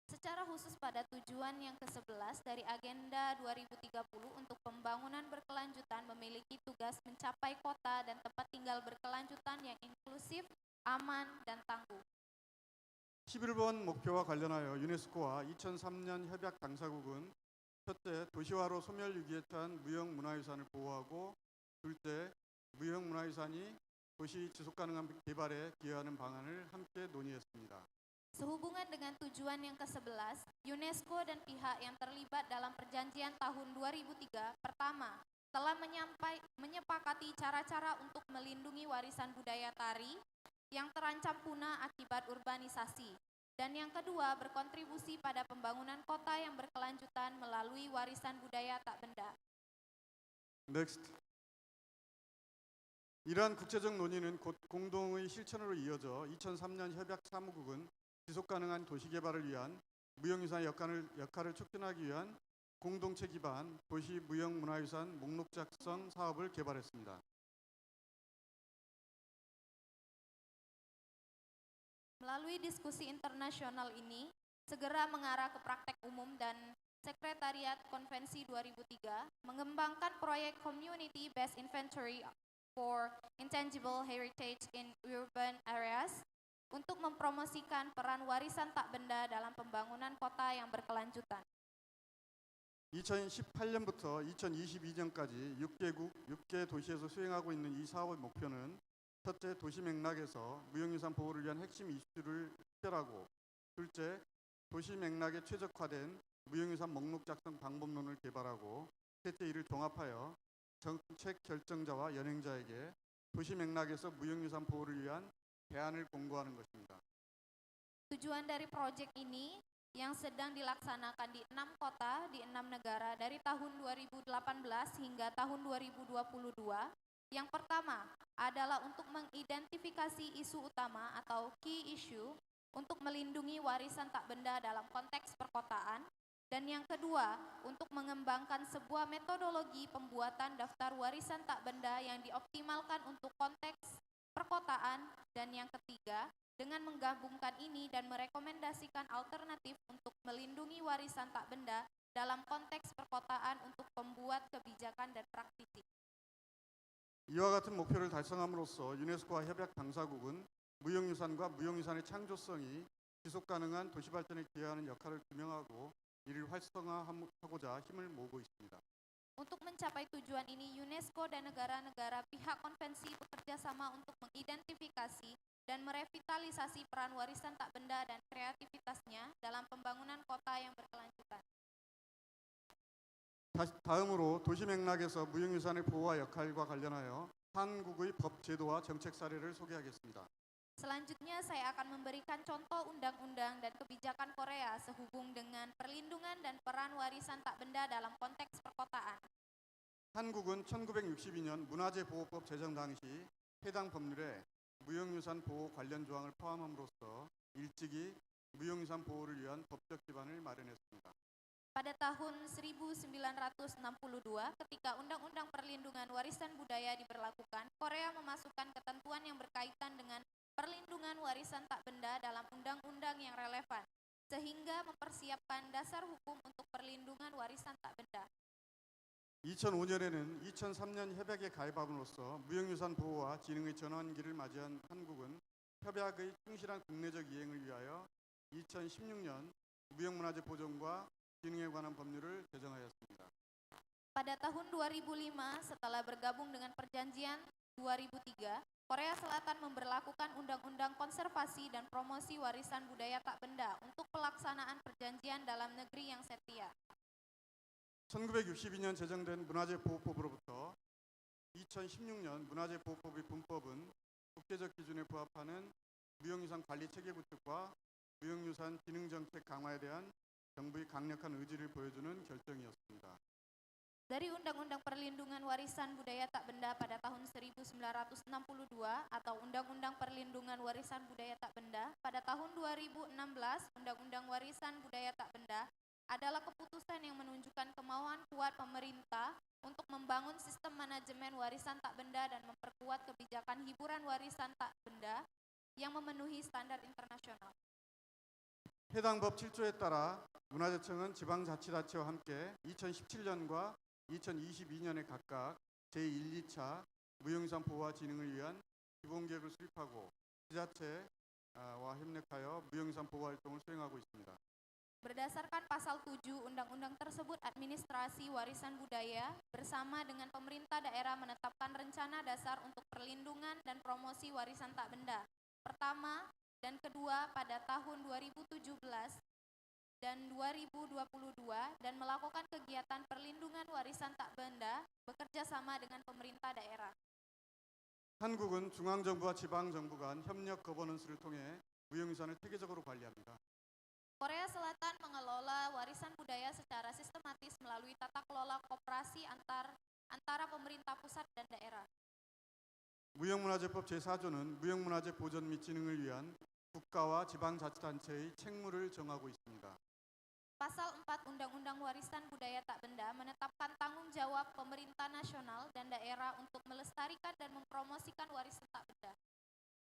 Secara khusus pada tujuan yang ke-11 dari Agenda 2030 untuk pembangunan berkelanjutan memiliki tugas mencapai kota dan tempat tinggal berkelanjutan yang inklusif, aman, dan tangguh. 11번 목표와 관련하여 유네스코와 2003년 협약 당사국은 첫째, 도시화로 소멸위기에 처한 무형문화유산을 보호하고 둘째, 무형문화유산이 도시 지속가능한 개발에 기여하는 방안을 함께 논의했습니다. Sehubungan dengan tujuan yang ke-11, UNESCO dan pihak yang terlibat dalam perjanjian tahun 2003 pertama telah menyepakati cara-cara untuk melindungi warisan budaya tari yang terancam punah akibat urbanisasi. Dan yang kedua, berkontribusi pada pembangunan kota yang berkelanjutan melalui warisan budaya tak benda. Next. 이러한 국제적 논의는 곧 공동의 실천으로 이어져 2003년 협약 사무국은 지속가능한 도시개발을 위한 무형유산의 역할을 촉진하기 위한 공동체 기반 도시 무형문화유산 목록 작성 사업을 개발했습니다. Melalui diskusi internasional ini, segera mengarah ke praktek umum dan Sekretariat Konvensi 2003 mengembangkan proyek Community Based Inventory for Intangible Heritage in Urban Areas untuk mempromosikan peran warisan tak benda dalam pembangunan kota yang berkelanjutan. 2018년부터 2022년까지 6개 도시에서 수행하고 있는 이 사업의 목표는 첫째, 도시 맥락에서 무형유산 보호를 위한 핵심 이슈를 식별하고 둘째, 도시 맥락에 최적화된 무형유산 목록 작성 방법론을 개발하고 셋째, 이를 종합하여 정책 결정자와 연행자에게 도시 맥락에서 무형유산 보호를 위한 대안을 공고하는 것입니다. Tujuan dari proyek ini yang sedang dilaksanakan di 6 kota di 6 negara dari tahun 2018 hingga tahun 2022. Yang pertama adalah untuk mengidentifikasi isu utama atau key issue untuk melindungi warisan tak benda dalam konteks perkotaan. Dan yang kedua, untuk mengembangkan sebuah metodologi pembuatan daftar warisan tak benda yang dioptimalkan untuk konteks perkotaan. Dan yang ketiga, dengan menggabungkan ini dan merekomendasikan alternatif untuk melindungi warisan tak benda dalam konteks perkotaan untuk pembuat kebijakan dan praktisi. 이와 같은 목표를 달성함으로써 유네스코와 협약 당사국은 무형유산과 무형유산의 창조성이 지속가능한 도시발전에 기여하는 역할을 규명하고 이를 활성화하고자 힘을 모으고 있습니다. Untuk mencapai tujuan ini, UNESCO dan negara-negara pihak konvensi bekerja sama untuk mengidentifikasi dan merevitalisasi peran warisan tak benda dan kreativitasnya dalam pembangunan kota yang berkelanjutan. 다음으로 도시 맥락에서 무형유산의 보호와 역할과 관련하여 한국의 법 제도와 정책 사례를 소개하겠습니다. Selanjutnya saya akan memberikan contoh undang-undang dan kebijakan Korea sehubung dengan perlindungan dan peran warisan tak benda dalam konteks perkotaan. 한국은 1962년 문화재보호법 제정 당시 해당 법률에 무형유산 보호 관련 조항을 포함함으로써 일찍이 무형유산 보호를 위한 법적 기반을 마련했습니다. Pada tahun 1962, ketika Undang-Undang Perlindungan Warisan Budaya diberlakukan, Korea memasukkan ketentuan yang berkaitan dengan perlindungan warisan tak benda dalam undang-undang yang relevan, sehingga mempersiapkan dasar hukum untuk perlindungan warisan tak benda. 2005년에는 2003년 협약에 가입함으로써 무형유산 보호와 진흥의 전환기를 맞이한 한국은 협약의 충실한 국내적 이행을 위하여 2016년 무형문화재 보존과 진흥에 관한 법률을 제정하였습니다. Pada tahun 2005, setelah bergabung dengan perjanjian 2003, Korea Selatan memberlakukan Undang-Undang Konservasi dan Promosi Warisan Budaya Tak Benda untuk pelaksanaan perjanjian dalam negeri yang setia. 1962년 제정된 문화재보호법으로부터 2016년 문화재보호법의 분법은 국제적 기준에 부합하는 무형유산 관리 체계 구축과 무형유산 기능 정책 강화에 대한 정부의 강력한 의지를 보여주는 결정이었습니다. Dari Undang-Undang Perlindungan Warisan Budaya Tak Benda pada tahun 1962 atau Undang-Undang Perlindungan Warisan Budaya Tak Benda pada tahun 2016, Undang-Undang Warisan Budaya Tak Benda adalah keputusan yang menunjukkan kemauan kuat pemerintah untuk membangun sistem manajemen warisan tak benda dan memperkuat kebijakan hiburan warisan tak benda yang memenuhi standar internasional. 해당 법 7조에 따라 문화재청은 지방자치단체와 함께 2017년과 2022년에 각각 제1, 2차 무형유산 보호와 진흥을 위한 기본계획을 수립하고 지자체와 협력하여 무형유산 보호 활동을 수행하고 있습니다. Berdasarkan pasal 7 undang-undang tersebut, administrasi warisan budaya bersama dengan pemerintah daerah menetapkan rencana dasar untuk perlindungan dan promosi warisan tak benda pertama dan kedua pada tahun 2017 dan 2022 dan melakukan kegiatan perlindungan warisan tak benda bekerja sama dengan pemerintah daerah. 한국은 중앙정부와 지방정부 간 협력 거버넌스를 통해 무형유산을 체계적으로 관리합니다. Korea Selatan mengelola warisan budaya secara sistematis melalui tata kelola koperasi antara pemerintah pusat dan daerah. 무형문화재법 제4조는 무형문화재 보존 및 진흥을 위한 국가와 지방자치단체의 책무를 정하고 있습니다. Pasal 4 Undang-Undang Warisan Budaya Tak Benda menetapkan tanggung jawab pemerintah nasional dan daerah untuk melestarikan dan mempromosikan warisan tak benda.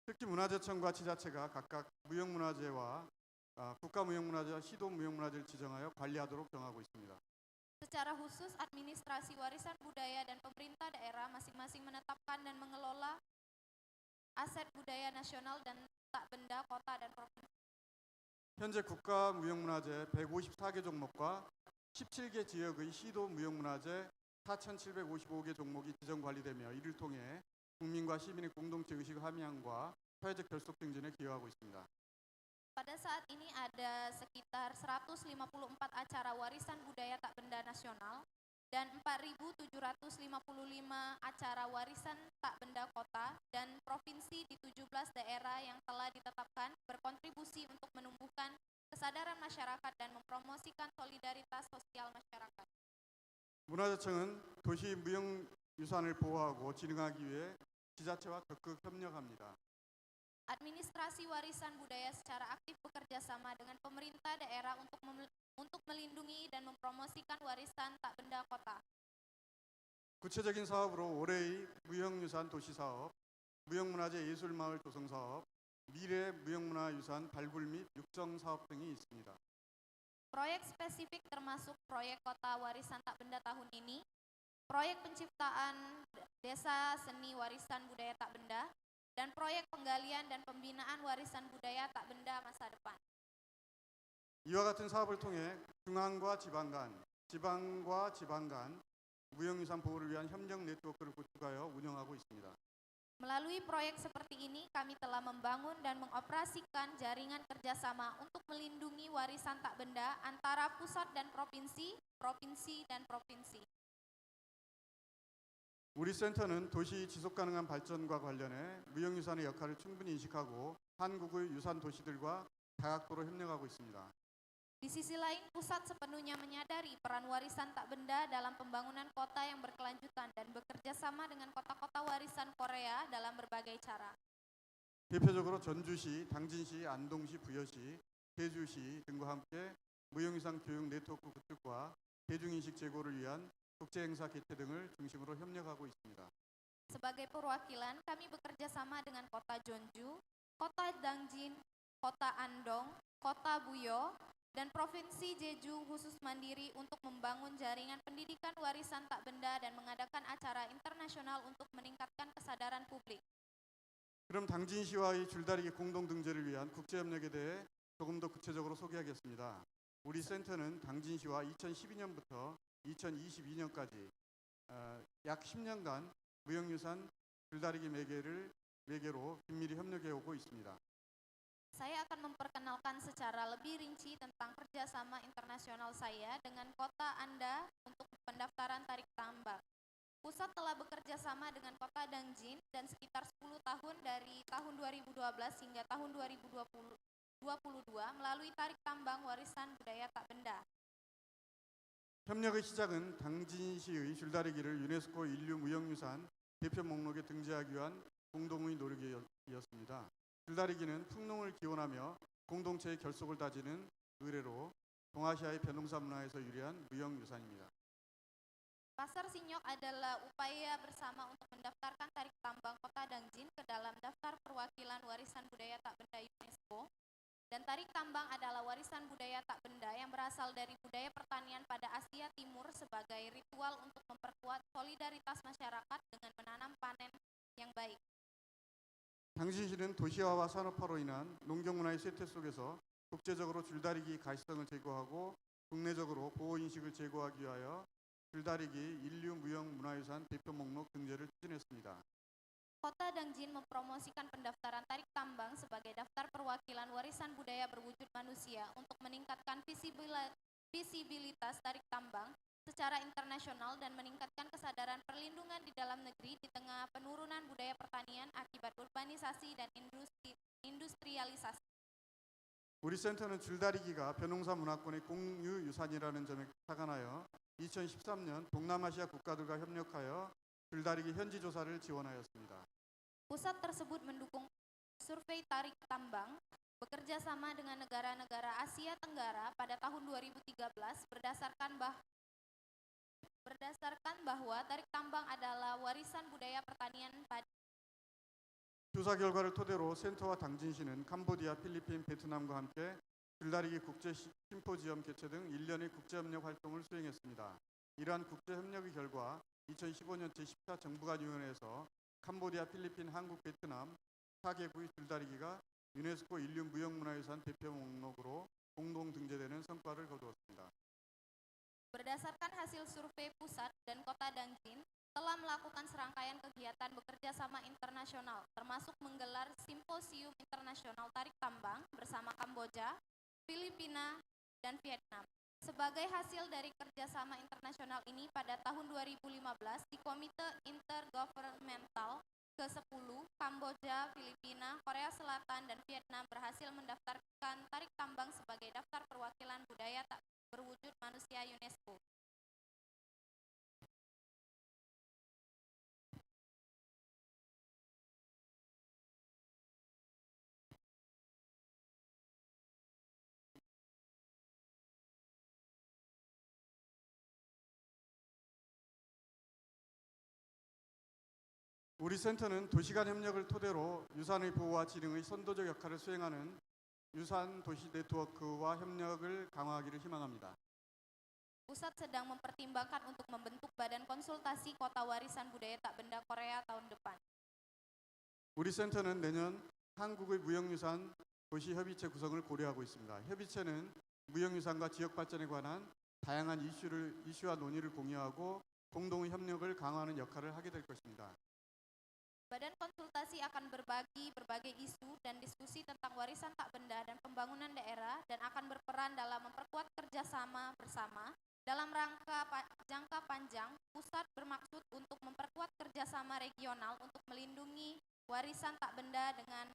특히 문화재청과 지자체가 각각 무형문화재와 국가무형문화재와 시도무형문화재를 지정하여 관리하도록 정하고 있습니다. Secara khusus, administrasi warisan budaya dan pemerintah daerah masing-masing menetapkan dan mengelola aset budaya nasional dan tak benda kota dan provinsi. 현재 국가무형문화재 154개 종목과 17개 지역의 시도무형문화재 4,755개 종목이 지정 관리되며 이를 통해 국민과 시민의 공동체 의식 함양과 사회적 결속 증진에 기여하고 있습니다. Pada saat ini ada sekitar 154 acara warisan budaya tak benda nasional dan 4.755 acara warisan tak benda kota dan provinsi di 17 daerah yang telah ditetapkan berkontribusi untuk menumbuhkan kesadaran masyarakat dan mempromosikan solidaritas sosial masyarakat. 문화재청은 도시 무형유산을 보호하고 진흥하기 위해 지자체와 적극 협력합니다. Administrasi warisan budaya secara aktif bekerja sama dengan pemerintah daerah untuk melindungi dan mempromosikan warisan tak benda kota. 구체적인 사업으로 올해의 무형유산 도시사업, 무형문화재 예술마을 조성사업, 미래 무형문화유산 발굴 및 육성 사업 등이 있습니다. Proyek spesifik termasuk proyek kota warisan tak benda tahun ini, proyek penciptaan desa seni warisan budaya tak benda, dan proyek penggalian dan pembinaan warisan budaya tak benda masa depan. 이와 같은 사업을 통해 중앙과 지방 간, 지방과 지방 간 무형유산 보호를 위한 협력 네트워크를 구축하여 운영하고 있습니다. Melalui proyek seperti ini, kami telah membangun dan mengoperasikan jaringan kerjasama untuk melindungi warisan tak benda antara pusat dan provinsi, provinsi dan provinsi. 우리 센터는 도시 지속가능한 발전과 관련해 무형유산의 역할을 충분히 인식하고 한국의 유산 도시들과 다각도로 협력하고 있습니다. Di sisi lain, pusat sepenuhnya menyadari peran warisan tak benda dalam pembangunan kota yang berkelanjutan dan bekerja sama dengan kota-kota warisan Korea dalam berbagai cara. 대표적으로 전주시, 당진시, 안동시, 부여시, 제주시 등과 함께 무형유산 교육 네트워크 구축과 대중인식 제고를 위한 국제행사 개최 등을 중심으로 협력하고 있습니다. Sebagai perwakilan, kami bekerja sama dengan kota Jeonju, kota Dangjin, kota Andong, kota Buyo, dan provinsi Jeju khusus mandiri untuk membangun jaringan pendidikan warisan tak benda dan mengadakan acara internasional untuk meningkatkan kesadaran publik. 그럼 당진시와의 줄다리기 공동 등재를 위한 국제협력에 대해 조금 더 구체적으로 소개하겠습니다. 우리 센터는 당진시와 2012년부터 2022년까지 약 10년간 무형유산 줄다리기 매개로 긴밀히 협력해 오고 있습니다. Saya akan memperkenalkan secara lebih rinci tentang kerjasama internasional saya dengan kota Anda untuk pendaftaran tarik tambang. Pusat telah bekerja sama dengan kota Dangjin dan sekitar 10 tahun dari tahun 2012 hingga tahun 2022 melalui tarik tambang warisan budaya tak benda. 협력의 시작은 당진시의 줄다리기를 유네스코 인류 무형유산 대표 목록에 등재하기 위한 공동의 노력이었습니다. 줄다리기는 풍농을 기원하며 공동체의 결속을 다지는 의례로 동아시아의 벼농사 문화에서 유래한 무형유산입니다. Pasar Sinyok adalah upaya bersama untuk mendaftarkan tarik tambang Kota Dangjin ke dalam daftar perwakilan warisan budaya tak benda UNESCO. Dan tarik tambang adalah warisan budaya tak benda yang berasal dari budaya pertanian pada Asia Timur sebagai ritual untuk memperkuat solidaritas masyarakat dengan menanam panen yang baik. 당진시는 도시화와 산업화로 인한 농경문화의 쇠퇴 속에서 국제적으로 줄다리기 가시성을 제고하고 국내적으로 보호인식을 제고하기 위하여 줄다리기 인류 무형문화유산 대표 목록 등재를 추진했습니다. Kota Dangjin mempromosikan pendaftaran tarik tambang sebagai daftar perwakilan warisan budaya berwujud manusia untuk meningkatkan visibilitas tarik tambang secara internasional dan meningkatkan kesadaran perlindungan di dalam negeri di tengah penurunan budaya pertanian akibat urbanisasi dan industrialisasi. 우리 센터는 줄다리기가 벼농사 문화권의 공유유산이라는 점에 착안하여 2013년 동남아시아 국가들과 협력하여 줄다리기 현지 조사를 지원하였습니다. Pusat tersebut mendukung survei tarik tambang bekerja sama dengan negara-negara Asia Tenggara pada tahun 2013 berdasarkan bahwa tarik tambang adalah warisan budaya pertanian pada 조사 결과를 토대로 센터와 당진시는 캄보디아, 필리핀, 베트남과 함께 줄다리기 국제 심포지엄 개최 등 1년의 국제협력 활동을 수행했습니다. 이러한 국제협력의 결과 2015년 제14 정부간위원회에서 캄보디아, 필리핀, 한국, 베트남 4개국의 줄다리기가 유네스코 인류 무형문화유산 대표 목록으로 공동 등재되는 성과를 거두었습니다. Berdasarkan hasil survei pusat dan kota Dangjin telah melakukan serangkaian kegiatan bekerja sama internasional, termasuk menggelar simposium internasional tarik tambang bersama Kamboja, Filipina, dan Vietnam. Sebagai hasil dari kerjasama internasional ini, pada tahun 2015 di Komite Intergovernmental ke-10, Kamboja, Filipina, Korea Selatan, dan Vietnam berhasil mendaftarkan tarik tambang sebagai daftar perwakilan budaya tak berwujud manusia UNESCO. 우리 센터는 도시간 협력을 토대로 유산의 보호와 지능의 선도적 역할을 수행하는 유산 도시 네트워크와 협력을 강화하기를 희망합니다. Pusat sedang mempertimbangkan untuk membentuk badan konsultasi kota warisan budaya tak benda Korea tahun depan. 우리 센터는 내년 한국의 무형유산 도시협의체 구성을 고려하고 있습니다. 협의체는 무형유산과 지역 발전에 관한 다양한 이슈와 논의를 공유하고 공동의 협력을 강화하는 역할을 하게 될 것입니다. Badan konsultasi akan berbagi berbagai isu dan diskusi tentang warisan tak benda dan pembangunan daerah dan akan berperan dalam memperkuat kerjasama bersama. Dalam rangka jangka panjang, pusat bermaksud untuk memperkuat kerjasama regional untuk melindungi warisan tak benda dengan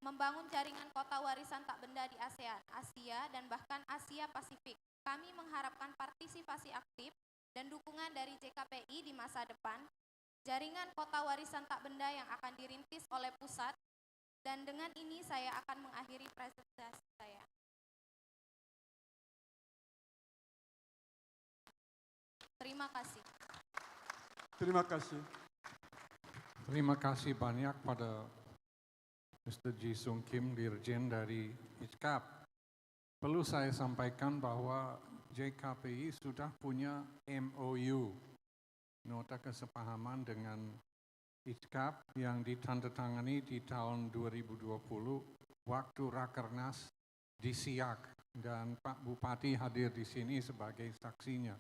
membangun jaringan kota warisan tak benda di ASEAN, Asia, dan bahkan Asia Pasifik. Kami mengharapkan partisipasi aktif dan dukungan dari JKPI di masa depan. Jaringan kota warisan tak benda yang akan dirintis oleh pusat, dan dengan ini saya akan mengakhiri presentasi saya. Terima kasih. Terima kasih. Terima kasih banyak pada Mr. Ji Sung Kim, Dirjen dari ICKAP. Perlu saya sampaikan bahwa JKPI sudah punya MOU, nota kesepahaman dengan ICKAP yang ditandatangani di tahun 2020 waktu Rakernas di Siak, dan Pak Bupati hadir di sini sebagai saksinya.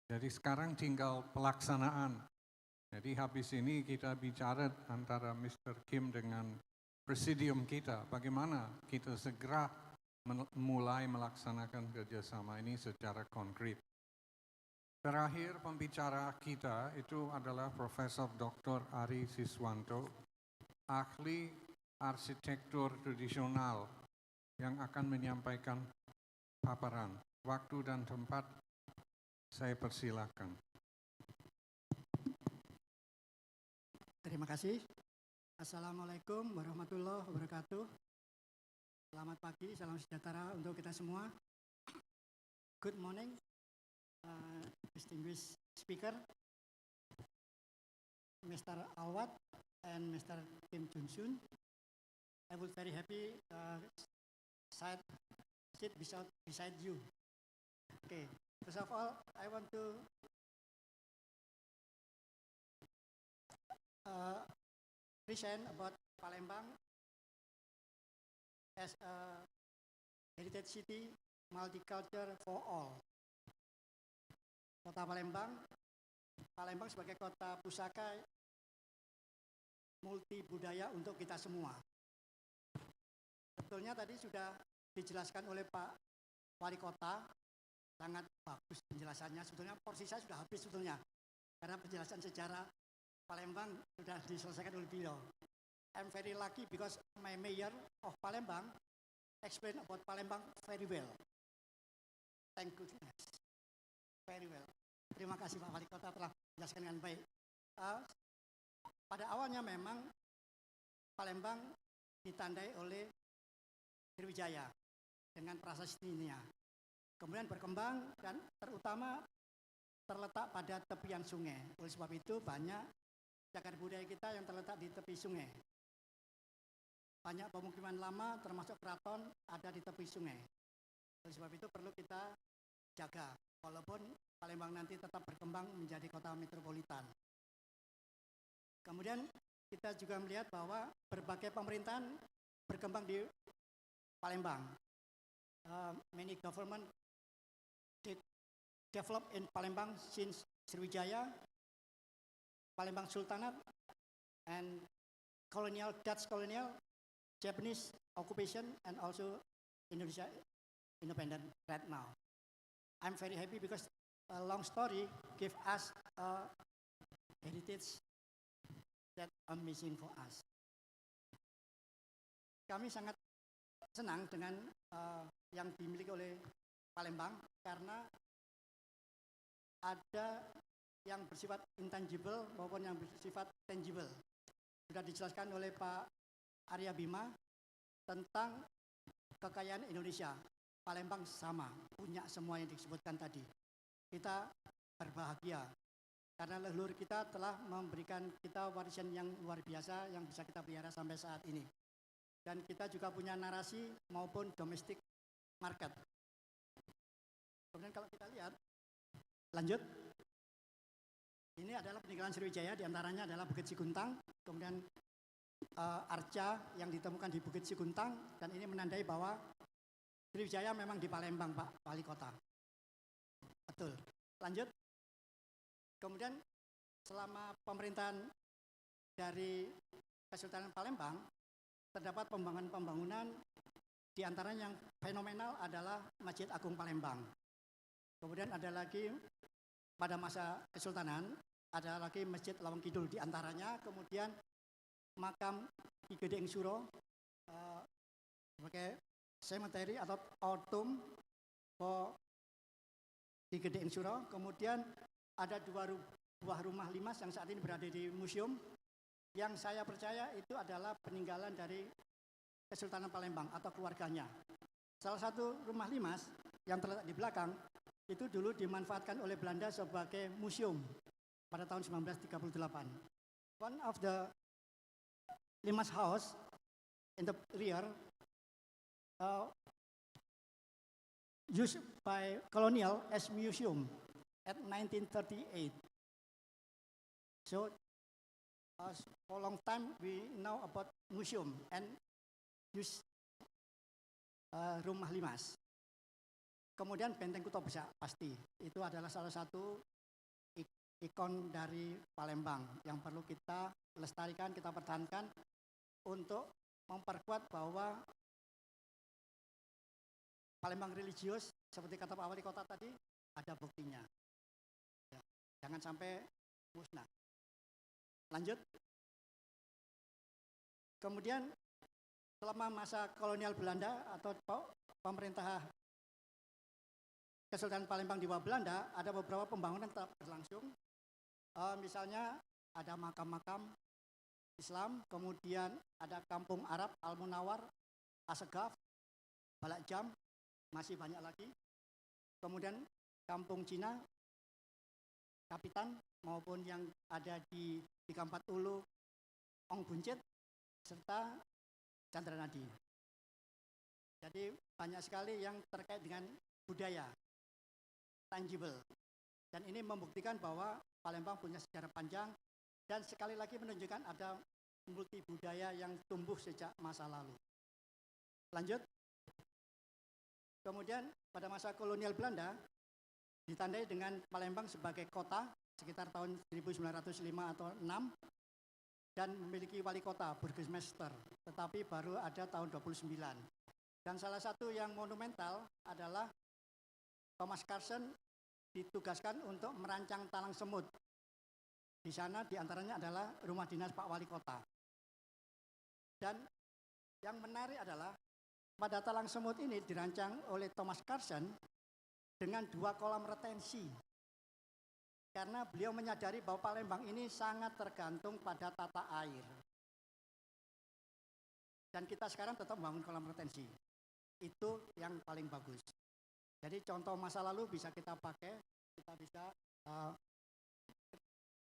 Jadi sekarang tinggal pelaksanaan. Jadi habis ini kita bicara antara Mr. Kim dengan presidium kita, bagaimana kita segera mulai melaksanakan kerjasama ini secara konkret. Terakhir pembicara kita itu adalah Profesor Dr. Ari Siswanto, ahli arsitektur tradisional yang akan menyampaikan paparan. Waktu dan tempat saya persilakan. Terima kasih. Assalamualaikum warahmatullahi wabarakatuh. Selamat pagi, salam sejahtera untuk kita semua. Good morning, distinguished speaker, Mr. Awad and Mr. Kim Junsun. I will very happy sit beside you. Okay, first of all, I want to present about Palembang as a heritage city, multicultural for all. Kota Palembang sebagai kota pusaka multi budaya untuk kita semua. Sebetulnya tadi sudah dijelaskan oleh Pak Wali Kota, sangat bagus penjelasannya. Sebetulnya porsi saya sudah habis sebetulnya, karena penjelasan sejarah Palembang sudah diselesaikan oleh beliau. I'm very lucky because my mayor of Palembang explain about Palembang very well. Thank goodness. Very well. Terima kasih Pak Wali Kota telah menjelaskan dengan baik. Pada awalnya memang Palembang ditandai oleh Sriwijaya dengan prasastinya. Kemudian berkembang dan terutama terletak pada tepian sungai. Oleh sebab itu banyak cagar budaya kita yang terletak di tepi sungai. Banyak pemukiman lama termasuk keraton ada di tepi sungai. Oleh sebab itu perlu kita jaga. Walaupun Palembang nanti tetap berkembang menjadi kota metropolitan. Kemudian kita juga melihat bahwa berbagai pemerintahan berkembang di Palembang. Many government did develop in Palembang since Sriwijaya, Palembang Sultanate, and Dutch colonial, Japanese occupation, and also Indonesia independent right now. I'm very happy because a long story give us a heritage that amazing for us. Kami sangat senang dengan yang dimiliki oleh Palembang karena ada yang bersifat intangible maupun yang bersifat tangible. Sudah dijelaskan oleh Pak Arya Bima tentang kekayaan Indonesia. Palembang sama, punya semua yang disebutkan tadi. Kita berbahagia karena leluhur kita telah memberikan kita warisan yang luar biasa yang bisa kita pelihara sampai saat ini. Dan kita juga punya narasi maupun domestic market. Kemudian kalau kita lihat, lanjut. Ini adalah peninggalan Sriwijaya, diantaranya adalah Bukit Siguntang, kemudian arca yang ditemukan di Bukit Siguntang, dan ini menandai bahwa Sriwijaya memang di Palembang, Pak Wali Kota. Betul. Lanjut. Kemudian selama pemerintahan dari Kesultanan Palembang, terdapat pembangunan diantaranya yang fenomenal adalah Masjid Agung Palembang. Kemudian ada lagi pada masa Kesultanan, ada lagi Masjid Lawang Kidul diantaranya, kemudian makam Ki Gedeng Suro sebagai cemetery atau tomb Ki Gedeng Suro, kemudian ada dua buah rumah limas yang saat ini berada di museum, yang saya percaya itu adalah peninggalan dari Kesultanan Palembang atau keluarganya. Salah satu rumah limas yang terletak di belakang itu dulu dimanfaatkan oleh Belanda sebagai museum pada tahun 1938. One of the limas house in the rear used by colonial as museum at 1938. So for a long time we know about museum and use rumah limas. Kemudian Benteng Kutub Besar pasti itu adalah salah satu ikon dari Palembang yang perlu kita lestarikan, kita pertahankan untuk memperkuat bahwa Palembang religius seperti kata Pak Wali Kota tadi ada buktinya. Ya, jangan sampai musnah. Lanjut. Kemudian selama masa kolonial Belanda atau pemerintah Kesultanan Palembang di bawah Belanda, ada beberapa pembangunan tetap berlangsung. Misalnya ada makam-makam Islam, kemudian ada kampung Arab, Al-Munawar, Asegaf, Balakjam, masih banyak lagi. Kemudian kampung Cina, Kapitan maupun yang ada di Kampat Ulu, Ong Buncit, serta Chandra Nadi. Jadi banyak sekali yang terkait dengan budaya, tangible. Dan ini membuktikan bahwa Palembang punya sejarah panjang dan sekali lagi menunjukkan ada multi budaya yang tumbuh sejak masa lalu. Lanjut. Kemudian pada masa kolonial Belanda ditandai dengan Palembang sebagai kota sekitar tahun 1905 atau 6 dan memiliki wali kota, burgemeester, tetapi baru ada tahun 29. Dan salah satu yang monumental adalah Thomas Carson ditugaskan untuk merancang talang semut. Di sana diantaranya adalah rumah dinas Pak Wali Kota. Dan yang menarik adalah pada talang semut ini dirancang oleh Thomas Carson dengan 2 kolam retensi. Karena beliau menyadari bahwa Palembang ini sangat tergantung pada tata air. Dan kita sekarang tetap membangun kolam retensi. Itu yang paling bagus. Jadi contoh masa lalu bisa kita pakai, kita bisa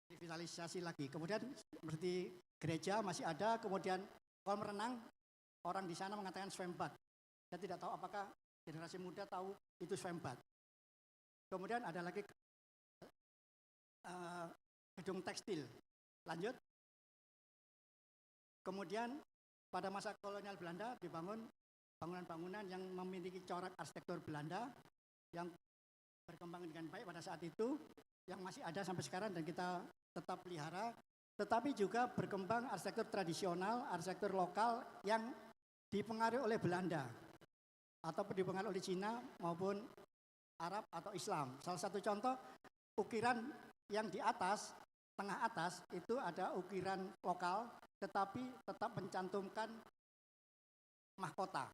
revitalisasi lagi. Kemudian seperti gereja masih ada, kemudian kolam renang, orang di sana mengatakan swembad. Saya tidak tahu apakah generasi muda tahu itu swembad. Kemudian ada lagi gedung tekstil. Lanjut. Kemudian pada masa kolonial Belanda dibangun bangunan-bangunan yang memiliki corak arsitektur Belanda yang berkembang dengan baik pada saat itu, yang masih ada sampai sekarang dan kita tetap pelihara. Tetapi juga berkembang arsitektur tradisional, arsitektur lokal yang dipengaruhi oleh Belanda ataupun dipengaruhi oleh Cina maupun Arab atau Islam. Salah satu contoh ukiran yang di atas, tengah atas itu ada ukiran lokal tetapi tetap mencantumkan mahkota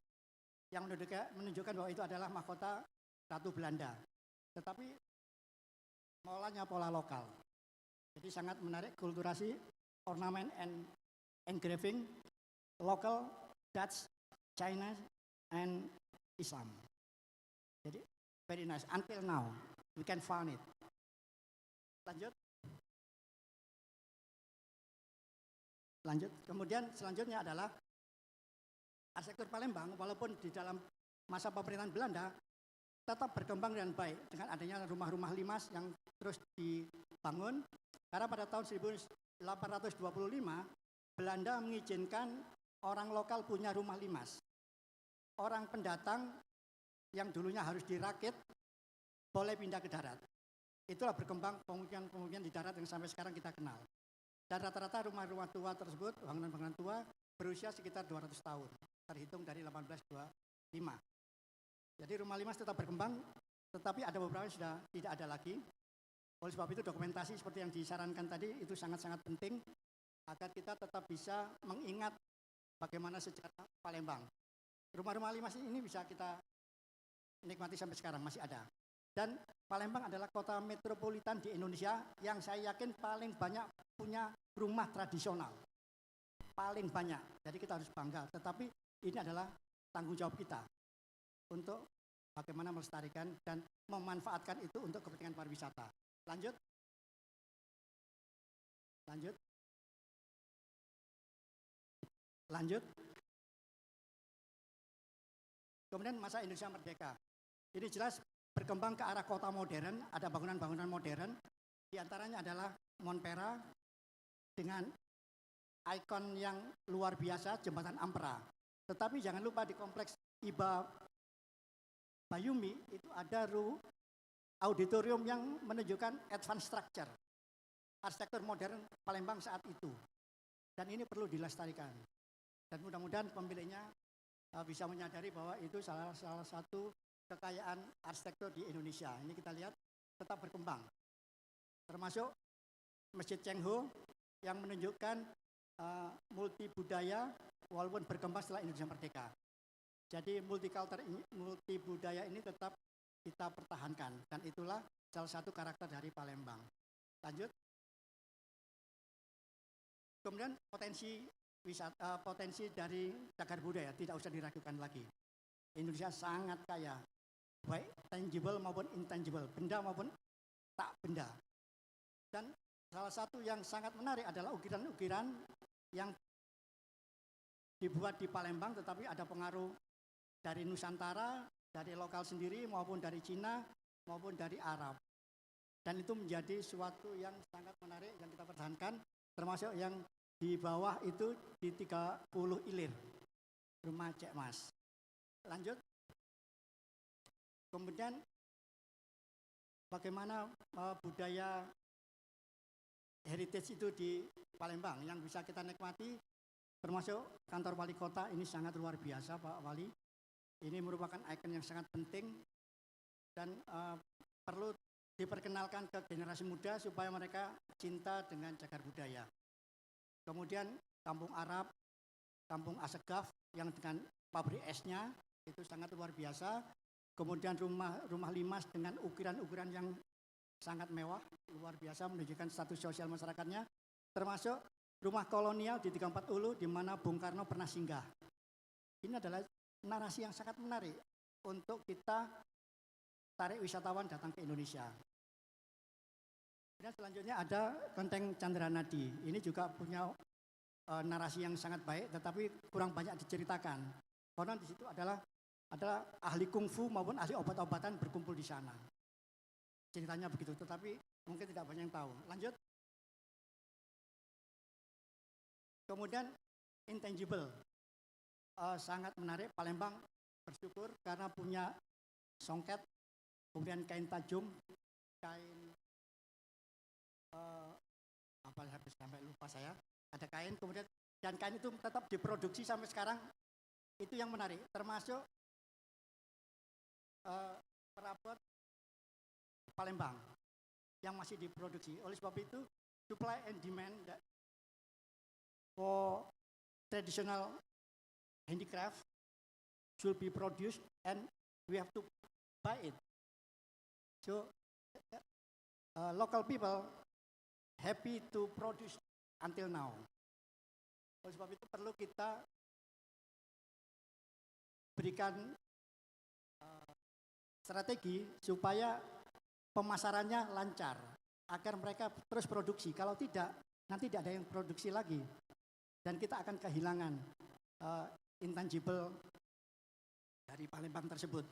yang menunjukkan bahwa itu adalah mahkota Ratu Belanda. Tetapi polanya pola lokal. Jadi sangat menarik kulturasi, ornament and engraving, local, Dutch, China, and Islam. Jadi very nice. Until now, we can find it. Lanjut. Lanjut. Kemudian selanjutnya adalah arsitektur Palembang, walaupun di dalam masa pemerintahan Belanda tetap berkembang dengan baik dengan adanya rumah-rumah limas yang terus dibangun. Karena pada tahun 1825 Belanda mengizinkan orang lokal punya rumah limas. Orang pendatang yang dulunya harus dirakit boleh pindah ke darat. Itulah berkembang pemukiman di darat yang sampai sekarang kita kenal. Dan rata-rata rumah-rumah tua tersebut, bangunan-bangunan tua berusia sekitar 200 tahun, terhitung dari 1825. Jadi rumah limas tetap berkembang, tetapi ada beberapa yang sudah tidak ada lagi. Oleh sebab itu dokumentasi seperti yang disarankan tadi itu sangat-sangat penting agar kita tetap bisa mengingat bagaimana sejarah Palembang. Rumah-rumah limas ini bisa kita nikmati sampai sekarang, masih ada. Dan Palembang adalah kota metropolitan di Indonesia yang saya yakin paling banyak punya rumah tradisional. Paling banyak, jadi kita harus bangga. Tetapi ini adalah tanggung jawab kita untuk bagaimana melestarikan dan memanfaatkan itu untuk kepentingan pariwisata. Lanjut. Lanjut. Lanjut. Kemudian masa Indonesia Merdeka. Ini jelas berkembang ke arah kota modern, ada bangunan-bangunan modern. Di antaranya adalah Montpera dengan ikon yang luar biasa, Jembatan Ampera. Tetapi jangan lupa di kompleks IBA Bayumi itu ada auditorium yang menunjukkan advanced structure, arsitektur modern Palembang saat itu. Dan ini perlu dilestarikan. Dan mudah-mudahan pemiliknya bisa menyadari bahwa itu salah satu kekayaan arsitektur di Indonesia. Ini kita lihat tetap berkembang. Termasuk Masjid Cengho yang menunjukkan multi budaya walaupun berkembang setelah Indonesia Merdeka. Jadi multi budaya ini tetap kita pertahankan dan itulah salah satu karakter dari Palembang. Lanjut. Kemudian potensi wisata, potensi dari cagar budaya tidak usah diragukan lagi. Indonesia sangat kaya, baik tangible maupun intangible, benda maupun tak benda. Dan salah satu yang sangat menarik adalah ukiran-ukiran yang dibuat di Palembang, tetapi ada pengaruh dari Nusantara, dari lokal sendiri, maupun dari Cina, maupun dari Arab. Dan itu menjadi suatu yang sangat menarik yang kita pertahankan, termasuk yang di bawah itu di 30 ilir, rumah Cek Mas. Lanjut. Kemudian bagaimana budaya heritage itu di Palembang yang bisa kita nikmati, termasuk kantor wali kota ini sangat luar biasa Pak Wali. Ini merupakan ikon yang sangat penting dan perlu diperkenalkan ke generasi muda supaya mereka cinta dengan cagar budaya. Kemudian Kampung Arab, Kampung Asegaf yang dengan pabrik esnya itu sangat luar biasa. Kemudian rumah limas dengan ukiran-ukiran yang sangat mewah, luar biasa menunjukkan status sosial masyarakatnya. Termasuk rumah kolonial di 34 Ulu di mana Bung Karno pernah singgah. Ini adalah narasi yang sangat menarik untuk kita tarik wisatawan datang ke Indonesia. Kemudian selanjutnya ada Kelenteng Candranadi. Ini juga punya narasi yang sangat baik, tetapi kurang banyak diceritakan. Karena di situ adalah ahli kungfu maupun ahli obat-obatan berkumpul di sana. Ceritanya begitu, tetapi mungkin tidak banyak yang tahu. Lanjut. Kemudian intangible. Sangat menarik, Palembang bersyukur karena punya songket, kemudian kain tajum, kain apa sampai lupa saya, ada kain, kemudian dan kain itu tetap diproduksi sampai sekarang. Itu yang menarik, termasuk perabot Palembang yang masih diproduksi. Oleh sebab itu, supply and demand for traditional handicraft should be produced and we have to buy it. So local people happy to produce until now. Oleh sebab itu perlu kita berikan strategi supaya pemasarannya lancar agar mereka terus produksi. Kalau tidak, nanti tidak ada yang produksi lagi dan kita akan kehilangan intangible dari Palembang tersebut.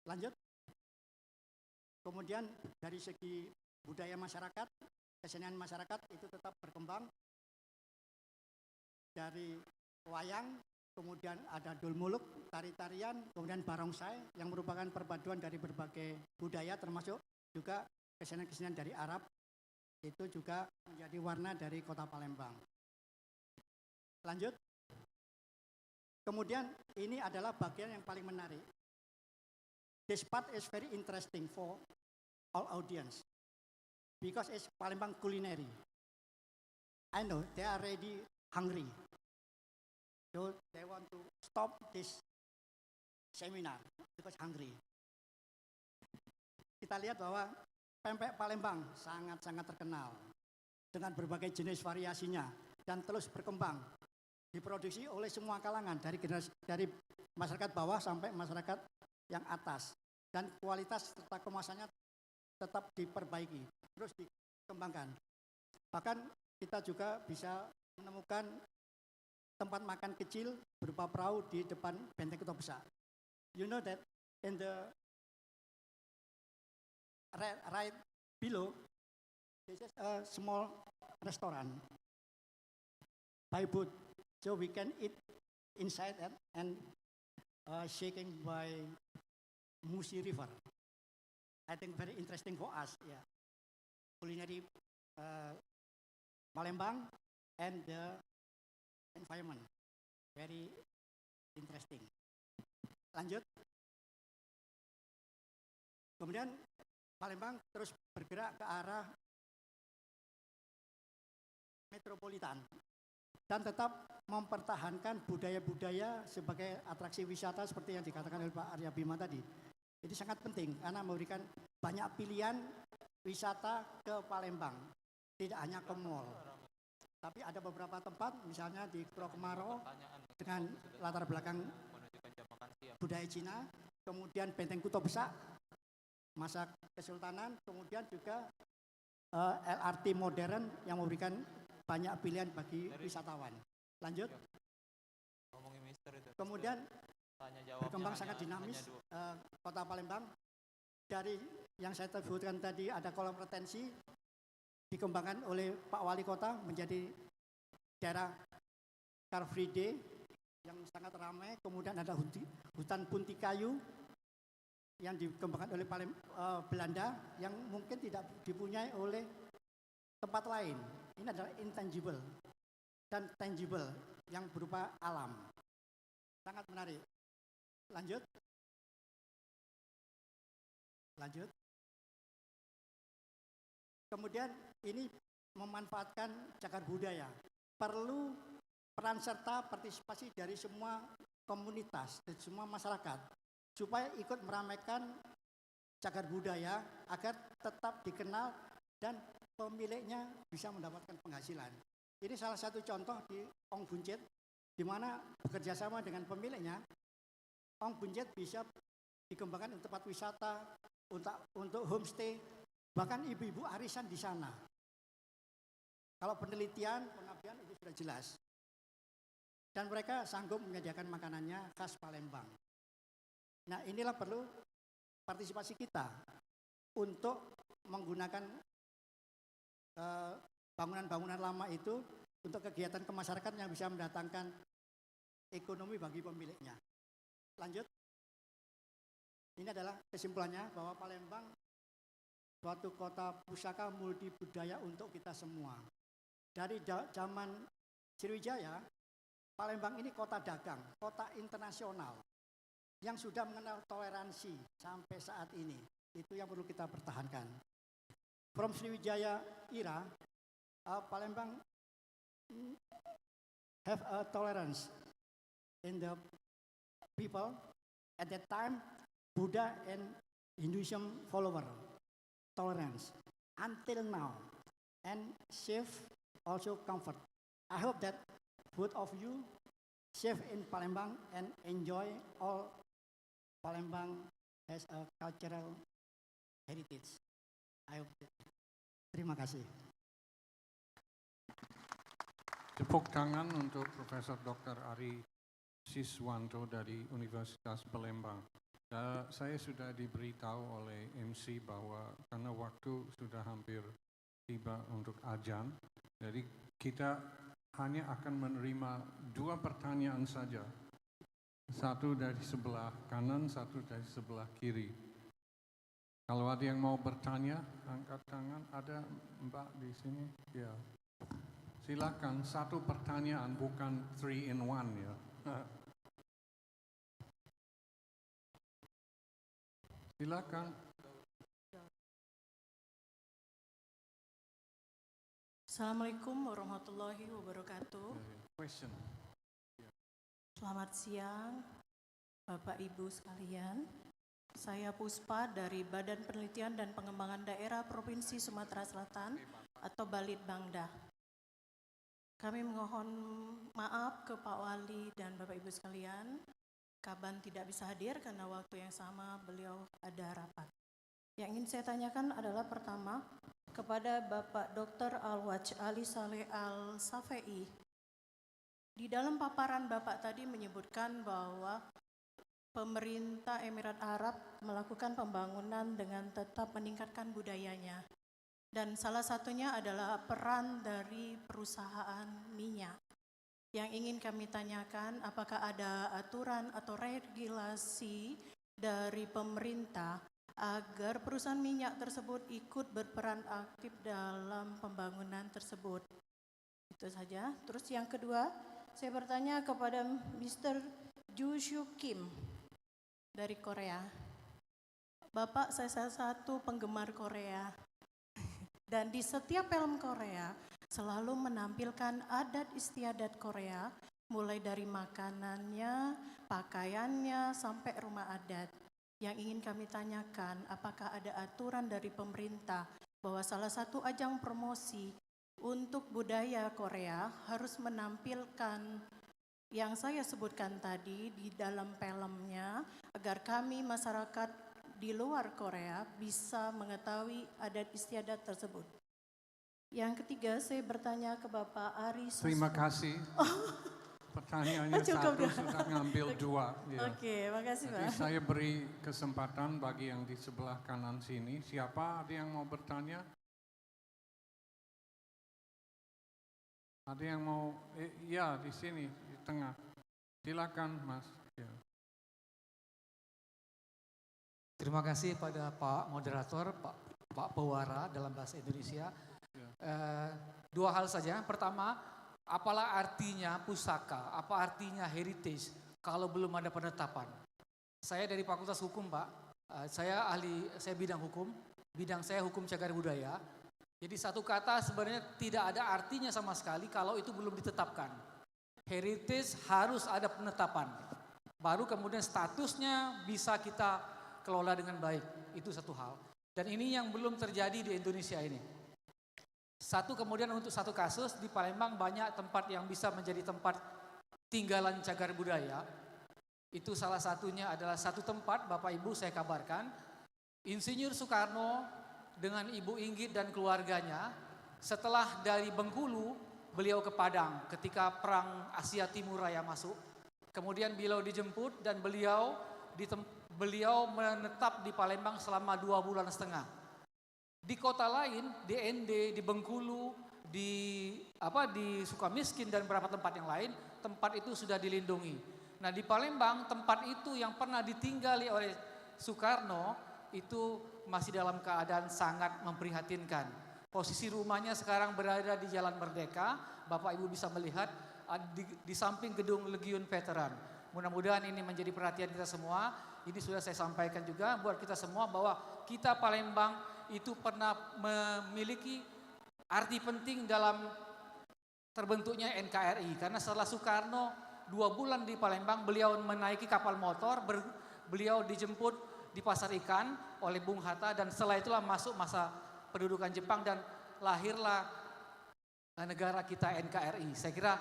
Lanjut. Kemudian dari segi budaya masyarakat, kesenian masyarakat itu tetap berkembang. Dari wayang, kemudian ada dulmuluk, tari-tarian, kemudian barongsai yang merupakan perpaduan dari berbagai budaya termasuk juga kesenian-kesenian dari Arab. Itu juga menjadi warna dari kota Palembang. Lanjut. Kemudian ini adalah bagian yang paling menarik. This part is very interesting for all audience because it's Palembang culinary. I know they are already hungry, so they want to stop this seminar because hungry. Kita lihat bahwa pempek Palembang sangat-sangat terkenal dengan berbagai jenis variasinya dan terus berkembang. Diproduksi oleh semua kalangan dari masyarakat bawah sampai masyarakat yang atas dan kualitas serta kemasannya tetap diperbaiki, terus dikembangkan. Bahkan kita juga bisa menemukan tempat makan kecil berupa perahu di depan Benteng Kota Besar. You know that in the right below, this is a small restaurant by boat, so we can eat inside and shaking by Musi River. I think very interesting for us, yeah. Culinary Palembang and the environment, very interesting. Lanjut. Kemudian Palembang terus bergerak ke arah metropolitan dan tetap mempertahankan budaya-budaya sebagai atraksi wisata seperti yang dikatakan oleh Pak Arya Bima tadi. Ini sangat penting karena memberikan banyak pilihan wisata ke Palembang, tidak hanya ke mall. Tapi ada beberapa tempat, misalnya di Pulau Kemarau dengan latar belakang budaya Cina, kemudian Benteng Kota Besar, masa Kesultanan, kemudian juga LRT modern yang memberikan banyak pilihan bagi wisatawan. Lanjut. Kemudian berkembang sangat dinamis Kota Palembang. Dari yang saya sebutkan tadi ada kolam retensi dikembangkan oleh Pak Wali Kota menjadi daerah Car Free Day yang sangat ramai. Kemudian ada hutan punti kayu yang dikembangkan oleh Belanda yang mungkin tidak dipunyai oleh tempat lain. Ini adalah intangible dan tangible yang berupa alam. Sangat menarik. Lanjut. Lanjut. Kemudian ini memanfaatkan cagar budaya. Perlu peran serta partisipasi dari semua komunitas dan semua masyarakat supaya ikut meramaikan cagar budaya agar tetap dikenal dan pemiliknya bisa mendapatkan penghasilan. Ini salah satu contoh di Ong Buncit, di mana bekerja sama dengan pemiliknya, Ong Buncit bisa dikembangkan untuk tempat wisata, untuk homestay, bahkan ibu-ibu arisan di sana. Kalau penelitian, pengabdian itu sudah jelas. Dan mereka sanggup menyediakan makanannya khas Palembang. Nah, inilah perlu partisipasi kita untuk menggunakan bangunan-bangunan lama itu untuk kegiatan kemasyarakatan yang bisa mendatangkan ekonomi bagi pemiliknya. Lanjut. Ini adalah kesimpulannya bahwa Palembang suatu kota pusaka multibudaya untuk kita semua. Dari zaman Sriwijaya, Palembang ini kota dagang, kota internasional yang sudah mengenal toleransi sampai saat ini. Itu yang perlu kita pertahankan. From Sriwijaya era, Palembang have a tolerance in the people. At that time, Buddha and Hinduism follower tolerance until now, and safe also comfort. I hope that both of you safe in Palembang and enjoy all Palembang has a cultural heritage. I hope that. Terima kasih. Tepuk tangan untuk Profesor Dr. Ari Siswanto dari Universitas Palembang. Saya sudah diberitahu oleh MC bahwa karena waktu sudah hampir tiba untuk azan, jadi kita hanya akan menerima 2 pertanyaan saja. Satu dari sebelah kanan, satu dari sebelah kiri. Kalau ada yang mau bertanya, angkat tangan. Ada Mbak di sini? Ya. Silakan, 1 pertanyaan, bukan 3 in 1 ya. Silakan. Assalamualaikum warahmatullahi wabarakatuh. Question. Selamat siang, Bapak Ibu sekalian. Saya Puspa dari Badan Penelitian dan Pengembangan Daerah Provinsi Sumatera Selatan atau Balitbangda. Kami mohon maaf ke Pak Wali dan Bapak Ibu sekalian. Kaban tidak bisa hadir karena waktu yang sama beliau ada rapat. Yang ingin saya tanyakan adalah pertama kepada Bapak Dr. Alwaj Ali Saleh Al-Safei. Di dalam paparan Bapak tadi menyebutkan bahwa pemerintah Emirat Arab melakukan pembangunan dengan tetap meningkatkan budayanya. Dan salah satunya adalah peran dari perusahaan minyak. Yang ingin kami tanyakan, apakah ada aturan atau regulasi dari pemerintah agar perusahaan minyak tersebut ikut berperan aktif dalam pembangunan tersebut? Itu saja. Terus yang kedua, saya bertanya kepada Mr. Ju Shu Kim dari Korea. Bapak saya salah satu penggemar Korea. Dan di setiap film Korea selalu menampilkan adat istiadat Korea, mulai dari makanannya, pakaiannya, sampai rumah adat. Yang ingin kami tanyakan, apakah ada aturan dari pemerintah bahwa salah satu ajang promosi untuk budaya Korea harus menampilkan yang saya sebutkan tadi di dalam filmnya, agar kami masyarakat di luar Korea bisa mengetahui adat istiadat tersebut. Yang ketiga, saya bertanya ke Bapak Ari Susilo. Terima kasih. Pertanyaannya Cukup satu ya? sudah ngambil dua. Ya. Oke, makasih Jadi Pak. saya beri kesempatan bagi yang di sebelah kanan sini. Siapa ada yang mau bertanya? Ada yang mau? Ya, di sini, di tengah. Silakan, Mas. Ya. Terima kasih pada Pak Moderator, Pak Pewara dalam bahasa Indonesia. Dua hal saja. Pertama, apalah artinya pusaka, apa artinya heritage kalau belum ada penetapan? Saya dari Fakultas Hukum, Pak. Saya bidang hukum, bidang saya hukum cagar budaya. Jadi satu kata sebenarnya tidak ada artinya sama sekali kalau itu belum ditetapkan. Heritage harus ada penetapan. Baru kemudian statusnya bisa kita kelola dengan baik. Itu satu hal. Dan ini yang belum terjadi di Indonesia ini. Kemudian untuk satu kasus di Palembang banyak tempat yang bisa menjadi tempat tinggalan cagar budaya. Itu salah satunya adalah satu tempat Bapak Ibu saya kabarkan. Insinyur Soekarno dengan Ibu Inggit dan keluarganya setelah dari Bengkulu beliau ke Padang ketika perang Asia Timur Raya masuk. Kemudian beliau dijemput dan beliau menetap di Palembang selama 2,5 bulan. Di kota lain, di ND, di Bengkulu, di Sukamiskin dan beberapa tempat yang lain, tempat itu sudah dilindungi. Nah di Palembang, tempat itu yang pernah ditinggali oleh Soekarno itu masih dalam keadaan sangat memprihatinkan. Posisi rumahnya sekarang berada di Jalan Merdeka, Bapak Ibu bisa melihat di samping gedung Legiun Veteran. Mudah-mudahan ini menjadi perhatian kita semua. Ini sudah saya sampaikan juga buat kita semua bahwa kita Palembang itu pernah memiliki arti penting dalam terbentuknya NKRI. Karena setelah Soekarno 2 bulan di Palembang, beliau menaiki kapal motor, beliau dijemput di pasar ikan oleh Bung Hatta dan setelah itulah masuk masa pendudukan Jepang dan lahirlah negara kita NKRI. Saya kira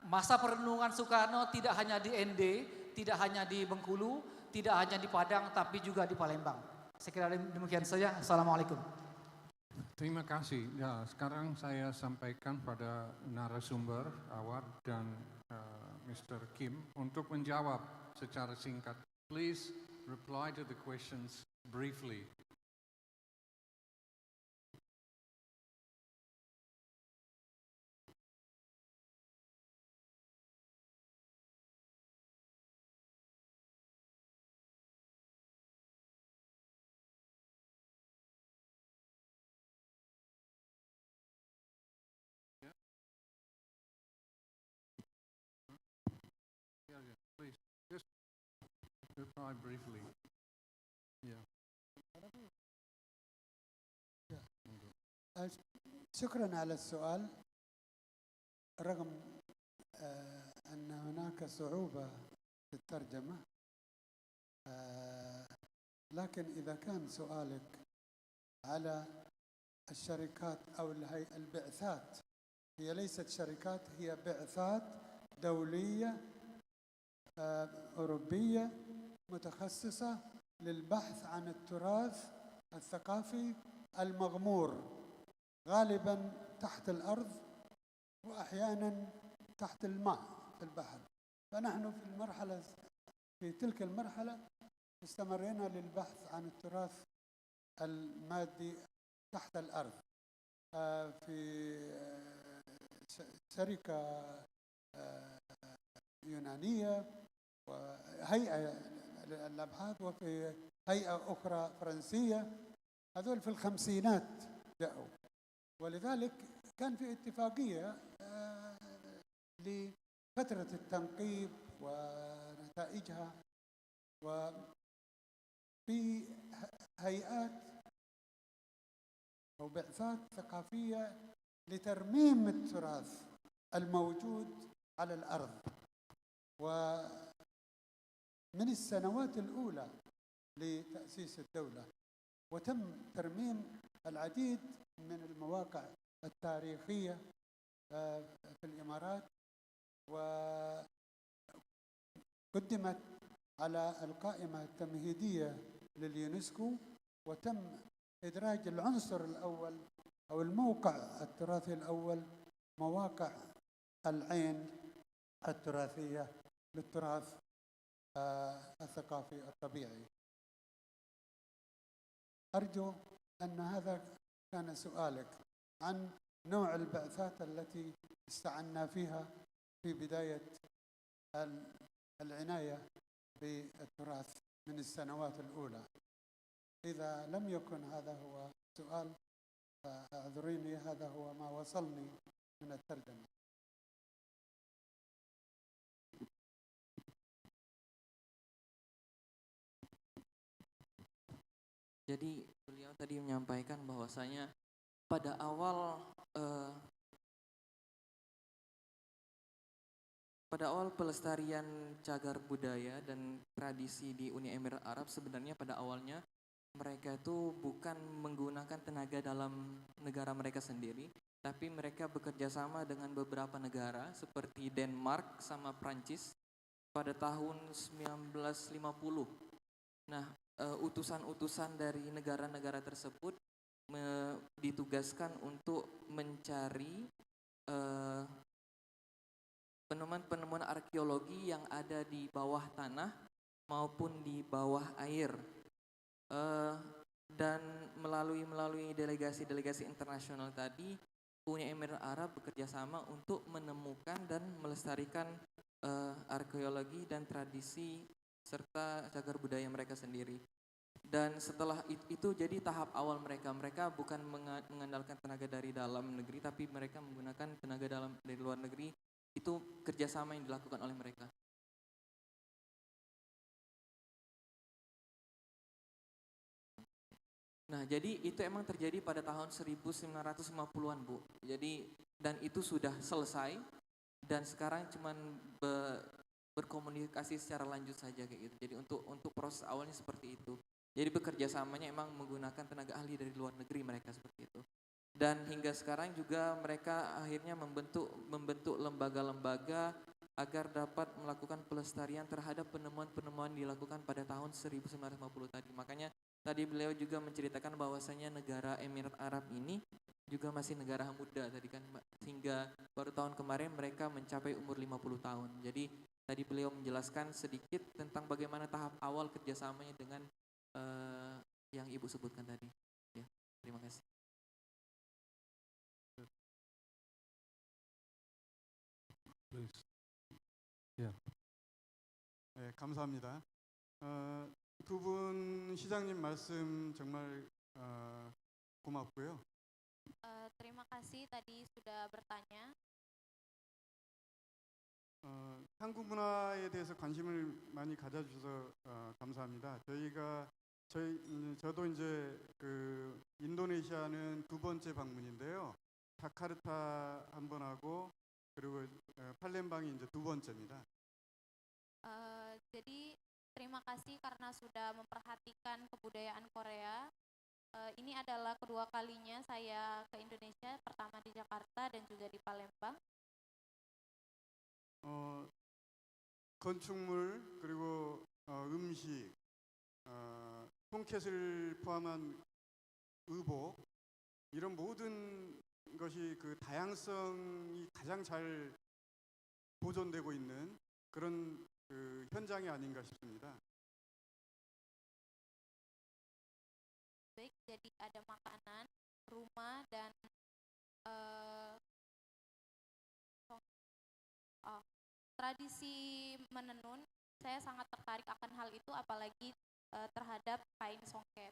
masa perenungan Soekarno tidak hanya di ND, tidak hanya di Bengkulu, tidak hanya di Padang, tapi juga di Palembang. Saya kira demikian saja. Assalamualaikum. Terima kasih. Ya, sekarang saya sampaikan pada narasumber Awad dan Mr. Kim untuk menjawab secara singkat. Please reply to the questions briefly. Please, just reply briefly. Yeah. شكرا على السؤال. رغم أن هناك صعوبة في الترجمة، لكن إذا كان سؤالك على الشركات أو البعثات، هي ليست شركات، هي بعثات دولية أوروبية متخصصة للبحث عن التراث الثقافي المغمور، غالبا تحت الأرض وأحيانا تحت الماء في البحر. فنحن في تلك المرحلة استمرينا للبحث عن التراث المادي تحت الأرض. في شركة يونانية وهيئة للأبحاث وفي هيئة أخرى فرنسية، هذول في الخمسينات جاءوا، ولذلك كان في اتفاقية لفترة التنقيب ونتائجها، وفي هيئات أو بعثات ثقافية لترميم التراث الموجود على الأرض. ومن السنوات الأولى لتأسيس الدولة، وتم ترميم العديد من المواقع التاريخية في الإمارات، وقدمت على القائمة التمهيدية لليونسكو، وتم إدراج العنصر الأول أو الموقع التراثي الأول مواقع العين التراثية للتراث الثقافي الطبيعي. أرجو أن هذا كان سؤالك عن نوع البعثات التي استعنا فيها في بداية العناية بالتراث من السنوات الأولى. إذا لم يكن هذا هو سؤال فاعذريني، هذا هو ما وصلني من الترجمة. Jadi beliau tadi menyampaikan bahwasanya pada awal pelestarian cagar budaya dan tradisi di Uni Emirat Arab, sebenarnya pada awalnya mereka itu bukan menggunakan tenaga dalam negara mereka sendiri, tapi mereka bekerja sama dengan beberapa negara seperti Denmark sama Prancis pada tahun 1950. Nah, utusan-utusan dari negara-negara tersebut ditugaskan untuk mencari penemuan-penemuan arkeologi yang ada di bawah tanah maupun di bawah air. Dan melalui delegasi-delegasi internasional tadi, Uni Emirat Arab bekerja sama untuk menemukan dan melestarikan arkeologi dan tradisi serta cagar budaya mereka sendiri. Dan setelah itu jadi tahap awal mereka bukan mengandalkan tenaga dari dalam negeri, tapi mereka menggunakan tenaga dari luar negeri. Itu kerjasama yang dilakukan oleh mereka. Nah, jadi itu emang terjadi pada tahun 1950-an, Bu. Jadi, dan itu sudah selesai, dan sekarang cuman berkomunikasi secara lanjut saja kayak gitu. Jadi untuk proses awalnya seperti itu. Jadi bekerja samanya emang menggunakan tenaga ahli dari luar negeri mereka seperti itu. Dan hingga sekarang juga mereka akhirnya membentuk lembaga-lembaga agar dapat melakukan pelestarian terhadap penemuan-penemuan dilakukan pada tahun 1950 tadi. Makanya tadi beliau juga menceritakan bahwasanya negara Emirat Arab ini juga masih negara muda tadi kan, hingga baru tahun kemarin mereka mencapai umur 50 tahun. Jadi tadi beliau menjelaskan sedikit tentang bagaimana tahap awal kerjasamanya dengan yang Ibu sebutkan tadi. Ya, terima kasih. Yeah. 네, 감사합니다. 두 분 시장님 말씀 정말 고맙고요. Terima kasih tadi sudah bertanya. 한국 문화에 대해서 관심을 많이 가져주셔서 감사합니다. 저도 이제 그 인도네시아는 두 번째 방문인데요. 자카르타 한 번 하고 그리고 팔렘방이 이제 두 번째입니다. Jadi terima kasih karena sudah memperhatikan kebudayaan Korea. Ini adalah kedua kalinya saya ke Indonesia, pertama di Jakarta dan juga di Palembang. 건축물 그리고 음식, 폰켓을 포함한 의복, 이런 모든 것이 그 다양성이 가장 잘 보존되고 있는 그런 그 현장이 아닌가 싶습니다. Baik, jadi ada makanan, rumah dan tradisi menenun. Saya sangat tertarik akan hal itu, apalagi terhadap kain songket.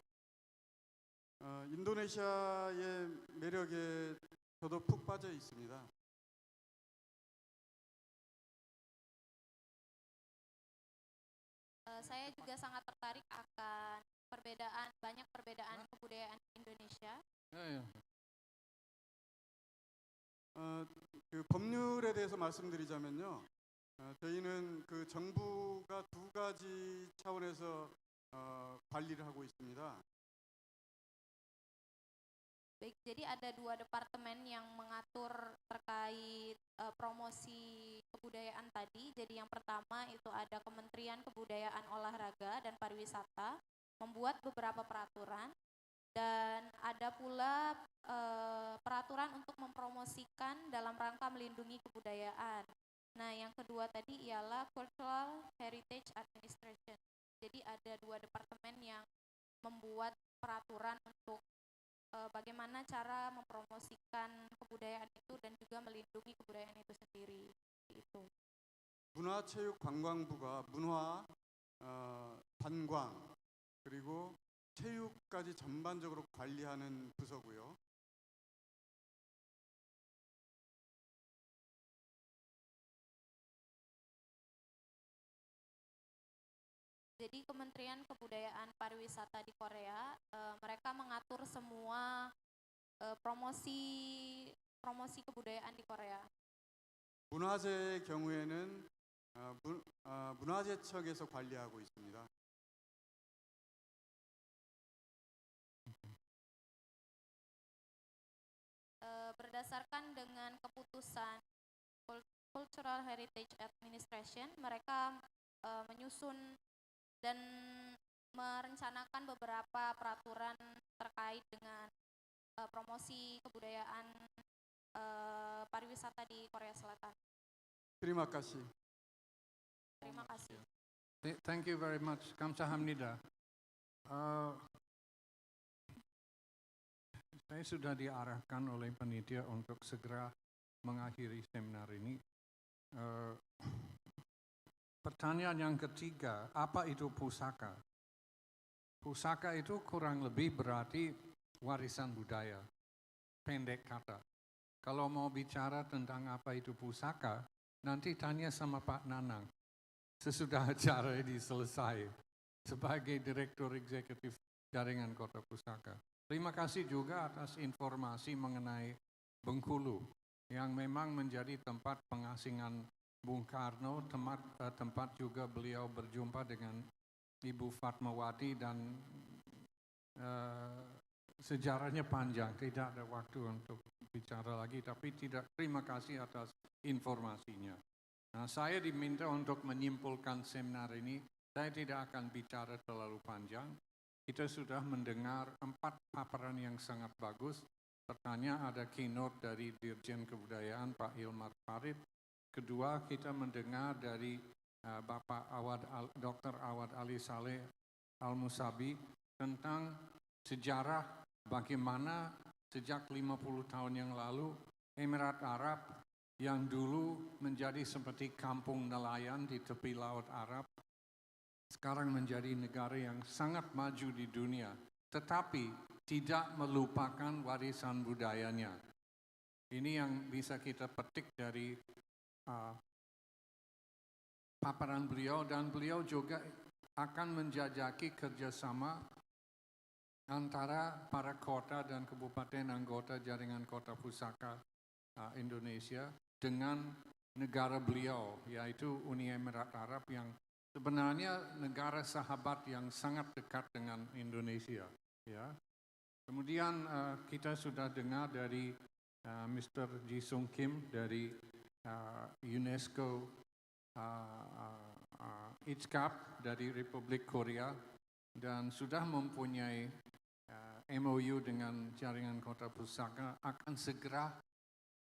인도네시아의 매력에 저도 푹 빠져 있습니다. Saya juga sangat tertarik akan banyak perbedaan kebudayaan Indonesia. 그 법률에 대해서 말씀드리자면요. 저희는 그 정부가 두 가지 차원에서 관리를 하고 있습니다. Baik, jadi ada dua departemen yang mengatur terkait promosi kebudayaan tadi. Jadi yang pertama itu ada Kementerian Kebudayaan Olahraga dan Pariwisata membuat beberapa peraturan, dan ada pula peraturan untuk mempromosikan dalam rangka melindungi kebudayaan. Nah, yang kedua tadi ialah Cultural Heritage Administration. Jadi ada 2 departemen yang membuat peraturan untuk bagaimana cara mempromosikan kebudayaan itu dan juga melindungi kebudayaan itu sendiri. Itu. 문화체육관광부가 문화, 관광, 그리고 체육까지 전반적으로 관리하는 부서고요. Jadi Kementerian Kebudayaan Pariwisata di Korea, mereka mengatur semua promosi kebudayaan di Korea. 문화재의 경우에는 문화재청에서 관리하고 있습니다. Berdasarkan dengan keputusan Cultural Heritage Administration, mereka menyusun dan merencanakan beberapa peraturan terkait dengan promosi kebudayaan pariwisata di Korea Selatan. Terima kasih. Terima kasih. Thank you very much. Kamsahamnida. Saya sudah diarahkan oleh panitia untuk segera mengakhiri seminar ini. Pertanyaan yang ketiga, apa itu pusaka? Pusaka itu kurang lebih berarti warisan budaya, pendek kata. Kalau mau bicara tentang apa itu pusaka, nanti tanya sama Pak Nanang. Sesudah acara ini selesai, sebagai Direktur Eksekutif Jaringan Kota Pusaka. Terima kasih juga atas informasi mengenai Bengkulu, yang memang menjadi tempat pengasingan Bung Karno, tempat juga beliau berjumpa dengan Ibu Fatmawati dan sejarahnya panjang, tidak ada waktu untuk bicara lagi, tapi terima kasih atas informasinya. Nah, saya diminta untuk menyimpulkan seminar ini, saya tidak akan bicara terlalu panjang. Kita sudah mendengar 4 paparan yang sangat bagus. Pertama ada keynote dari Dirjen Kebudayaan Pak Hilmar Farid. Kedua, kita mendengar dari Bapak Dr. Awad Ali Saleh Al-Musabi tentang sejarah bagaimana sejak 50 tahun yang lalu Emirat Arab yang dulu menjadi seperti kampung nelayan di tepi Laut Arab sekarang menjadi negara yang sangat maju di dunia, tetapi tidak melupakan warisan budayanya. Ini yang bisa kita petik dari paparan beliau, dan beliau juga akan menjajaki kerjasama antara para kota dan kabupaten anggota Jaringan Kota Pusaka Indonesia dengan negara beliau, yaitu Uni Emirat Arab, yang sebenarnya negara sahabat yang sangat dekat dengan Indonesia. Ya. Kemudian kita sudah dengar dari Mr. Jisung Kim dari UNESCO ICCAP dari Republik Korea, dan sudah mempunyai MOU dengan Jaringan Kota Pusaka akan segera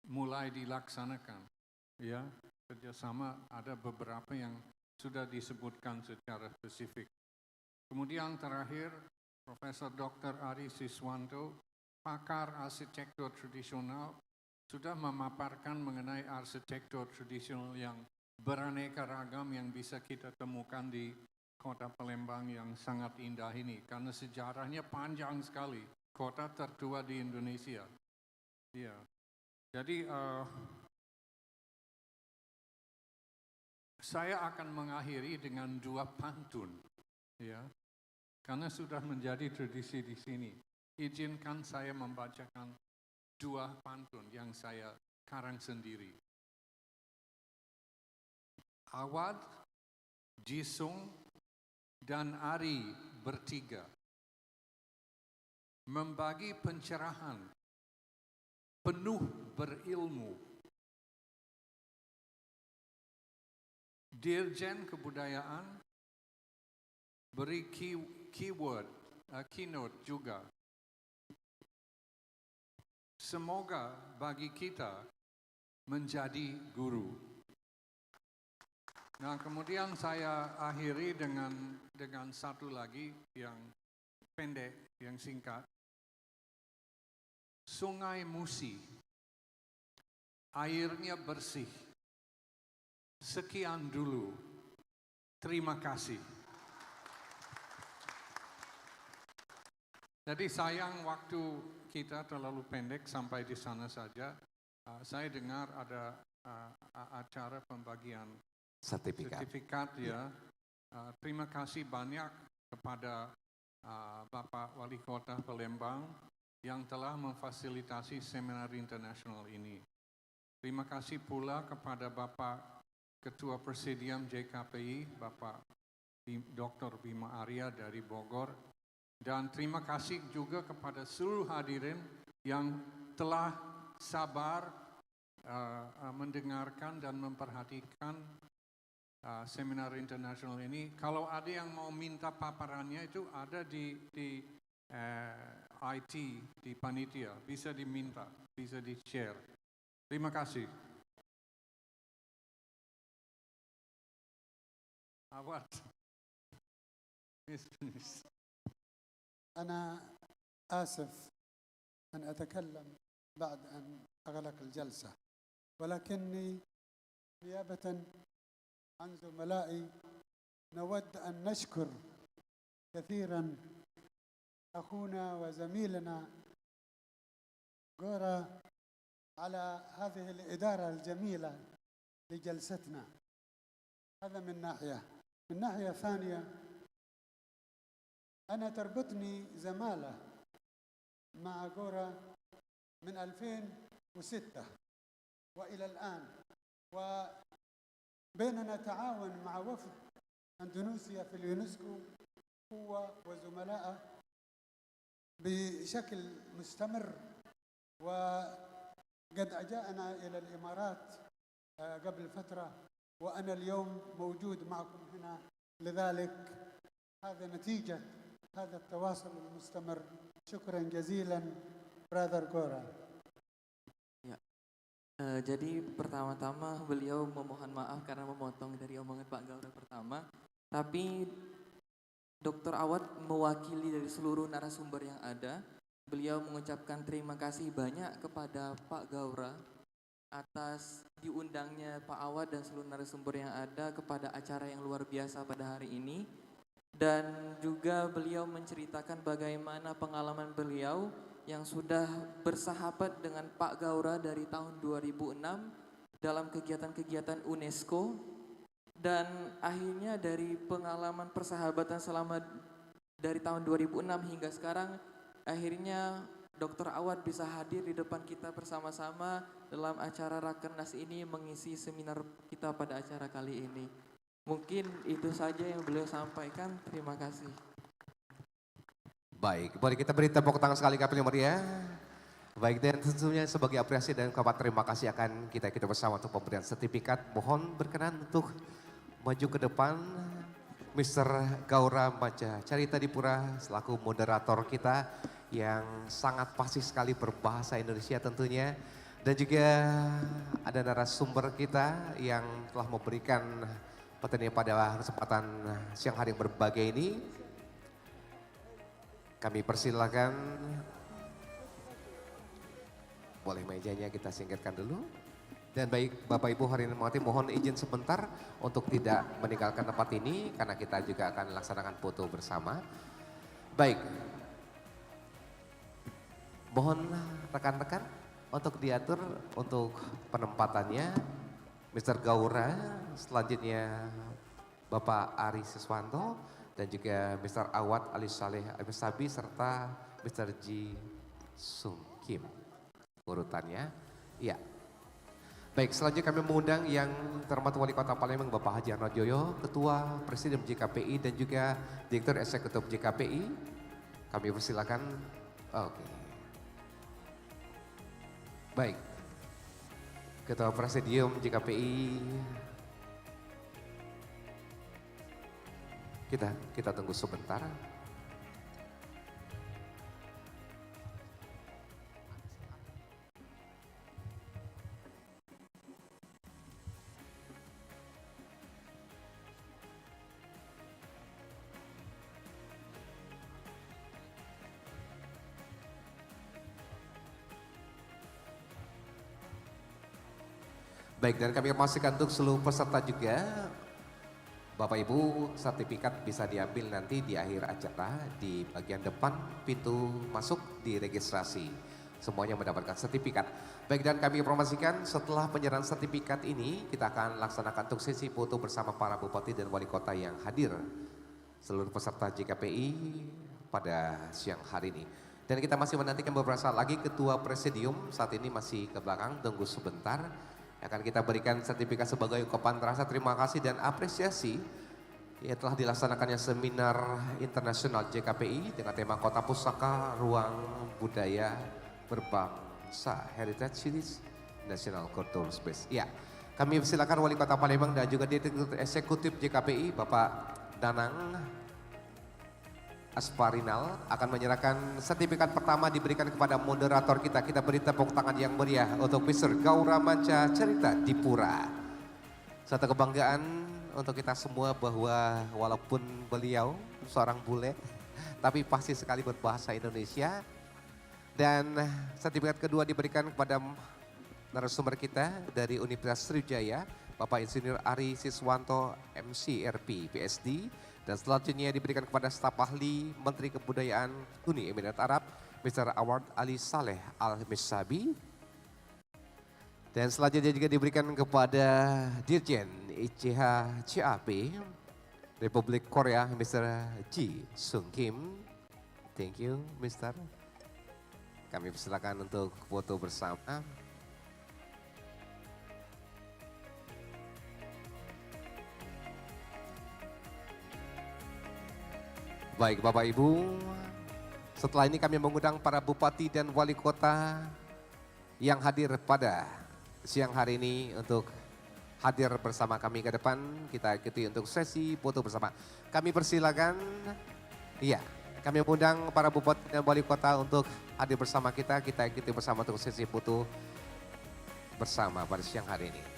mulai dilaksanakan. Ya, kerjasama ada beberapa yang sudah disebutkan secara spesifik. Kemudian terakhir, Profesor Dr. Ari Siswanto, pakar arsitektur tradisional, sudah memaparkan mengenai arsitektur tradisional yang beraneka ragam yang bisa kita temukan di Kota Palembang yang sangat indah ini, karena sejarahnya panjang sekali, kota tertua di Indonesia. Ya. Jadi saya akan mengakhiri dengan 2 pantun, ya, karena sudah menjadi tradisi di sini. Izinkan saya membacakan 2 pantun yang saya karang sendiri. Awad, Jisung, dan Ari bertiga membagi pencerahan penuh berilmu. Dirjen Kebudayaan beri keynote juga. semoga bagi kita menjadi guru. Nah, kemudian saya akhiri dengan satu lagi yang pendek, yang singkat. Sungai Musi, airnya bersih. Sekian dulu. Terima kasih. Jadi sayang waktu kita terlalu pendek, sampai di sana saja. Saya dengar ada acara pembagian sertifikat ya. Terima kasih banyak kepada Bapak Wali Kota Palembang yang telah memfasilitasi seminar internasional ini. Terima kasih pula kepada Bapak Ketua Presidium JKPI, Bapak Dr. Bima Arya dari Bogor. Dan terima kasih juga kepada seluruh hadirin yang telah sabar mendengarkan dan memperhatikan seminar internasional ini. Kalau ada yang mau minta paparannya itu ada di IT, di panitia. Bisa diminta, bisa di-share. Terima kasih. Awad. أنا آسف أن أتكلم بعد أن أغلق الجلسة، ولكني نيابة عن زملائي نود أن نشكر كثيرا أخونا وزميلنا غورا على هذه الإدارة الجميلة لجلستنا. هذا من ناحية. من ناحية ثانية، أنا تربطني زمالة مع غورا من 2006 وإلى الآن، وبيننا تعاون مع وفد أندونيسيا في اليونسكو هو وزملائه بشكل مستمر، وقد أجاءنا إلى الإمارات قبل فترة، وأنا اليوم موجود معكم هنا. لذلك هذا نتيجة هذا التواصل المستمر. شكرا جزيلا Brother Gora. Ya. Jadi pertama-tama beliau memohon maaf karena memotong dari omongan Pak Gaura pertama, tapi Dr. Awad mewakili dari seluruh narasumber yang ada. Beliau mengucapkan terima kasih banyak kepada Pak Gaura atas diundangnya Pak Awad dan seluruh narasumber yang ada kepada acara yang luar biasa pada hari ini. Dan juga beliau menceritakan bagaimana pengalaman beliau yang sudah bersahabat dengan Pak Gaura dari tahun 2006 dalam kegiatan-kegiatan UNESCO. Dan akhirnya dari pengalaman persahabatan selama dari tahun 2006 hingga sekarang, akhirnya Dr. Awad bisa hadir di depan kita bersama-sama dalam acara Rakernas ini, mengisi seminar kita pada acara kali ini. Mungkin itu saja yang beliau sampaikan. Terima kasih. Baik, boleh kita beri tepuk tangan sekali kali meriah. Baik, dan tentunya sebagai apresiasi dan kabar terima kasih akan kita bersama untuk pemberian sertifikat. Mohon berkenan untuk maju ke depan Mr. Gaura Maja Carita Dipura selaku moderator kita yang sangat fasih sekali berbahasa Indonesia tentunya. Dan juga ada narasumber kita yang telah memberikan materi pada kesempatan siang hari yang berbahagia ini. Kami persilakan, boleh mejanya kita singkirkan dulu. Dan baik Bapak Ibu hari ini mohon izin sebentar untuk tidak meninggalkan tempat ini karena kita juga akan melaksanakan foto bersama. Baik, mohon rekan-rekan untuk diatur untuk penempatannya. Mr. Gaura, selanjutnya Bapak Ari Siswanto dan juga Mr. Awad Ali Saleh Abisabi serta Mr. Ji Sung Kim. Urutannya, iya. Baik, selanjutnya kami mengundang yang terhormat Wali Kota Palembang Bapak Haji Arno Joyo, Ketua Presiden JKPI dan juga Direktur Eksekutif JKPI. Kami persilakan. Oke. Baik. Ketua Presidium JKPI. Kita tunggu sebentar. Baik, dan kami informasikan untuk seluruh peserta juga, Bapak Ibu, sertifikat bisa diambil nanti di akhir acara di bagian depan pintu masuk di registrasi. Semuanya mendapatkan sertifikat. Baik, dan kami informasikan setelah penyerahan sertifikat ini, kita akan laksanakan untuk sesi foto bersama para bupati dan wali kota yang hadir. Seluruh peserta JKPI pada siang hari ini. Dan kita masih menantikan beberapa saat lagi Ketua Presidium, saat ini masih ke belakang, tunggu sebentar. Akan kita berikan sertifikat sebagai ungkapan rasa terima kasih dan apresiasi ya telah dilaksanakannya seminar internasional JKPI dengan tema Kota Pusaka Ruang Budaya Berbangsa Heritage Series National Cultural Space. Ya, kami persilakan Wali Kota Palembang dan juga Direktur Eksekutif JKPI Bapak Danang Asparinal akan menyerahkan sertifikat pertama diberikan kepada moderator kita. Kita beri tepuk tangan yang meriah untuk Mr. Gaura Manca Cerita Dipura. Satu kebanggaan untuk kita semua bahwa walaupun beliau seorang bule, tapi pasti sekali berbahasa Indonesia. Dan sertifikat kedua diberikan kepada narasumber kita dari Universitas Sriwijaya, Bapak Insinyur Ari Siswanto, MCRP, PSD. Dan selanjutnya diberikan kepada staf ahli Menteri Kebudayaan Uni Emirat Arab, Mr. Awad Ali Saleh Al-Misabi. Dan selanjutnya juga diberikan kepada Dirjen ICH CAP Republik Korea, Mr. Ji Sung Kim. Thank you, Mr. Kami persilakan untuk foto bersama. Baik Bapak Ibu, setelah ini kami mengundang para bupati dan wali kota yang hadir pada siang hari ini untuk hadir bersama kami ke depan. Kita ikuti untuk sesi foto bersama. Kami persilakan, iya, kami mengundang para bupati dan wali kota untuk hadir bersama kita. Kita ikuti bersama untuk sesi foto bersama pada siang hari ini.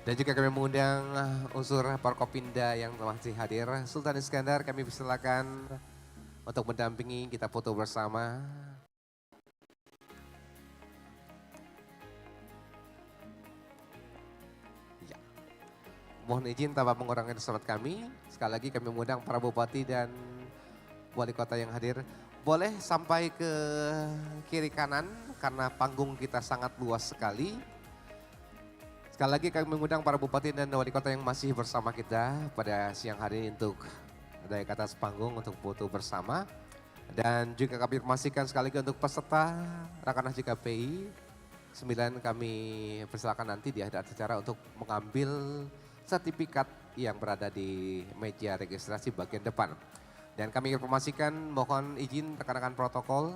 Dan juga kami mengundang unsur Forkopimda yang masih hadir. Sultan Iskandar, kami persilakan untuk mendampingi kita foto bersama. Ya. Mohon izin tanpa mengurangi semangat kami. Sekali lagi kami mengundang para bupati dan wali kota yang hadir. Boleh sampai ke kiri kanan karena panggung kita sangat luas sekali. Sekali lagi kami mengundang para bupati dan wali kota yang masih bersama kita pada siang hari ini untuk naik ke atas panggung untuk foto bersama. Dan juga kami informasikan sekali lagi untuk peserta Rakernas JKPI 9 kami persilakan nanti di akhir acara untuk mengambil sertifikat yang berada di meja registrasi bagian depan. Dan kami informasikan mohon izin rekan-rekan protokol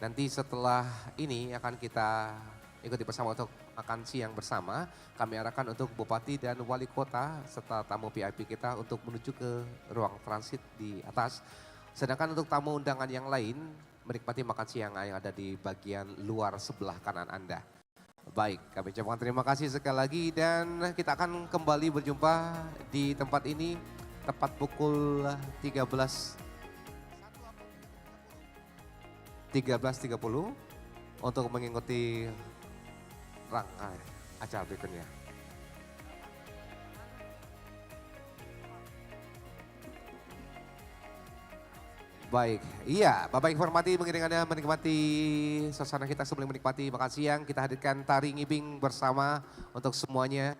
nanti setelah ini akan kita ikuti bersama untuk makan siang bersama. Kami arahkan untuk bupati dan wali kota serta tamu VIP kita untuk menuju ke ruang transit di atas. Sedangkan untuk tamu undangan yang lain menikmati makan siang yang ada di bagian luar sebelah kanan Anda. Baik, kami ucapkan terima kasih sekali lagi dan kita akan kembali berjumpa di tempat ini tepat pukul 13.30 untuk mengikuti rangkaian acara berikutnya. Baik, iya Bapak informati mengiring Anda menikmati suasana kita sebelum menikmati makan siang. Kita hadirkan tari ngibing bersama untuk semuanya.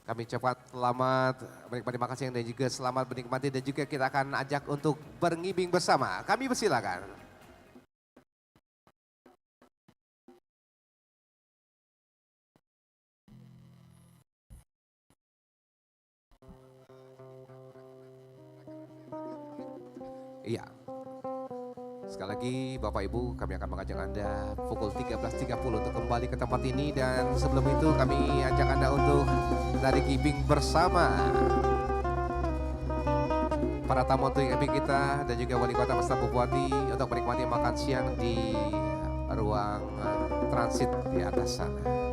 Kami ucapkan selamat menikmati makan siang dan juga selamat menikmati dan juga kita akan ajak untuk berngibing bersama. Kami persilakan. Iya. Sekali lagi Bapak Ibu kami akan mengajak Anda pukul 13.30 untuk kembali ke tempat ini. Dan sebelum itu kami ajak Anda untuk dari gibing bersama para tamu VIP kita dan juga wali kota beserta bupati untuk menikmati makan siang di ruang transit di atas sana.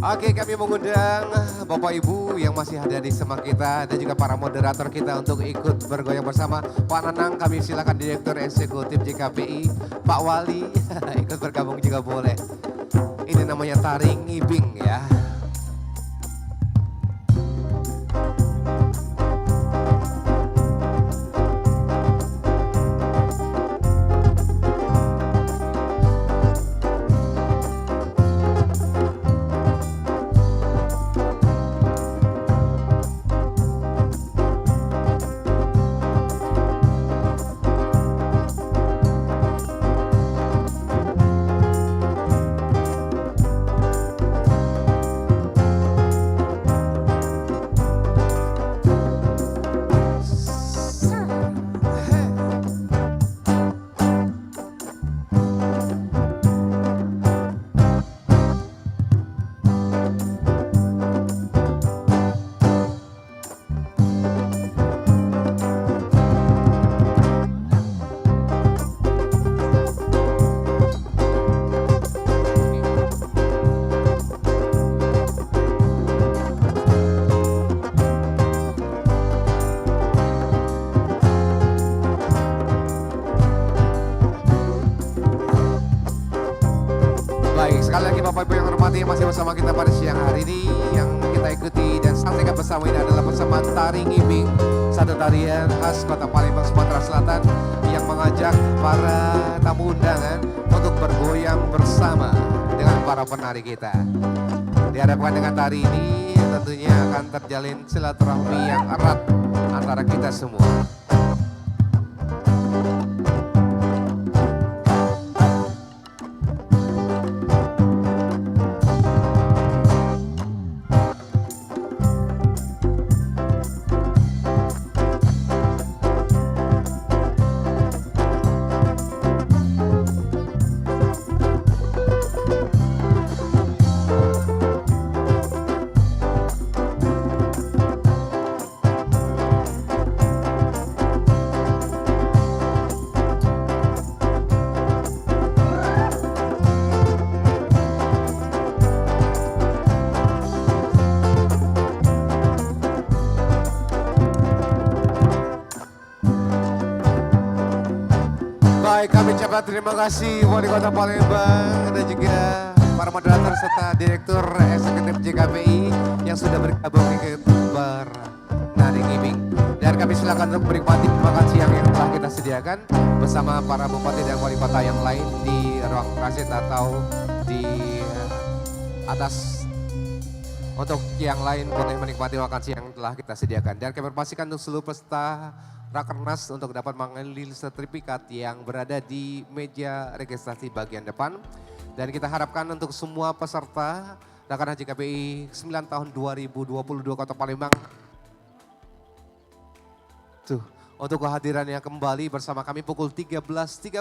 Oke, kami mengundang Bapak Ibu yang masih ada di semak kita dan juga para moderator kita untuk ikut bergoyang bersama. Pak Nanang, kami silakan Direktur Eksekutif JKPI, Pak Wali ikut bergabung juga boleh. Ini namanya tari ngibing ya. Baik, sekali lagi Bapak Ibu yang hormati masih bersama kita pada siang hari ini. Yang kita ikuti dan saksikan bersama ini adalah persembahan tari ngibing, satu tarian khas Kota Palembang, Sumatera Selatan yang mengajak para tamu undangan untuk bergoyang bersama dengan para penari kita. Diharapkan dengan tari ini tentunya akan terjalin silaturahmi yang erat antara kita semua. Baik, kami ucapkan terima kasih Wali Kota Palembang dan juga para moderator serta Direktur Eksekutif JKPI yang sudah bergabung ikut bernari ngibing. Dan kami silakan untuk menikmati makan siang yang telah kita sediakan bersama para bupati dan wali kota yang lain di ruang transit atau di atas. Untuk yang lain boleh menikmati makan siang yang telah kita sediakan. Dan kami pastikan untuk seluruh peserta Rakernas untuk dapat mengambil sertifikat yang berada di meja registrasi bagian depan. Dan kita harapkan untuk semua peserta Rakernas JKPI 9 tahun 2022 Kota Palembang. Untuk kehadirannya kembali bersama kami pukul 13.30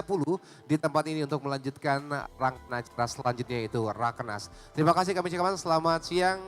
di tempat ini untuk melanjutkan rangkaian acara selanjutnya yaitu Rakernas. Terima kasih kami ucapkan selamat siang.